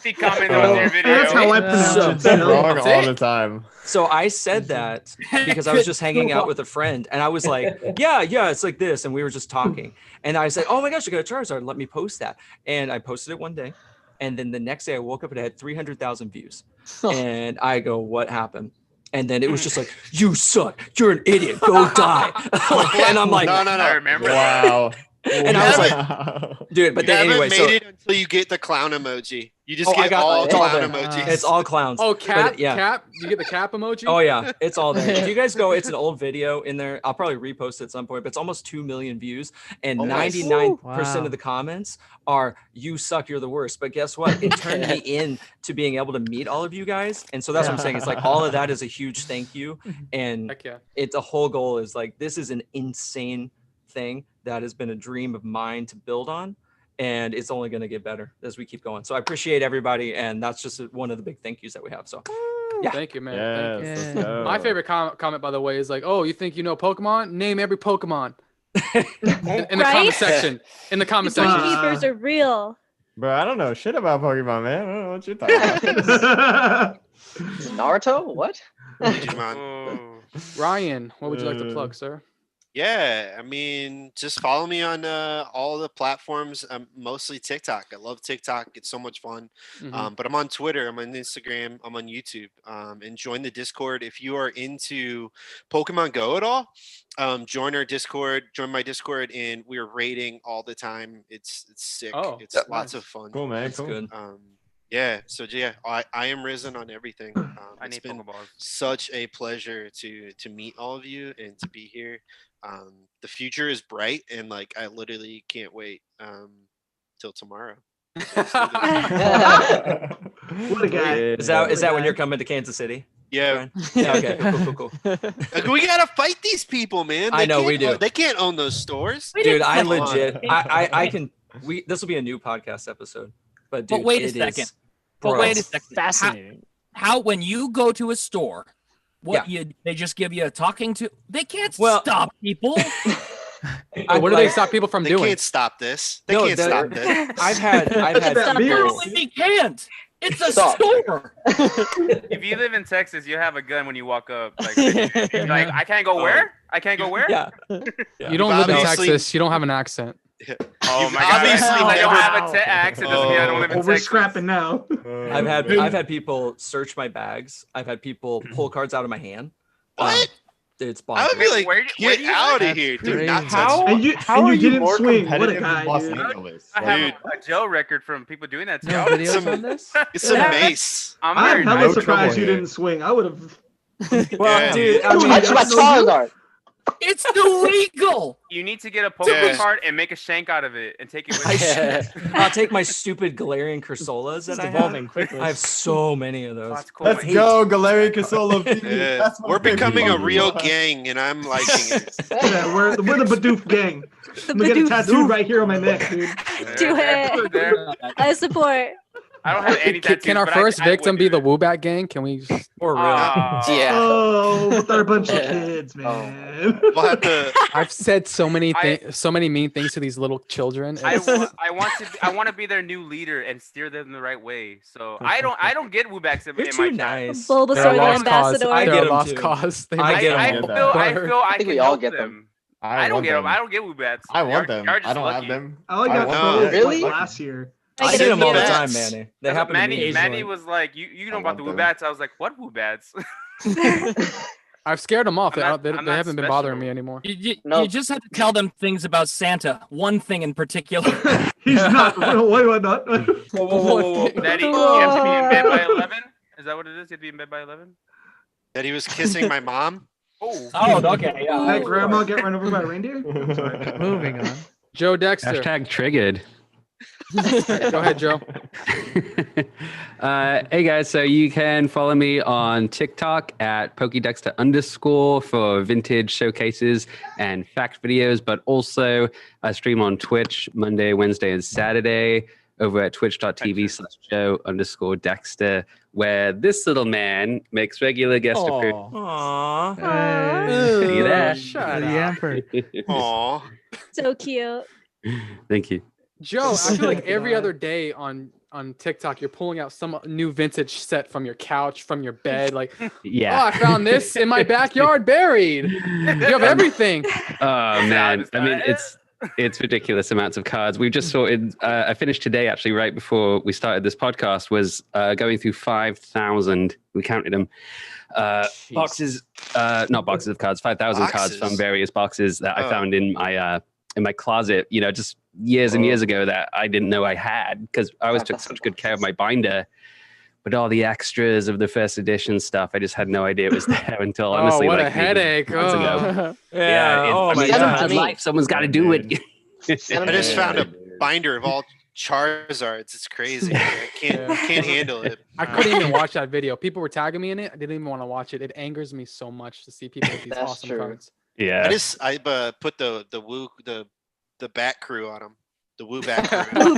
He commented on your video. That's how I pronounce it. Wrong all the time. So I said that because I was just hanging out with a friend, and I was like, yeah, it's like this. And we were just talking. And I said, oh my gosh, I got a Charizard. Let me post that. And I posted it one day. And then the next day I woke up and it had 300,000 views. And I go, what happened? And then it was just like, you suck. You're an idiot. Go die. And I'm like, no. I remember. Wow. And I was like, dude, but You then haven't anyway, made it until you get the clown emoji. You just I get got all it's all clown there. emojis. It's all clowns. Oh, But cap, yeah. cap. You get the cap emoji. Oh yeah, it's all there. If you guys go, it's an old video in there. I'll probably repost it at some point, but it's almost 2 million views, and 99% of the comments are "You suck, you're the worst." But guess what? It turned me in to being able to meet all of you guys, and so that's what I'm saying. It's like all of that is a huge thank you, and Heck yeah. it's a whole goal is like this is an insane thing that has been a dream of mine to build on. And it's only going to get better as we keep going. So I appreciate everybody. And that's just one of the big thank yous that we have. So yeah. Thank you, man. Yes, Thank let's you. go. My favorite comment, by the way, is like, oh, you think you know Pokemon? Name every Pokemon. in the comment section. In the comment section. Keepers are real. Bro, I don't know shit about Pokemon, man. I don't know what you're talking about. Naruto? What? Digimon. Ryan, what would you like to plug, sir? Yeah, I mean, just follow me on all the platforms. Mostly TikTok. I love TikTok. It's so much fun. But I'm on Twitter. I'm on Instagram. I'm on YouTube. And join the Discord if you are into Pokemon Go at all. Join our Discord. Join my Discord, and we're raiding all the time. It's sick. Oh, it's lots of fun. Cool, man. That's Cool. good. Yeah. So yeah, I am Risen on everything. It's been such a pleasure to meet all of you and to be here. The future is bright, and like I literally can't wait till tomorrow. What a guy. Is that when you're coming to Kansas City? Yeah. Yeah. Okay. Cool. We gotta fight these people, man. I know we do. They can't own those stores, Dude, I legit. I can. This will be a new podcast episode. But dude, wait a second. Wait a second. Fascinating. How when you go to a store, they just give you a talking to? They can't stop people. What do they stop people from doing? They can't stop this. They can't stop this. I've had people. They can't. It's a store. If you live in Texas, you have a gun when you walk up. Like I can't go where? I can't go where? Yeah. You don't live in Texas. You don't have an accent. Oh my god! I don't have a accent. Doesn't mean I don't live in We're Texas. scrapping now. I've had people search my bags. I've had people pull cards out of my hand. What? It's I would be like, get out of here, dude. Not How? And you didn't swing. What a guy, dude. I have a jail record from people doing that to me. Videos on this? It's some mace. I'm hella surprised you didn't swing. I would have. Well, dude, I Charizard. It's illegal. You need to get a Pokemon card and make a shank out of it and take it with you. I'll take my stupid Galarian Cursolas that I have. Quickly. I have so many of those. That's cool. Let's go, Galarian Cursola. Yeah. We're becoming a real gang, and I'm liking it. Yeah, we're the Bidoof gang. I'm gonna get a tattoo right here on my neck, dude. Do it. I support. I don't have any tattoos. Can our but first I victim would be do the Woobat gang? Can we? Or real? Yeah. Oh, but they're a bunch of kids, man. We'll have to. I've said so many so many mean things to these little children. I It's- want to be their new leader and steer them the right way. So I don't get Woobacks in You're my too chat. nice. Bulbasaur They're a the lost cause. ambassador. I They're get a 'em lost too. cause. They I must get 'em. I get feel that. I feel I think can we all help get them. I I don't want get them. them. I don't get Woobats. I want You're them. just I don't lucky. have them. I only I got want 12 them. Really? last year. I Send get them all the the time, bats. Manny. They happen to me. Manny was like, you know I about the want them. Woobats? I was like, what Woobats? I've scared them off. I'm not- They I'm they not haven't been bothering me special. anymore. No. You just have to tell them things about Santa. One thing in particular. He's not. Wait, what? Not? Daddy, you have to be in bed by 11? Is that what it is? You have to be in bed by 11? That he was kissing my mom. Oh. Oh, okay. Yeah. That grandma get run over by a reindeer? Sorry. Moving on. Joe Dexter. Hashtag triggered. Go ahead, Joe. Hey guys, so you can follow me on TikTok at PokéDexter_ for vintage showcases and fact videos, but also I stream on Twitch Monday, Wednesday, and Saturday over at twitch.tv/Joe_Dexter, where this little man makes regular guest appearances. Aww. See that? Shut The up. Emperor. Aw. So cute. Thank you. Joe, I feel like every other day on TikTok, you're pulling out some new vintage set from your couch, from your bed. Like, Yeah. oh, I found this in my backyard buried. You have everything. Oh man, I mean it's ridiculous amounts of cards. We've just sorted. I finished today actually, right before we started this podcast. Was going through 5,000. We counted them. Boxes, not boxes of cards. 5,000 cards from various boxes that I found in my closet. You know, just years and years ago that I didn't know I had because I always took such good care of my binder. But all the extras of the first edition stuff, I just had no idea it was there until honestly, what like a headache! months ago. Yeah. I mean, it's a hard life. Someone's got to do it. I just found a binder of all Charizards. It's crazy. I can't handle it. I couldn't even watch that video. People were tagging me in it. I didn't even want to watch it. It angers me so much to see people with these That's awesome true. cards. Yeah. I put the Bat Crew on them. The Woobat Crew.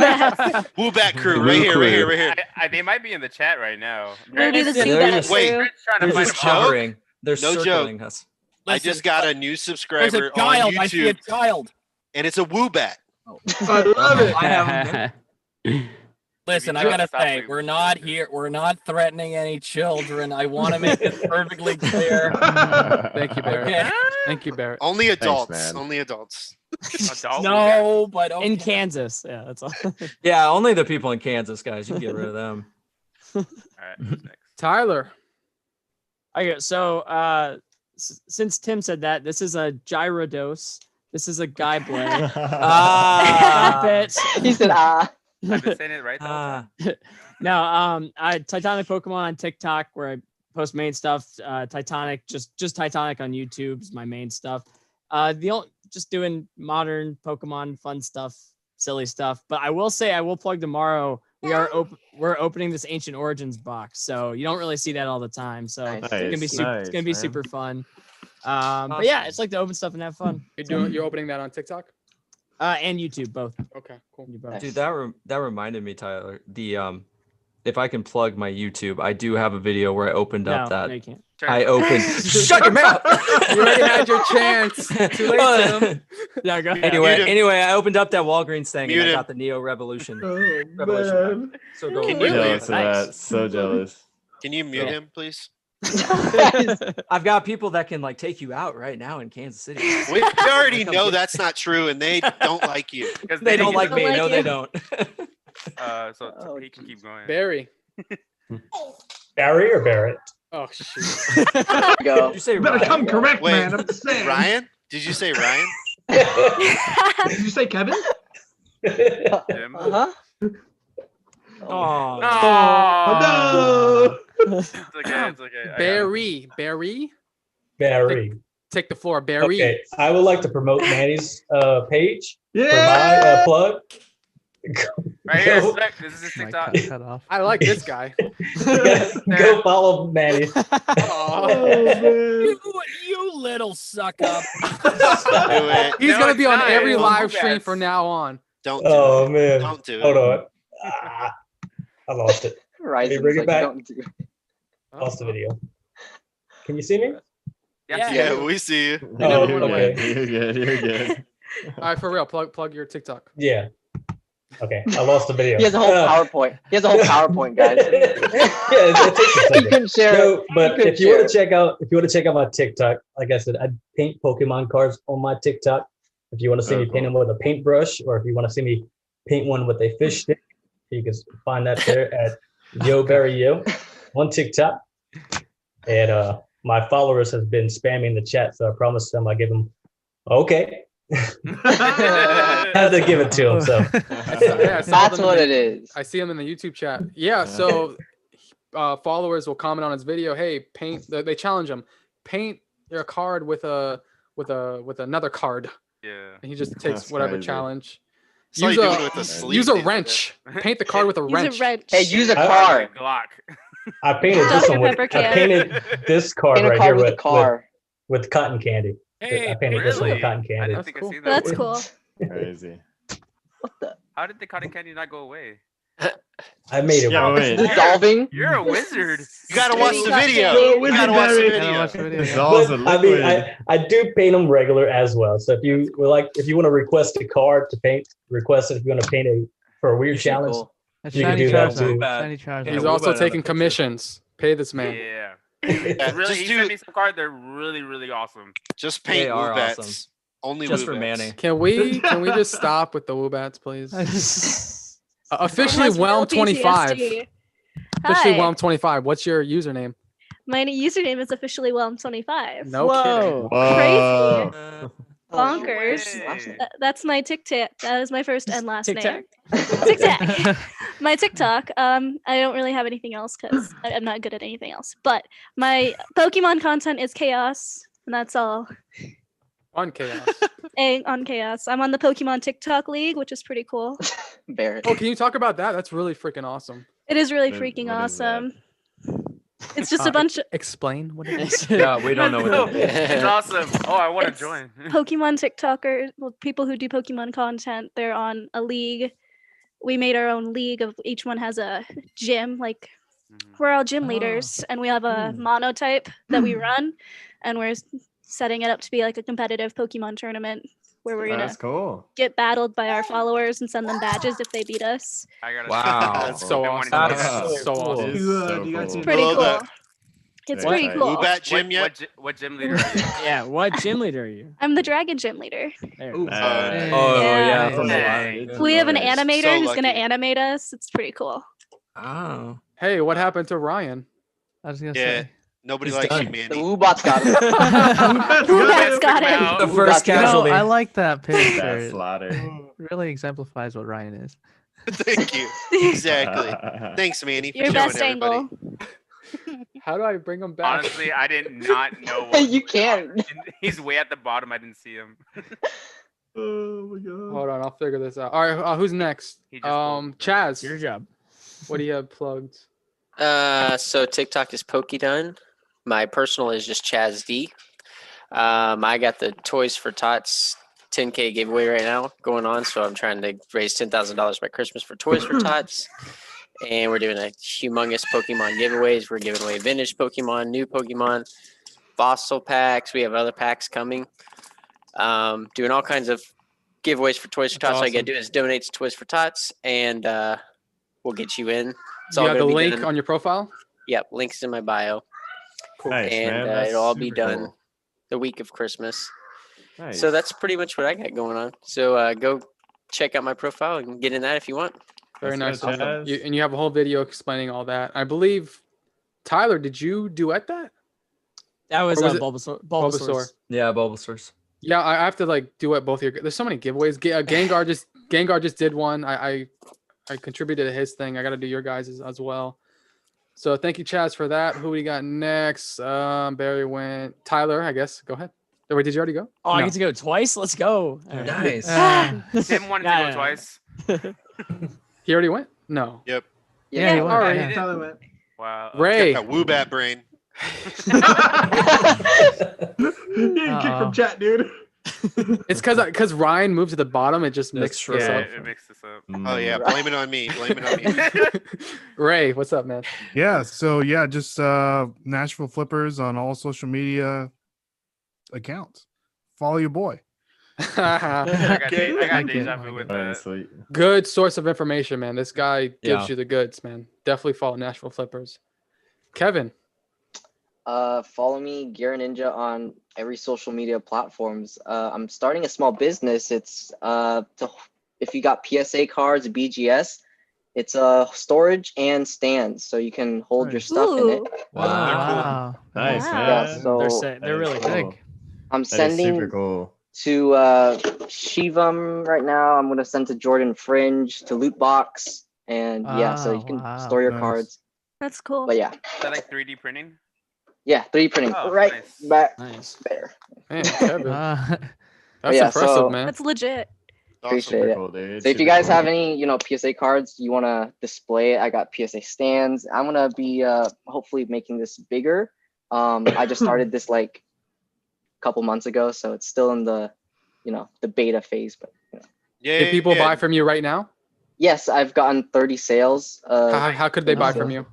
Woobat Crew. Right here. They might be in the chat right now. Maybe the They're Zubat just- Wait. crew. Trying to They're find just a joke. hovering. They're No circling joke. us. I just got a new There's subscriber a child. on I see a YouTube, child. and it's a Woobat. I love it. I haven't. Listen, I Just gotta stop say, it. we're not here. We're not threatening any children. I want to make this perfectly clear. Thank you, Barrett. Okay. Thank you, Barrett. Only adults. man. Only adults. Adult No, but okay. In Kansas. Yeah, that's all. Yeah, only the people in Kansas, guys. You can get rid of them. All right, who's next? Tyler. Okay, so since Tim said that, this is a Gyarados. This is a Guy Blade. Bit. He said, ah. I've been saying it right the whole time. No, Titanic Pokemon on TikTok where I post main stuff. Titanic, just Titanic on YouTube is my main stuff. Just doing modern Pokemon fun stuff, silly stuff. But I will say, I will plug tomorrow. We're opening this Ancient Origins box, so you don't really see that all the time. So Nice. it's gonna be super fun. But yeah, it's like to open stuff and have fun. You're opening that on TikTok? And YouTube, both. Okay, cool. Dude, that reminded me, Tyler. If I can plug my YouTube, I do have a video where I opened up that. No, you can't. I opened. Shut your mouth. You already had your chance. Too late, Tim. Yeah, go ahead. Anyway, I opened up that Walgreens thing and I Mute got the Neo Revolution. Oh, Revolution. man. So go. Can you Jealous of Nice. that. So jealous. Can you mute him, please? I've got people that can like take you out right now in Kansas City. We already know that's not true, and they don't like you. Because They don't like me. like No, you. they don't. So he can keep going. Barry. Barry or Barrett? Oh shoot. Go. Did you say You better Ryan? come correct, Wait, man. I'm just saying. Ryan? Did you say Ryan? Did you say Kevin? Tim? Uh-huh. Oh, Oh, no. It's okay. It's okay. I got it. Barry. Barry. Take the floor, Barry. Okay, I would like to promote Manny's page for Yeah. my plug. Right here. Go- Look, this is his Mic TikTok. cut off. I like this guy. Go follow Manny. Oh, man. You little suck up. Do it. He's No, gonna it's be on not. every It's live Woobat. stream from now on. Don't do Oh it. man. Don't do it. Hold on. Ah. I lost it. Let me Ryzen's bring it like, back. don't do. Lost the video. Can you see me? Yeah, we see you. Oh, You're okay. good. You're good. You're good. All right, for real. Plug your TikTok. Yeah. Okay, I lost the video. He has a whole PowerPoint. He has a whole PowerPoint, guys. Yeah, it takes a He second. couldn't share No, it. but He couldn't if you want share to check out, my TikTok, like I said, I paint Pokemon cards on my TikTok. If you want to see me paint them with a paintbrush, or if you want to see me paint one with a fish stick, you can find that there at YoBarryYo on TikTok. And my followers have been spamming the chat, so I promised them I give them okay. I have to give it to him. So That's what it is. I see him in the YouTube chat. Yeah, so followers will comment on his video. Hey, paint. They challenge him. Paint your card with another card. Yeah. And he just takes That's whatever crazy. challenge. That's all Use you do with the sleeve use a these wrench. Paint the card with a wrench. Hey, use a I- car. Glock. I painted this Dr. one with. Pepper I can. painted this card Paint a right car here with a with car. with cotton candy. Hey, I painted this one with really? cotton candy. I think I see that. That's cool. Crazy. How did the cotton candy not go away? I made it. Yeah, work. wait. Dissolving. You're a wizard. You gotta watch the Screenshot video. it. You gotta watch the video. Dissolves the But, I mean, liquid. I do paint them regular as well. So if you would like, if you want to request a card to paint, request it. If you want to paint for a weird challenge, That's you can shiny do that Charizard. too. Shiny Charizard. He's also taking commissions. Pay this man. Yeah. Yeah, Really, just he do sent me some cards. They're really, really awesome. just paint They are Woobats. awesome. Only Just for Woobats. Manny. Can we just stop with the Woobats, please? Officially Has real Whelm 25. PTSD. Officially Hi. Whelm 25. What's your username? My username is officially Whelm25. No kidding. Crazy. Oh, Bonkers. That's my TikTok. That is my first and last Tic name. Tac? TikTok. My TikTok. I don't really have anything else because I'm not good at anything else. But my Pokemon content is chaos, and that's all. On chaos. On chaos. I'm on the Pokemon TikTok League, which is pretty cool. Barrett. Oh, can you talk about that? That's really freaking awesome. It is really What- freaking what is that? awesome. It's just a bunch of Explain what it is. Yeah, we don't know what that is. It's awesome. Oh, I want to It's join. Pokemon TikTokers, well, people who do Pokemon content. They're on a league. We made our own league of each one has a gym. Like we're all gym leaders, and we have a monotype that we run, and we're setting it up to be like a competitive Pokemon tournament where we're gonna That's cool. get battled by our followers and send them badges if they beat us. I gotta. Wow. That's so awesome. That's That's so cool. awesome. It's Do so you guys cool. see Pretty Love cool. that. It's Very pretty tight. cool. Woobat gym yet? What gym leader are you? Yeah, what gym leader are you? I'm the Dragon Gym leader. There. Ooh. Nice. Oh Yeah. yeah, from the Hey. line. We have an Nice. animator So who's gonna lucky. animate us. It's pretty cool. Oh. Hey, what happened to Ryan? I was gonna Yeah. say. Nobody He's likes done. you, The Manny. Woobot's got him. Woobat's got it. The first You know, casualty. I like that That picture. slaughter. It really exemplifies what Ryan is. Thank you. Exactly. Thanks, Manny, for Your showing best everybody. angle. How do I bring him back? Honestly, I did not know. What You can't. He's way at the bottom. I didn't see him. Oh my god. Hold on, I'll figure this out. All right, who's next? He just Chaz. Your job. What do you have plugged? So TikTok is Pokedone. My personal is just Chaz D. I got the Toys for Tots 10K giveaway right now going on, so I'm trying to raise $10,000 by Christmas for Toys for Tots. And we're doing a humongous Pokemon giveaways. We're giving away vintage Pokemon, new Pokemon, fossil packs. We have other packs coming. Doing all kinds of giveaways for Toys for Tots. All you gotta do is donate to Toys for Tots, and we'll get you in. It's You all have gonna the be link done. on your profile? Yep, links in my bio. Nice, And man. That's it'll all be super done cool. the week of Christmas. Nice. So that's pretty much what I got going on. So go check out my profile and get in that if you want. Very nice. That's good, Chaz. And you have a whole video explaining all that. I believe, Tyler, did you duet that? That was, Or was it- Bulbasaur. Bulbasaur. Yeah, Bulbasaur's. Yeah, I have to like duet both your. There's so many giveaways. Gengar just did one. I contributed to his thing. I got to do your guys' as well. So thank you, Chaz, for that. Who we got next? Barry went. Tyler, I guess. Go ahead. Wait, did you already go? Oh, I No. get to go twice. Let's go. All right. Nice. Tim wanted to go twice. He already went? No. Yep. Yeah, he all went, right. yeah. Tyler went. Wow. Ray. Got that Woobat brain. You getting kicked from chat, dude. It's because Ryan moved to the bottom. It just mixed true. us Yeah, up. it mixed us up. Oh yeah, blame it on me. Blame it on me. Ray, what's up, man? Yeah, so yeah, just Nashville Flippers on all social media accounts. Follow your boy. I got like deja it. vu with Right, that. sweet. Good source of information, man. This guy gives Yeah. you the goods, man. Definitely follow Nashville Flippers. Kevin. Follow me, Gear Ninja, on every social media platforms. I'm starting a small business. It's if you got PSA cards, BGS, it's storage and stands, so you can hold your stuff in it. Ooh. Wow. Nice, Wow. man. Yeah, so They're really Big. I'm That is super sending cool. to Shivam right now. I'm gonna send to Jordan Fringe, to Lootbox, and yeah, so you can store your Nice. cards. That's cool. But yeah, Is that like 3D printing? yeah, 3D printing, Oh, right nice. back Nice. there. Man, Kevin. Uh, That's yeah, impressive, so- man. That's legit. Appreciate Super it. cool, dude. So if you Super guys cool. have any, PSA cards you want to display it, I got PSA stands. I'm gonna be hopefully making this bigger. I just started this like a couple months ago, so it's still in the, the beta phase. But Yeah. Can people buy from you right now? yes, I've gotten 30 sales. How could they buy from you?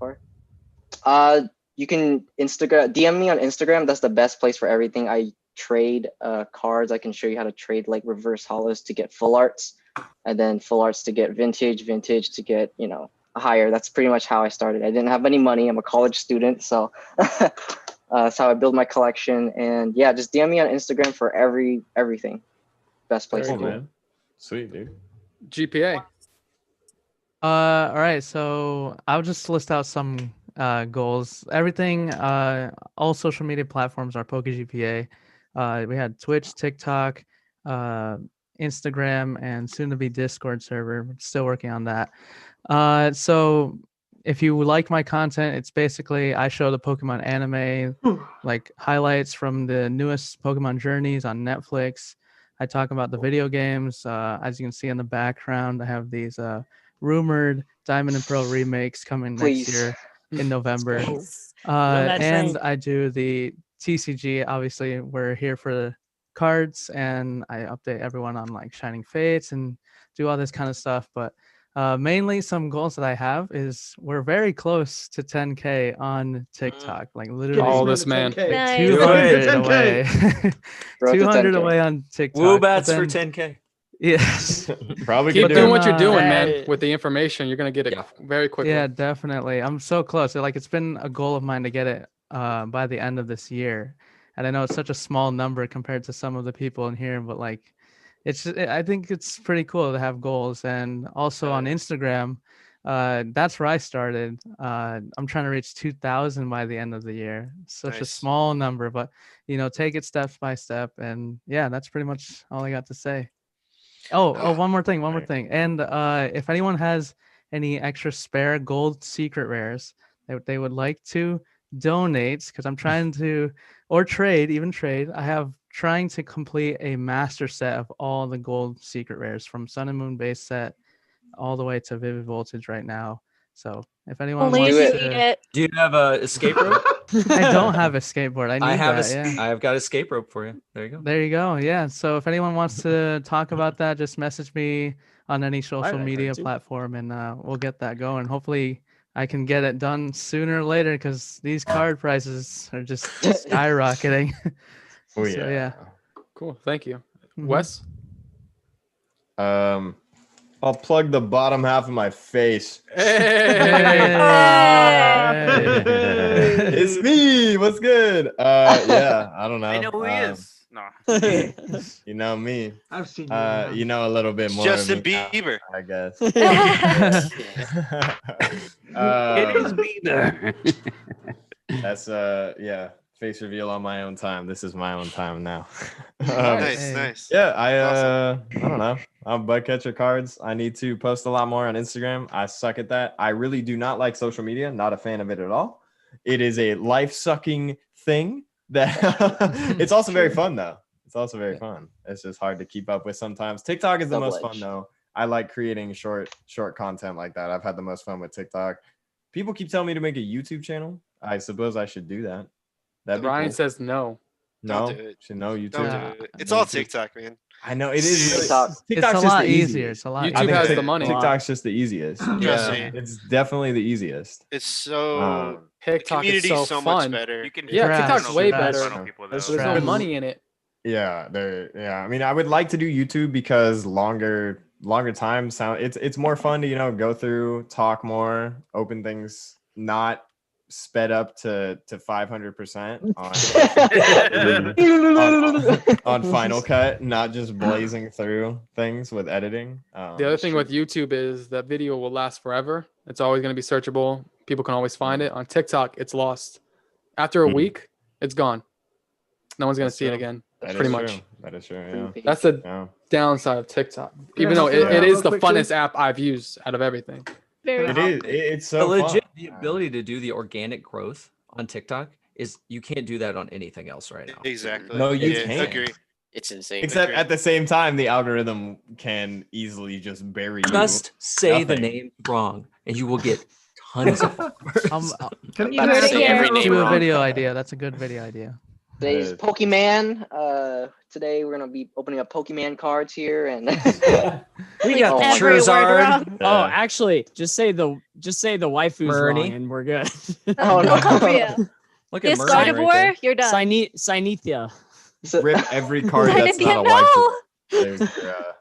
You can DM me on Instagram. That's the best place for everything. I trade cards. I can show you how to trade like reverse hollows to get full arts, and then full arts to get vintage to get higher. That's pretty much how I started. I didn't have any money. I'm a college student, so that's how I build my collection. And yeah, just DM me on Instagram for everything. Best place. Cool, to do it. man. Sweet, dude. GPA. all right, so I'll just list out some goals. Everything, all social media platforms are PokeGPA. We had Twitch, TikTok, Instagram, and soon to be Discord server. We're still working on that. So if you like my content, it's basically I show the Pokemon anime, like highlights from the newest Pokemon journeys on Netflix. I talk about the video games. As you can see in the background, I have these rumored Diamond and Pearl remakes coming Please. next year in November. Please. Run that And train. I do the TCG. Obviously, we're here for the cards, and I update everyone on like Shining Fates and do all this kind of stuff. But mainly some goals that I have is we're very close to 10K on TikTok, like literally All this man. Nice. 200 away. Road to 200 10K. away on TikTok. Woo but bats for then- 10K. Yes. Probably Keep could doing do what you're doing, man. Hey. With the information, you're gonna get it very quickly. Yeah, definitely. I'm so close. Like it's been a goal of mine to get it by the end of this year. And I know it's such a small number compared to some of the people in here, but like I think it's pretty cool to have goals. And also on Instagram, that's where I started. I'm trying to reach 2,000 by the end of the year. Such a Nice. small number, but take it step by step. And yeah, that's pretty much all I got to say. Oh, one more thing. And if anyone has any extra spare gold secret rares that they would like to donate, because I'm trying to, or even trade, I have trying to complete a master set of all the gold secret rares from Sun and Moon base set all the way to Vivid Voltage right now. So if anyone Only wants if you to, eat it. Do you have a escape rope? I don't have a skateboard. I need have that. Yeah. I have got a escape rope for you. There you go. There you go. Yeah. So if anyone wants to talk about that, just message me on any social media platform, and we'll get that going. Hopefully, I can get it done sooner or later because these card prices are just skyrocketing. Oh So, yeah. Cool. Thank you. Mhm. Wes? I'll plug the bottom half of my face. It's me. What's good? Yeah, I don't know. I know who he is. No. You know me. I've seen you around. You know a little bit It's more. Justin of me now, Bieber. I guess. It is Bieber. That's yeah. Face reveal on my own time. This is my own time now. Nice. Yeah, I don't know. I'm bug catcher cards. I need to post a lot more on Instagram. I suck at that. I really do not like social media. Not a fan of it at all. It is a life-sucking thing that it's also very fun though. It's also very fun. It's just hard to keep up with sometimes. TikTok is the most fun though. I like creating short content like that. I've had the most fun with TikTok. People keep telling me to make a YouTube channel. I suppose I should do that. That'd be Ryan cool. says no. No, Don't do it. no YouTube. Don't do it. It's all TikTok, man. I know it is. TikTok. It's a lot easier. It's a lot. YouTube has the money. TikTok's just the easiest. Trust me. It's definitely the easiest. It's so the TikTok is community's so much fun. better. You can Yeah, Trash, TikTok's way trash. better. There's no money in it. Yeah, I mean, I would like to do YouTube because longer time sound. It's more fun to go through, talk more, open things, not sped up to 500% on Final Cut, not just blazing through things with editing. The other thing with YouTube is that video will last forever. It's always going to be searchable. People can always find it. On TikTok, it's lost. After a week, it's gone. No one's going to see it again. Pretty much. That is true. Yeah. That's the downside of TikTok. Even though it is the funnest app I've used out of everything. It is. It's so legit. fun. The ability to do the organic growth on TikTok is you can't do that on anything else right now. Exactly. No, you can't. Agree. It's insane. Except at the same time, the algorithm can easily just bury you. Just say the Nothing. name wrong, and you will get tons of followers. You heard it here. Do a video idea. That's a good video idea. Today's Pokemon. Today we're gonna be opening up Pokemon cards here, and We got every word Charizard. wrong. Oh, actually, just say the waifu's Bernie. wrong, and we're good. oh no, Yeah. Look This at God Murray of right War, there. you're done. Sinithia. Rip every card that's Sinithia, not a no. waifu. There's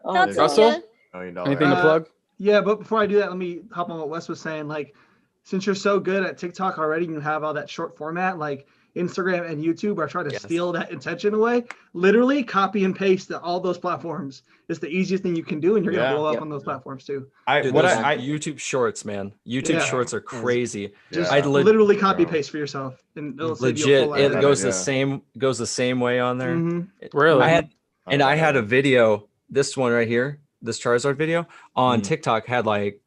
Not Russell? Sinithia. $1 million Anything to ad. plug? Yeah, but before I do that, let me hop on what Wes was saying. Like, since you're so good at TikTok already, you have all that short format, like Instagram and YouTube are trying to steal that intention away. Literally copy and paste to all those platforms. It's the easiest thing you can do, and you're gonna blow up on those platforms too. Dude, those YouTube Shorts, man. YouTube Shorts are crazy. Just I'd literally copy paste for yourself, and it'll save you a legit. full It ad. goes the same way on there. Mhm. Really? I had a video. This one right here, this Charizard video on TikTok had like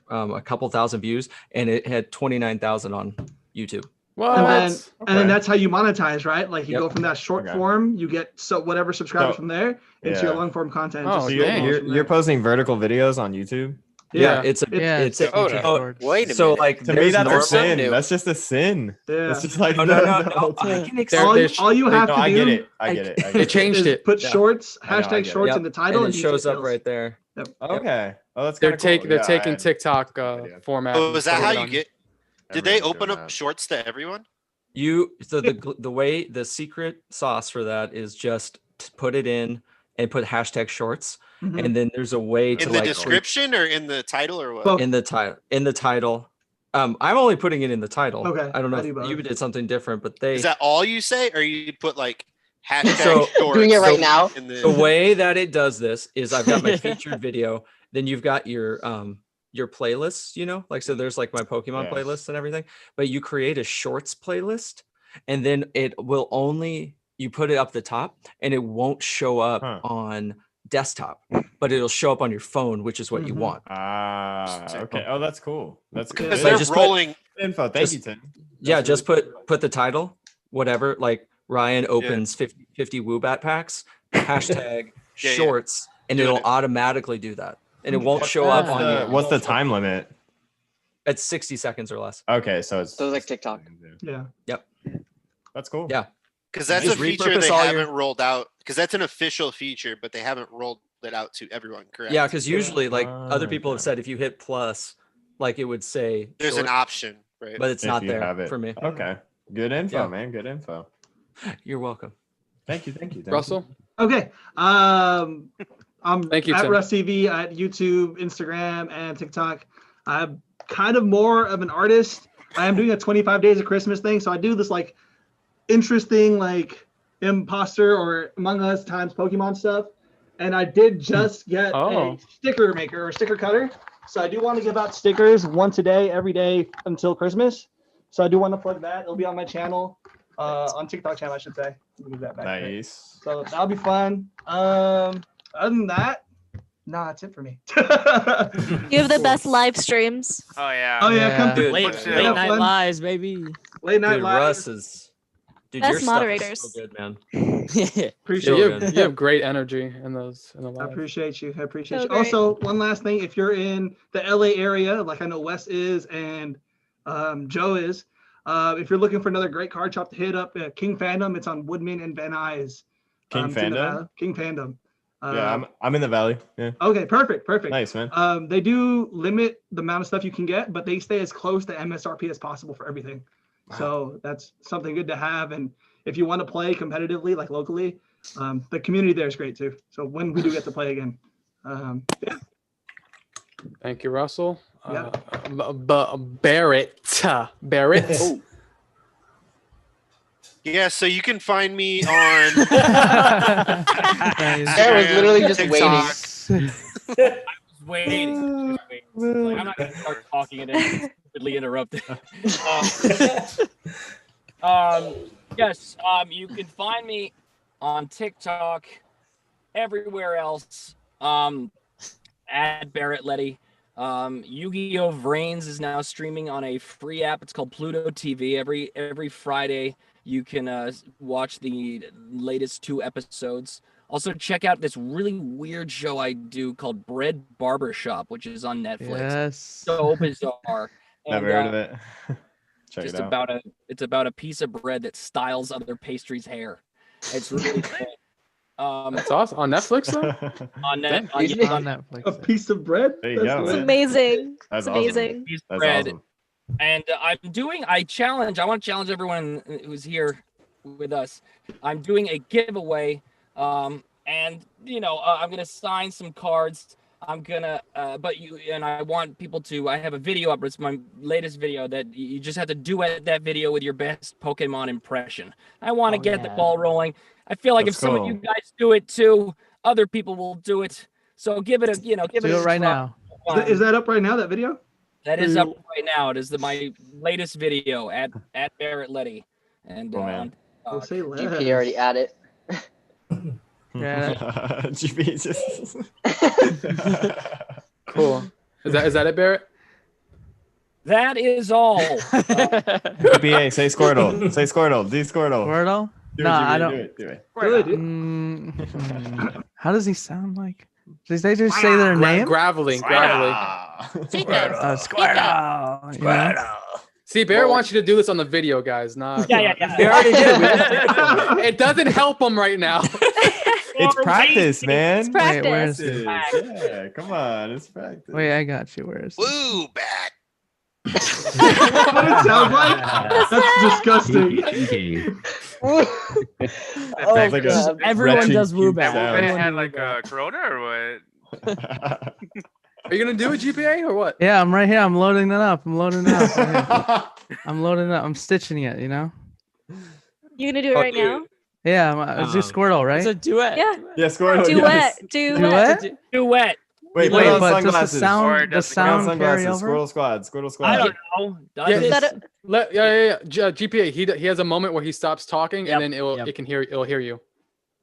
a couple thousand views, and it had 29,000 on YouTube. And then that's how you monetize, right? Like you Yep. go from that short form, you get whatever subscribers from there into your long form content. So you're posting vertical videos on YouTube? Wait a So like to me that's a sin. That's just a sin. Yeah. It's just like no. I can explain. all you have to do. I get it. I get it. They changed it. Put shorts, I know, I hashtag get it. shorts in the title, and it shows up right there. Yep. Okay. Oh, that's They're kinda cool. they're Yeah, taking I- TikTok format. Oh, and is that putting how it you on- get? Did they open up shorts to everyone? The way the secret sauce for that is just to put it in and put hashtag shorts, Mhm. and then there's a way to In the like description or in the title or what? in the title. I'm only putting it in the title. Okay, I don't know I if do both. you did something different, but they Is that all you say, or you put like hashtag so shorts? Doing it right now? in the way that it does this is I've got my featured video, then you've got your playlists, like so there's like my Pokemon Yes. playlist and everything, but you create a shorts playlist, and then it will only you put it up the top, and it won't show up on desktop, but it'll show up on your phone, which is what you want. Okay. Oh, that's cool. That's good. Because they're rolling info. Thank just- you, Tim. Yeah, just put the title, whatever, like Ryan opens 50 Woobat packs, hashtag Yeah. shorts, and it'll automatically do that. And it won't show up on your What's the time limit? It's 60 seconds or less. Okay, so it's like TikTok. Yeah. Yep. That's cool. Yeah. Because that's a Just feature repurpose they all haven't your- rolled out. Because that's an official feature, but they haven't rolled it out to everyone. Correct? Yeah, because usually like other people have said if you hit plus, like it would say There's an short, option, right? but it's If not you there have it. for me. Okay. Good info, Yeah. man. Good info. You're welcome. Thank you. Thank you. Russell? Okay. I'm Thank you, at Tim. Russ TV at YouTube, Instagram, and TikTok. I'm kind of more of an artist. I am doing a 25 Days of Christmas thing, so I do this like interesting like imposter or Among Us times Pokemon stuff. And I did just get a sticker maker or sticker cutter. So I do want to give out stickers once a day, every day until Christmas. So I do want to plug that. It'll be on my channel, on TikTok channel, I should say. Let me give that back. Nice. So that'll be fun. Other than that, nah, that's it for me. You have the best live streams. Oh yeah. Oh yeah, come Dude, Late have night fun. lives, baby. Late night Dude, live. Russ is dude, Best your stuff moderators. is so good, man. Appreciate Yeah, you. you have great energy in the I live. appreciate you. I appreciate So you. great. Also, one last thing: if you're in the LA area, like I know Wes is and Joe is, If you're looking for another great card shop to hit up, King Fandom. It's on Woodman and Van Nuys. King Fandom? King Fandom. Yeah, I'm in the Valley. Yeah. Okay, perfect. Nice, man. They do limit the amount of stuff you can get, but they stay as close to MSRP as possible for everything. Wow. So that's something good to have. And if you want to play competitively, like locally, the community there is great too. So when we do get to play again, yeah. Thank you, Russell. Yeah. Barrett. Oh. Yeah, so you can find me on. I was literally just waiting. I was waiting. Like, I'm not gonna start talking and then stupidly interrupt. Yes. You can find me on TikTok, everywhere else. At Barrett Letty. Yu-Gi-Oh! Vrains is now streaming on a free app. It's called Pluto TV. Every Friday, you can watch the latest 2 episodes. Also, check out this really weird show I do called Bread Barbershop, which is on Netflix. Yes. So bizarre. Never heard of it. Check just it out. It's about a piece of bread that styles other pastries' hair. It's really cool. That's awesome. On Netflix, though? on Netflix. A piece of bread. There you go. It's man. amazing. That's It's awesome. amazing. Piece of That's bread. awesome. And I want to challenge everyone who's here with us. I'm doing a giveaway. And I'm gonna sign some cards. I'm gonna, I want people to. I have a video up. It's my latest video that you just have to duet that video with your best Pokemon impression. I want to get the ball rolling. I feel like That's if some of cool. you guys do it too, other people will do it. So give it a, give it Do a it right try. now. Is that up right now? That video? That is up right now. It is my latest video at Barrett Letty. And We'll say less. GP already at it. Yeah. GP just. Cool. Is that it, Barrett? That is all. GPA, say Squirtle. Say Squirtle. Do Squirtle. Squirtle? Do it, No, GPA, I don't. Do it. Do it. How does he sound like? Did they just say their name? Gravelly. Squirtle. You know? See, Barrett wants you to do this on the video, guys. Not. Yeah. We already did. It doesn't help him right now. It's practice, man. It's practice. Wait, where's It is. Yeah, come on. It's practice. Wait, I got you. Where's Woo, bat. That's what it sounds like. That's disgusting. Sounds like a Everyone retching does woo cute back. sound. Manny had like a Corona or what? Are you gonna do it, GPA, or what? Yeah, I'm right here. I'm loading it up. I'm loading it up. I'm loading it up. I'm stitching it, you know? You gonna do it right now? Yeah, it's just Squirtle, right? It's a duet. Yeah. Yeah, Squirtle. Duet. Yes. Duet. Duet. Wait, Wait, put on but does the sunglasses. sound, the does the sound Sunglasses. carry over? Squirtle Squad. Squirtle I Squad. don't know. Yeah, Does Is it? that Yeah. GPA. He has a moment where he stops talking, Yep. and then it'll hear you.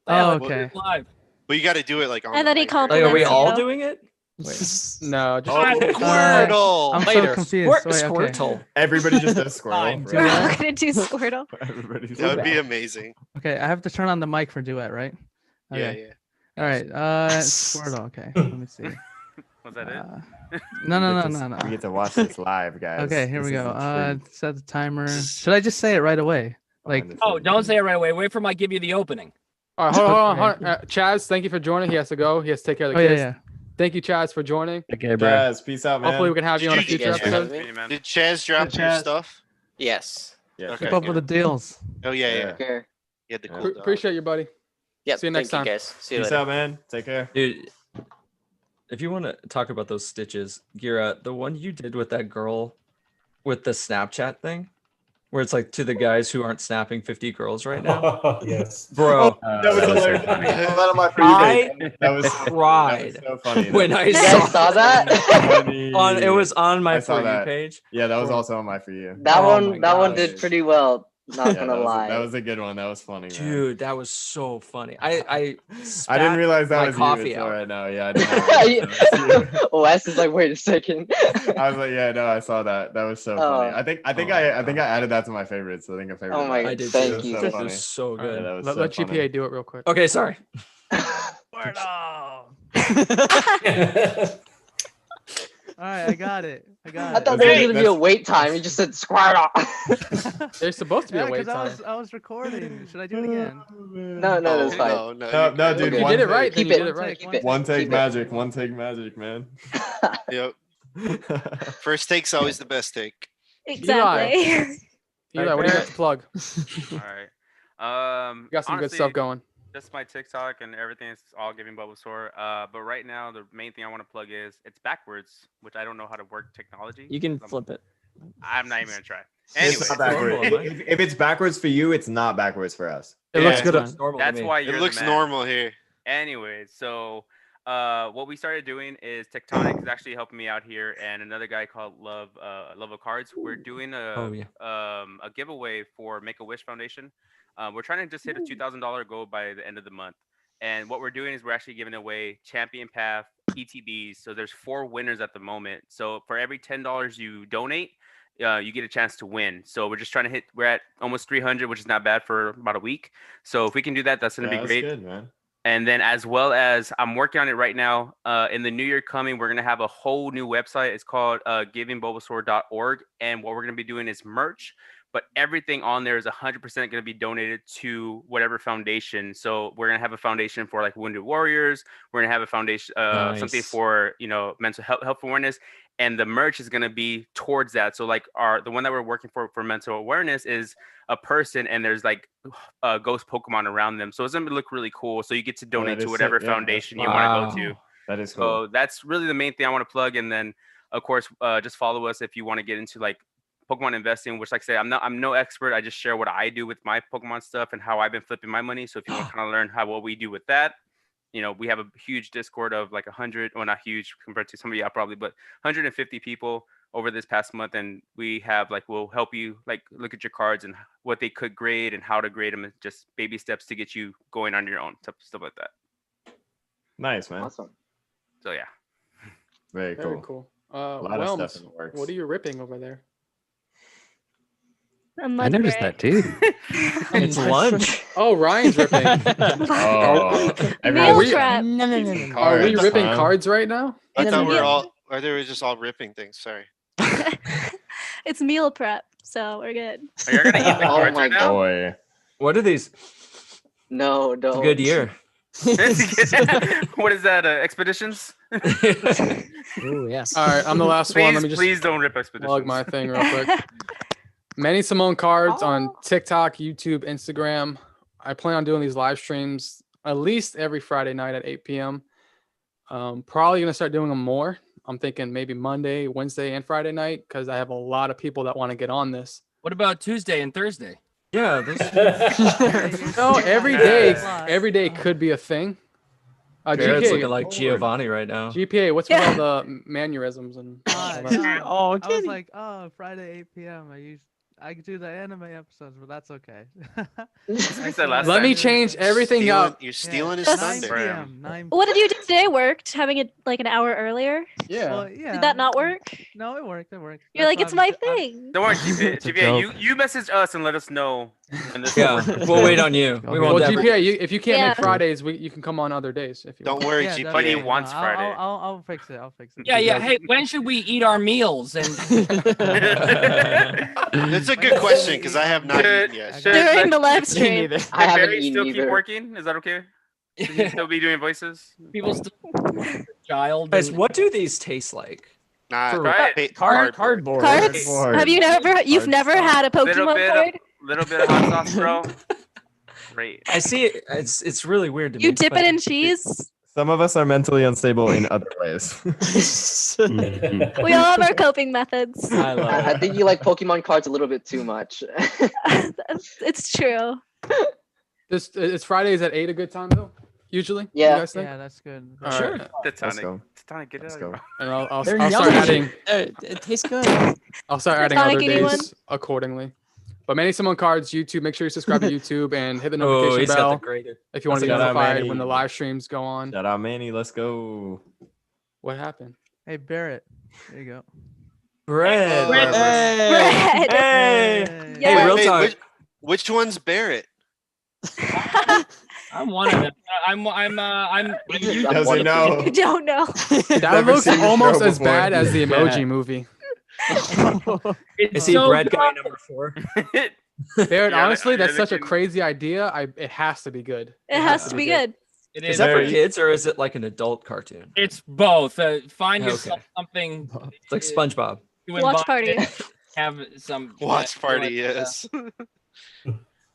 Oh, like, okay. Live. But you got to do it like on. And then he the mic. compliments Like, are we all you. doing it? No, just Squirtle. I'm Later. so confused. Wait, okay. Squirtle. Everybody just does Squirtle. Duet. We're all gonna do Squirtle. Everybody's That would be amazing. Okay, I have to turn on the mic for duet, right? Okay. Yeah. All right. Squirtle. Okay. Let me see. Was that it? No. We get to watch this live, guys. Okay, here we This go. is a treat. Set the timer. Should I just say it right away? Like, Oh, don't say it right away. Wait for my give you the opening. All right, hold on. Chaz, thank you for joining. He has to go. He has to take care of the oh kids. yeah. Thank you, Chaz, for joining. Okay, bro. Guys, peace out, man. Hopefully, we can have you on a Did you future guys episode. have me? Did Chaz drop your stuff? Yes. Yeah. Okay, Keep up good. with the deals. Oh yeah. Okay. You had the cool. dog. Appreciate you, buddy. Yep. See you next thank time. You guys. See you Peace later. out, man. Take care. Dude, if you want to talk about those stitches, Gira, the one you did with that girl with the Snapchat thing, where it's like to the guys who aren't snapping 50 girls right now. Yes. Bro, that was hilarious. That was cried so funny. when I You guys saw that? it was on my I saw For You that. page. Yeah, that was also on my For You. That Oh my that one gosh. did pretty well. Not Yeah, gonna that was, lie. that was a good one. That was funny, man. Dude, that was so funny. I didn't realize that my was coffee you out. right now. Yeah, I didn't know. Wes is like, wait a second. I was like, yeah, no, I saw that. That was so funny. I think I added that to my favorites. I think a favorite. Oh my of mine. I did Thank too. you. So That funny. was so Yeah, good. that was Let so GPA funny. do it real quick. Okay, sorry. All right, I got it. I got I it. thought there was gonna be a wait time. You just said Squirtle. There's supposed to be a Yeah, wait because time. I was recording. Should I do it again? No, that's fine. No, dude. If you one did it take. right, then Keep you it. did it right. Keep it. One take Keep it. magic. One take magic, man. Yep. First take's always the best take. Exactly. Eli, what do you got to plug? All right. You got some good Honestly, stuff going. Just my TikTok and everything is all giving Bulbasaur. But right now, the main thing I want to plug is it's backwards, which I don't know how to work technology. You can flip it. I'm not even gonna try. It's not backwards. If it's backwards for you, it's not backwards for us. It looks good. That's why you're it looks the man. normal here. Anyways, so what we started doing is TickTockers is actually helping me out here, and another guy called Love of Cards. We're doing a giveaway for Make a Wish Foundation. We're trying to just hit a $2,000 goal by the end of the month. And what we're doing is we're actually giving away Champion Path ETBs. So there's 4 winners at the moment. So for every $10 you donate, you get a chance to win. So we're just trying to hit. We're at almost 300, which is not bad for about a week. So if we can do that, that's going to be great. That's good, man. And then as well as I'm working on it right now. In the new year coming, we're going to have a whole new website. It's called givingbulbasaur.org. And what we're going to be doing is merch. But everything on there is 100% going to be donated to whatever foundation. So we're going to have a foundation for like Wounded Warriors. We're going to have a foundation, something for, mental health awareness. And the merch is going to be towards that. So like the one that we're working for mental awareness is a person and there's like ghost Pokemon around them. So it's going to look really cool. So you get to donate to whatever foundation you want to go to. That is cool. So that's really the main thing I want to plug. And then of course, just follow us if you want to get into like Pokemon investing, which like I say, I'm no expert. I just share what I do with my Pokemon stuff and how I've been flipping my money. So if you want to kind of learn what we do with that, we have a huge Discord of like 100, well, not huge compared to some of y'all probably, but 150 people over this past month. And we have we'll help you look at your cards and what they could grade and how to grade them and just baby steps to get you going on your own, stuff like that. Nice, man. Awesome. So yeah. Very cool. Very cool. A lot of stuff in the works. What are you ripping over there? I noticed that too. It's lunch. Oh, Ryan's ripping. Meal prep. No. Are we ripping cards right now? I thought they were just all ripping things. Sorry. It's meal prep, so we're good. Are you gonna eat the cards my right now? Boy. What are these? No, It's a don't. good year. What is that? Expeditions? Oh yes. All right, I'm the last one. Let me just please don't rip Expeditions. plug my thing real quick. Manny Simone cards on TikTok, YouTube, Instagram. I plan on doing these live streams at least every Friday night at 8 p.m. Probably gonna start doing them more. I'm thinking maybe Monday, Wednesday, and Friday night because I have a lot of people that want to get on this. What about Tuesday and Thursday? Yeah. No, every day could be a thing. Jared's GPA, looking like Giovanni right now. GPA, what's with all the mannerisms and all that? I was like, Friday 8 p.m. I could do the anime episodes, but that's okay. Let me change everything up. You're stealing his 9 thunder. p.m. 9 What did you do today? Worked having it like an hour earlier? Yeah. Well, yeah. Did that not work? No, it worked. It worked. You're like, it's my thing. Don't worry, GPA. You message us and let us know. Yeah, we'll wait on you. We won't. Well, GPA, if you can't Yeah. make Fridays, you can come on other days if you Don't want. worry, Yeah, GPA. But he wants Friday. I'll fix it. I'll fix it. Yeah. Hey, when should we eat our meals? And That's a good question because I have not eaten yet. During the live stream. I haven't Barry eaten still keep either. working? Is that okay? Should you still be doing voices? people still child. Guys, and- what do these taste like? Nah, Try it. Cardboard. Cards? Have you you've never had a Pokemon card? Little bit of hot sauce, bro. Great. I see it. It's really weird to me. You dip but- it in cheese? Some of us are mentally unstable in other ways. We all have our coping methods. I love I it. think you like Pokemon cards a little bit too much. It's true. It's Fridays at 8 a good time though? Usually? Yeah. You guys think? Yeah, that's good. All Sure. right. Let's go. Titanic, get it Let's out of go. your And I'll They're start yummy. adding It tastes good. I'll start adding Tonic, other anyone? days accordingly. But Manny Simone cards, YouTube. Make sure you subscribe to YouTube and hit the Oh, notification he's got bell the grader. if you want to be Shout out, notified Manny. when the live streams go on. Shout out, Manny. Let's go. What happened? Hey, Barrett. There you go. Bread. Bread. Hey. Yeah. Hey, real Wait, talk. which one's Barrett? I'm one of them. I'm. He doesn't know. You don't know. That Never looks seen the almost show as before. bad as the Emoji Yeah. movie. It's Is he so bread guy good. number 4? Barrett, honestly, you're that's such a looking- crazy idea. It has to be good. It has to be good. It Is is. that for Very- kids or is it like an adult cartoon? It's both. Find Okay. yourself something. It's like SpongeBob. to Watch invite party. it, Have some Watch party, like, yes.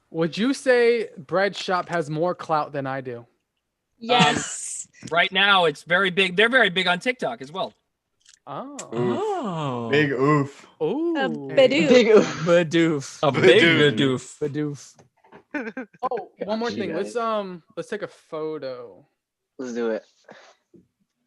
Would you say Bread Shop has more clout than I do? Yes. right now, it's very big. They're very big on TikTok as well. Oh. Oh. Big oof. Ooh. Badoo. Big oof. Badoof. A big Badoof. Badoof. Badoof. Oh, one more You thing. guys. Let's take a photo. Let's do it.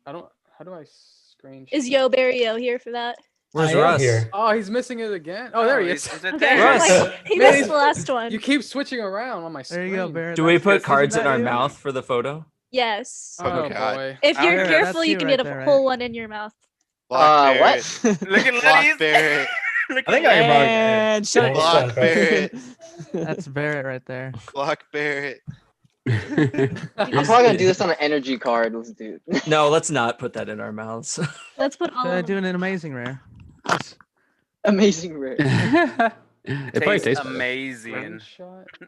How do I screenshot? Is Yo Barry Yo here for that? Where's I am Russ? here. Oh, he's missing it again. Oh, there he is. Is it Okay. there? I'm like, he Man, missed the last one. You keep switching around on my There screen. you go, Barrett. Do we That's put good. cards Isn't in that our you? mouth for the photo? Yes. Oh God. boy. If you're Barrett, careful, that's you you can right get a there, whole right? one in your mouth. Block What? Barrett. Look at Block Lenny's. Barrett. I think I can buy And shut Nice it. Block Barrett. That's Barrett right there. Block Barrett. I'm probably gonna do this on an energy card. Let's do it. No, let's not put that in our mouths. Let's put all of them. Doing an amazing rare. Amazing rare. It probably tastes better. amazing.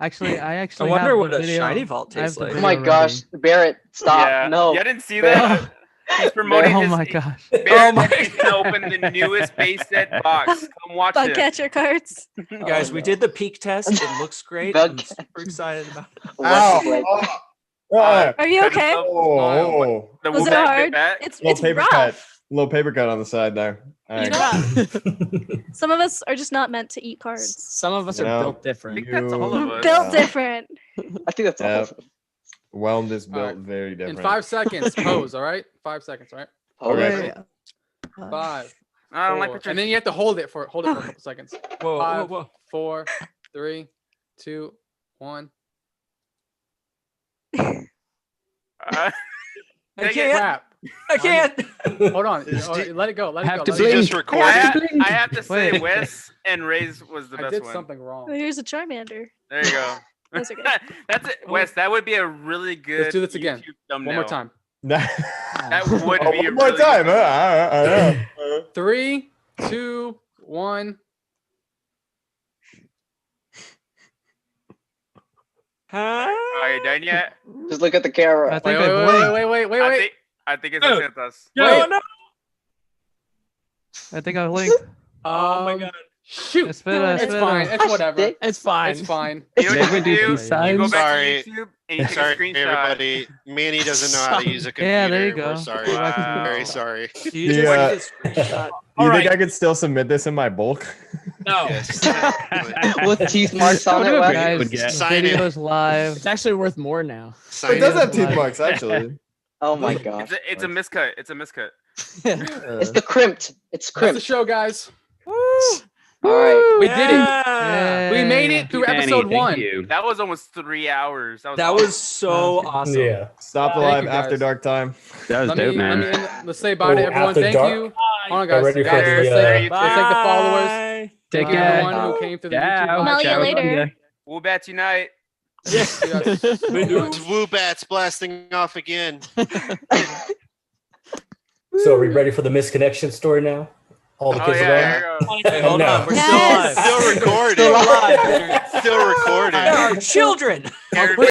Actually, I I actually wonder have what the a video. shiny vault I have tastes the like. Oh video my ready. gosh, Barrett, stop! Yeah. No. Yeah, I didn't see that. He's promoting Oh his. my gosh. Barrett is gonna open the newest base set box. Come watch Bug it. catcher cards. Guys, we did the peak test. It looks great. Bug I'm super excited about it. What's Ow. like, Are you Cut okay? yourself- Oh. The Was it Woobat hard? bit back. It's Little paper rough. cut. Little paper cut on the side there. All It's right. rough. Some of us are just not meant to eat cards. Some of us You are know, built I different. think that's all of us. Built different. I think that's Yep. awesome. Wellness built Alright. very In different. 5 seconds, pose. All right. 5 seconds. All right. Okay. Wait. 5. I don't like four. what you're. And then you have to hold it for a couple seconds. Whoa, whoa, 5, whoa. 4, 3, 2, 1. I I can't. Crap. I can't. Hold on. Let it go. Let it Have go. to let it He go. just I, recorded. I have to say, Wait. Wes and Ray's was the I best did one. something wrong. Oh, here's a Charmander. There you go. Those are good. That's it, Wes. That would be a really good. Let's do this again. YouTube thumbnail. One more time. That would Oh, be a one more really time. Good I know. 3, 2, 1. Huh? Are you done yet? Just look at the camera. I Wait, think wait, I wait, blinked. wait. I think it's looking at us. Wait. No. I think I blinked. Oh my god. Shoot. It's better, it's It's better. fine. It's whatever. It's fine. It's fine. You know what Never you do do? peace You go signs. back Sorry. to YouTube and you take Sorry, a screenshot. everybody. Manny doesn't know how to use a computer. Yeah, there you We're go. sorry. Wow. Very sorry. You just Yeah. need a screenshot. You All think right. I could still submit this in my bulk? No. Yes. With teeth marks on it. Whatever. Wes? Guys, Guys, get- Sign video in. is live. It's actually worth more now. Sign It does in. have teeth marks, actually. Oh my gosh. It's a miscut. It's a miscut. It's the crimped. It's That's the crimped. show, guys. All right. We did it. Yeah. We made it through Manny, episode thank 1. you. That was almost 3 hours. That awesome. was so awesome. Yeah. Stop the Thank live you, after guys. dark time. That was dope, man. Let's say bye to Oh, everyone. after Thank dark? you. Hold on, Get guys. ready for Guys, the, let's thank the followers. Bye. Take Thank you, care. everyone who came to the Ciao. YouTube Smell live. you Ciao. later. Woobat unite. Yes. Woobats blasting off again. So are we ready for the misconnection story now? All the Oh kids yeah, are there on? you go. Hey, hold No. on. We're Yes. still alive. Still recording. Still alive. Still recording. There are children. Everybody